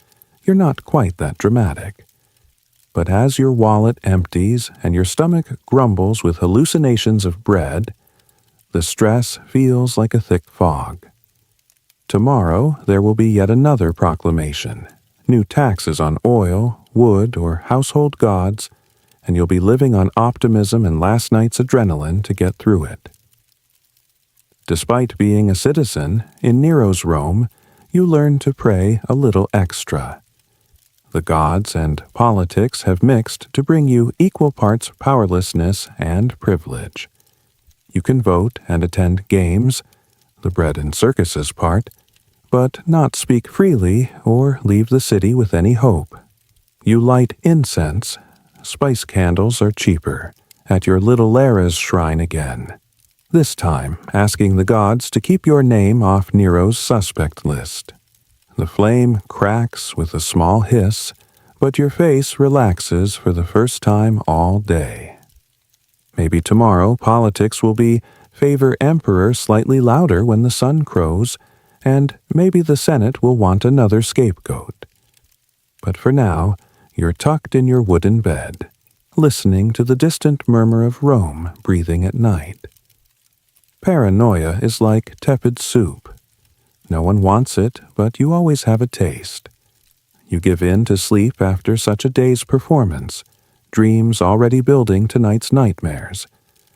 You're not quite that dramatic. But as your wallet empties and your stomach grumbles with hallucinations of bread, the stress feels like a thick fog. Tomorrow there will be yet another proclamation, new taxes on oil, wood, or household gods, and you'll be living on optimism and last night's adrenaline to get through it. Despite being a citizen, in Nero's Rome, you learn to pray a little extra. The gods and politics have mixed to bring you equal parts powerlessness and privilege. You can vote and attend games, the bread and circuses part, but not speak freely or leave the city with any hope. You light incense, spice candles are cheaper, at your little Lara's shrine again, this time asking the gods to keep your name off Nero's suspect list. The flame cracks with a small hiss, but your face relaxes for the first time all day. Maybe tomorrow politics will be favor emperor slightly louder when the sun crows, and maybe the Senate will want another scapegoat. But for now, you're tucked in your wooden bed, listening to the distant murmur of Rome breathing at night. Paranoia is like tepid soup. No one wants it, but you always have a taste. You give in to sleep after such a day's performance, dreams already building tonight's nightmares,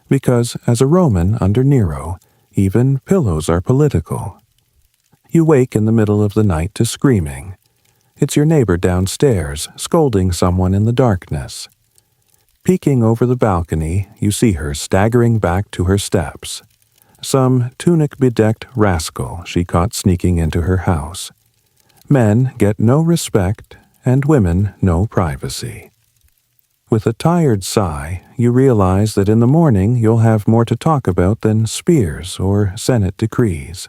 because as a Roman under Nero, even pillows are political. You wake in the middle of the night to screaming. It's your neighbor downstairs, scolding someone in the darkness. Peeking over the balcony, you see her staggering back to her steps. Some tunic-bedecked rascal she caught sneaking into her house. Men get no respect, and women no privacy. With a tired sigh, you realize that in the morning you'll have more to talk about than spears or Senate decrees.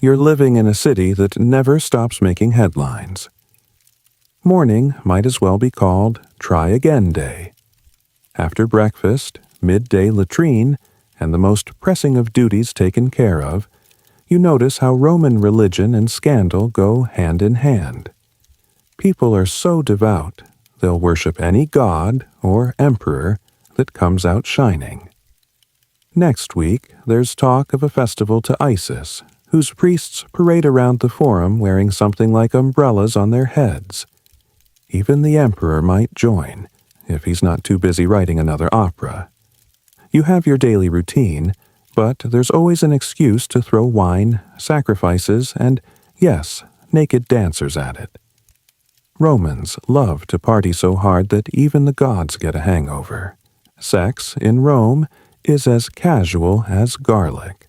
You're living in a city that never stops making headlines. Morning might as well be called Try Again Day. After breakfast, midday latrine, and the most pressing of duties taken care of, you notice how Roman religion and scandal go hand in hand. People are so devout, they'll worship any god or emperor that comes out shining. Next week, there's talk of a festival to Isis, whose priests parade around the forum wearing something like umbrellas on their heads. Even the emperor might join, if he's not too busy writing another opera. You have your daily routine, but there's always an excuse to throw wine, sacrifices, and, yes, naked dancers at it. Romans love to party so hard that even the gods get a hangover. Sex, in Rome, is as casual as garlic.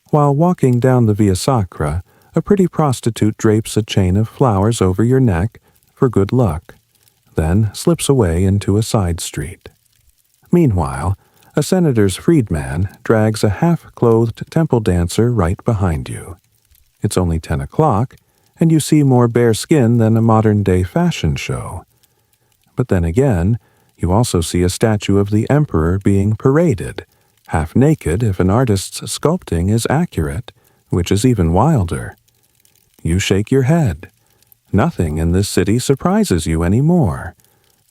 While walking down the Via Sacra, a pretty prostitute drapes a chain of flowers over your neck for good luck, then slips away into a side street. Meanwhile, a senator's freedman drags a half-clothed temple dancer right behind you. It's only 10 o'clock, and you see more bare skin than a modern-day fashion show. But then again, you also see a statue of the emperor being paraded, half-naked if an artist's sculpting is accurate, which is even wilder. You shake your head. Nothing in this city surprises you anymore.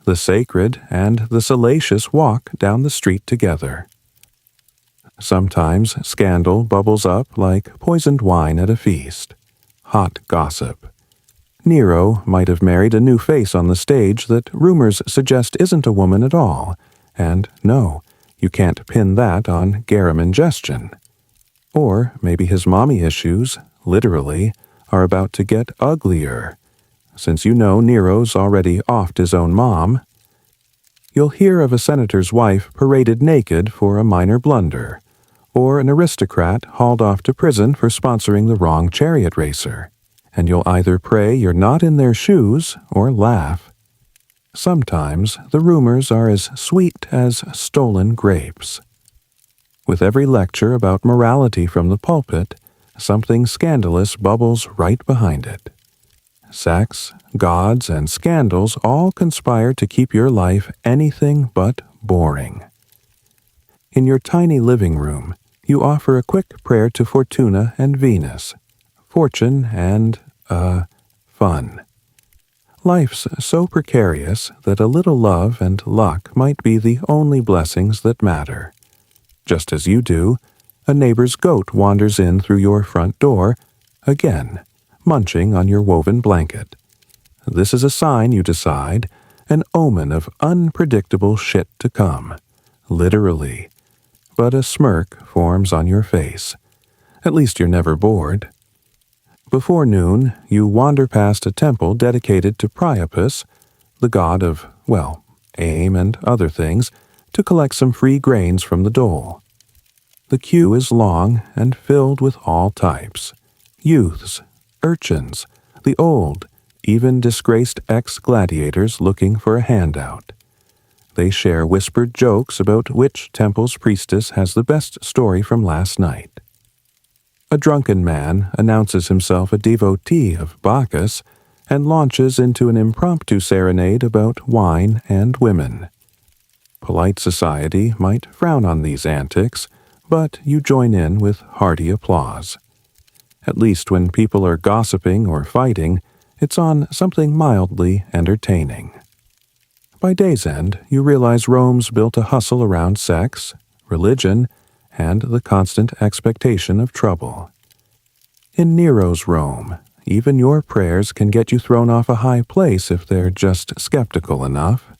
The sacred and the salacious walk down the street together. Sometimes scandal bubbles up like poisoned wine at a feast. Hot gossip. Nero might have married a new face on the stage that rumors suggest isn't a woman at all, and no, you can't pin that on garum ingestion. Or maybe his mommy issues, literally, are about to get uglier. Since you know Nero's already offed his own mom, you'll hear of a senator's wife paraded naked for a minor blunder, or an aristocrat hauled off to prison for sponsoring the wrong chariot racer, and you'll either pray you're not in their shoes or laugh. Sometimes the rumors are as sweet as stolen grapes. With every lecture about morality from the pulpit, something scandalous bubbles right behind it. Sex, gods, and scandals all conspire to keep your life anything but boring. In your tiny living room, you offer a quick prayer to Fortuna and Venus, fortune and, fun. Life's so precarious that a little love and luck might be the only blessings that matter. Just as you do, a neighbor's goat wanders in through your front door, again, munching on your woven blanket. This is a sign, you decide, an omen of unpredictable shit to come, literally. But a smirk forms on your face. At least you're never bored. Before noon, you wander past a temple dedicated to Priapus, the god of, well, aim and other things, to collect some free grains from the dole. The queue is long and filled with all types. Youths, urchins, the old, even disgraced ex-gladiators looking for a handout. They share whispered jokes about which temple's priestess has the best story from last night. A drunken man announces himself a devotee of Bacchus and launches into an impromptu serenade about wine and women. Polite society might frown on these antics, but you join in with hearty applause. At least when people are gossiping or fighting, it's on something mildly entertaining. By day's end, you realize Rome's built a hustle around sex, religion, and the constant expectation of trouble. In Nero's Rome, even your prayers can get you thrown off a high place if they're just skeptical enough.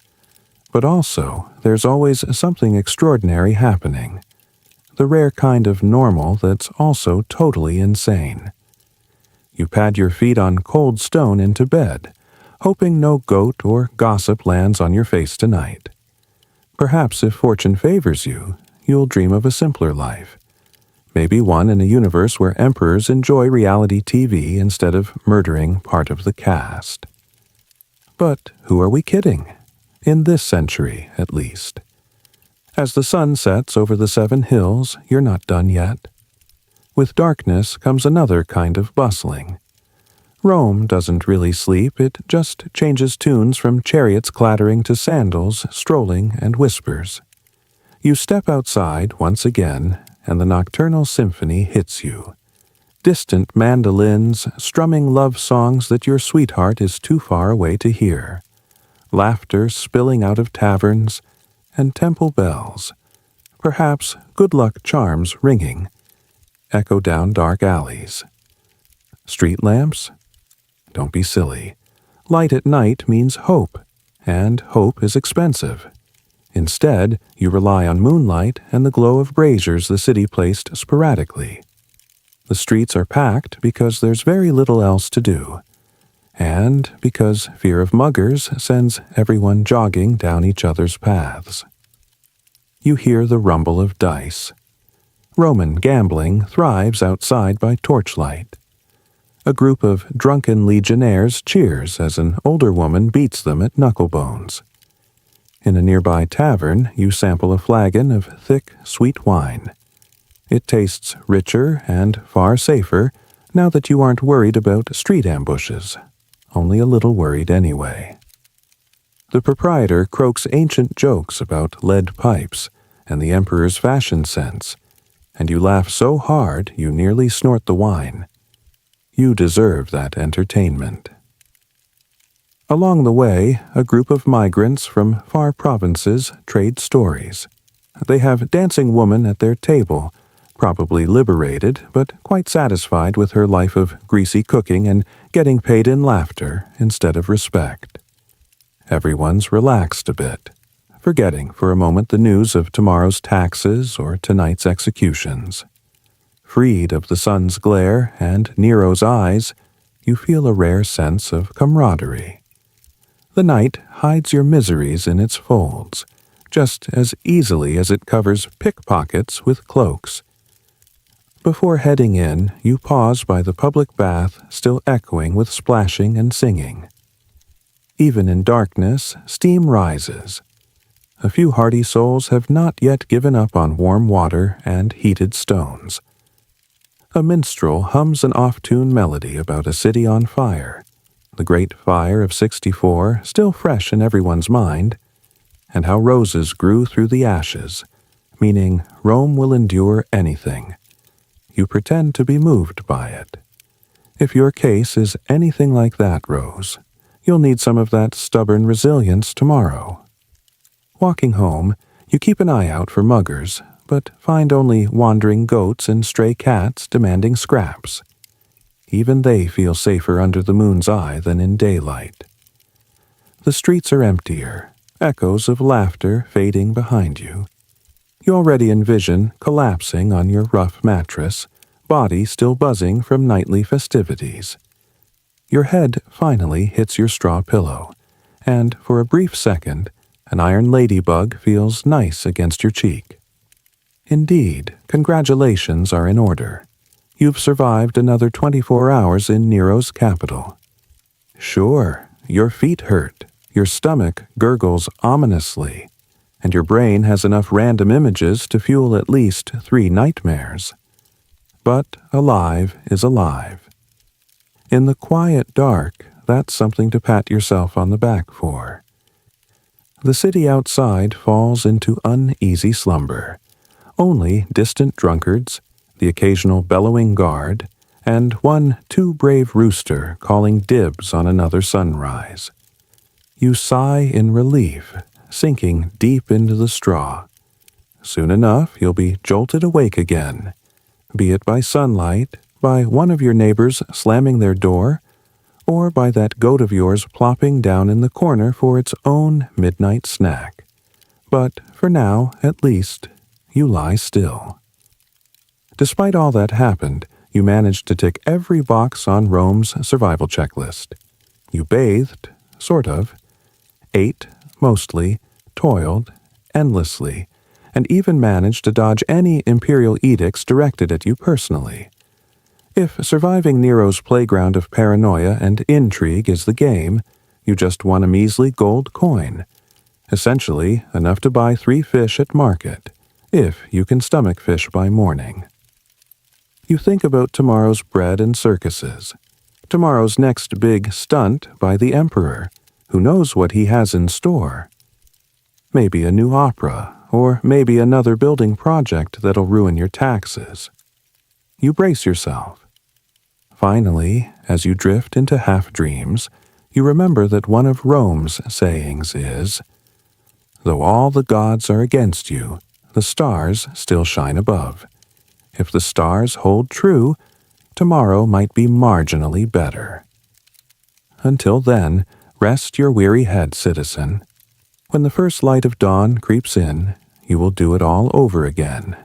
But also, there's always something extraordinary happening. The rare kind of normal that's also totally insane. You pad your feet on cold stone into bed, hoping no goat or gossip lands on your face tonight. Perhaps if fortune favors you, you'll dream of a simpler life. Maybe one in a universe where emperors enjoy reality TV instead of murdering part of the cast. But who are we kidding? In this century, at least. As the sun sets over the 7 hills, you're not done yet. With darkness comes another kind of bustling. Rome doesn't really sleep, it just changes tunes from chariots clattering to sandals, strolling, and whispers. You step outside once again, and the nocturnal symphony hits you. Distant mandolins strumming love songs that your sweetheart is too far away to hear. Laughter spilling out of taverns, and temple bells, perhaps good luck charms ringing, echo down dark alleys. Street lamps? Don't be silly. Light at night means hope, and hope is expensive. Instead, you rely on moonlight and the glow of braziers the city placed sporadically. The streets are packed because there's very little else to do, and because fear of muggers sends everyone jogging down each other's paths. You hear the rumble of dice. Roman gambling thrives outside by torchlight. A group of drunken legionnaires cheers as an older woman beats them at knucklebones. In a nearby tavern, you sample a flagon of thick, sweet wine. It tastes richer and far safer now that you aren't worried about street ambushes. Only a little worried anyway. The proprietor croaks ancient jokes about lead pipes and the emperor's fashion sense, and you laugh so hard you nearly snort the wine. You deserve that entertainment. Along the way, a group of migrants from far provinces trade stories. They have dancing woman at their table, probably liberated, but quite satisfied with her life of greasy cooking and getting paid in laughter instead of respect. Everyone's relaxed a bit, forgetting for a moment the news of tomorrow's taxes or tonight's executions. Freed of the sun's glare and Nero's eyes, you feel a rare sense of camaraderie. The night hides your miseries in its folds, just as easily as it covers pickpockets with cloaks. Before heading in, you pause by the public bath still echoing with splashing and singing. Even in darkness, steam rises. A few hardy souls have not yet given up on warm water and heated stones. A minstrel hums an off-tune melody about a city on fire, the Great Fire of '64 still fresh in everyone's mind, and how roses grew through the ashes, meaning Rome will endure anything. You pretend to be moved by it. If your case is anything like that, Rose, you'll need some of that stubborn resilience tomorrow. Walking home, you keep an eye out for muggers, but find only wandering goats and stray cats demanding scraps. Even they feel safer under the moon's eye than in daylight. The streets are emptier, echoes of laughter fading behind you. You already envision collapsing on your rough mattress, body still buzzing from nightly festivities. Your head finally hits your straw pillow, and for a brief second, an iron ladybug feels nice against your cheek. Indeed, congratulations are in order. You've survived another 24 hours in Nero's capital. Sure, your feet hurt, your stomach gurgles ominously, and your brain has enough random images to fuel at least 3 nightmares. But alive is alive. In the quiet dark, that's something to pat yourself on the back for. The city outside falls into uneasy slumber. Only distant drunkards, the occasional bellowing guard, and one too brave rooster calling dibs on another sunrise. You sigh in relief, sinking deep into the straw. Soon enough, you'll be jolted awake again, be it by sunlight, by one of your neighbors slamming their door, or by that goat of yours plopping down in the corner for its own midnight snack. But for now, at least, you lie still. Despite all that happened, you managed to tick every box on Rome's survival checklist. You bathed, sort of, ate, mostly, toiled, endlessly, and even managed to dodge any imperial edicts directed at you personally. If surviving Nero's playground of paranoia and intrigue is the game, you just won a measly gold coin, essentially enough to buy 3 fish at market, if you can stomach fish by morning. You think about tomorrow's bread and circuses, tomorrow's next big stunt by the emperor, who knows what he has in store. Maybe a new opera, or maybe another building project that'll ruin your taxes. You brace yourself. Finally, as you drift into half-dreams, you remember that one of Rome's sayings is, "Though all the gods are against you, the stars still shine above. If the stars hold true, tomorrow might be marginally better." Until then, rest your weary head, citizen. When the first light of dawn creeps in, you will do it all over again.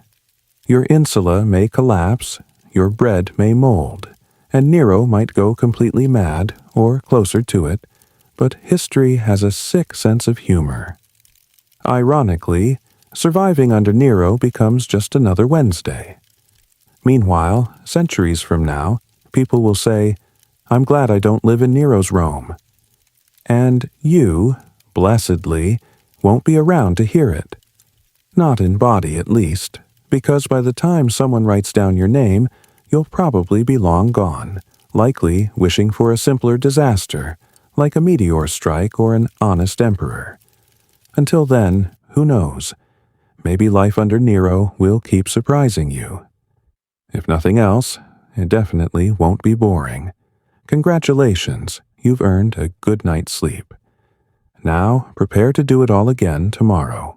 Your insula may collapse, your bread may mold, and Nero might go completely mad, or closer to it, but history has a sick sense of humor. Ironically, surviving under Nero becomes just another Wednesday. Meanwhile, centuries from now, people will say, "I'm glad I don't live in Nero's Rome." And you, blessedly, won't be around to hear it. Not in body, at least, because by the time someone writes down your name, you'll probably be long gone, likely wishing for a simpler disaster, like a meteor strike or an honest emperor. Until then, who knows? Maybe life under Nero will keep surprising you. If nothing else, it definitely won't be boring. Congratulations, you've earned a good night's sleep. Now prepare to do it all again tomorrow.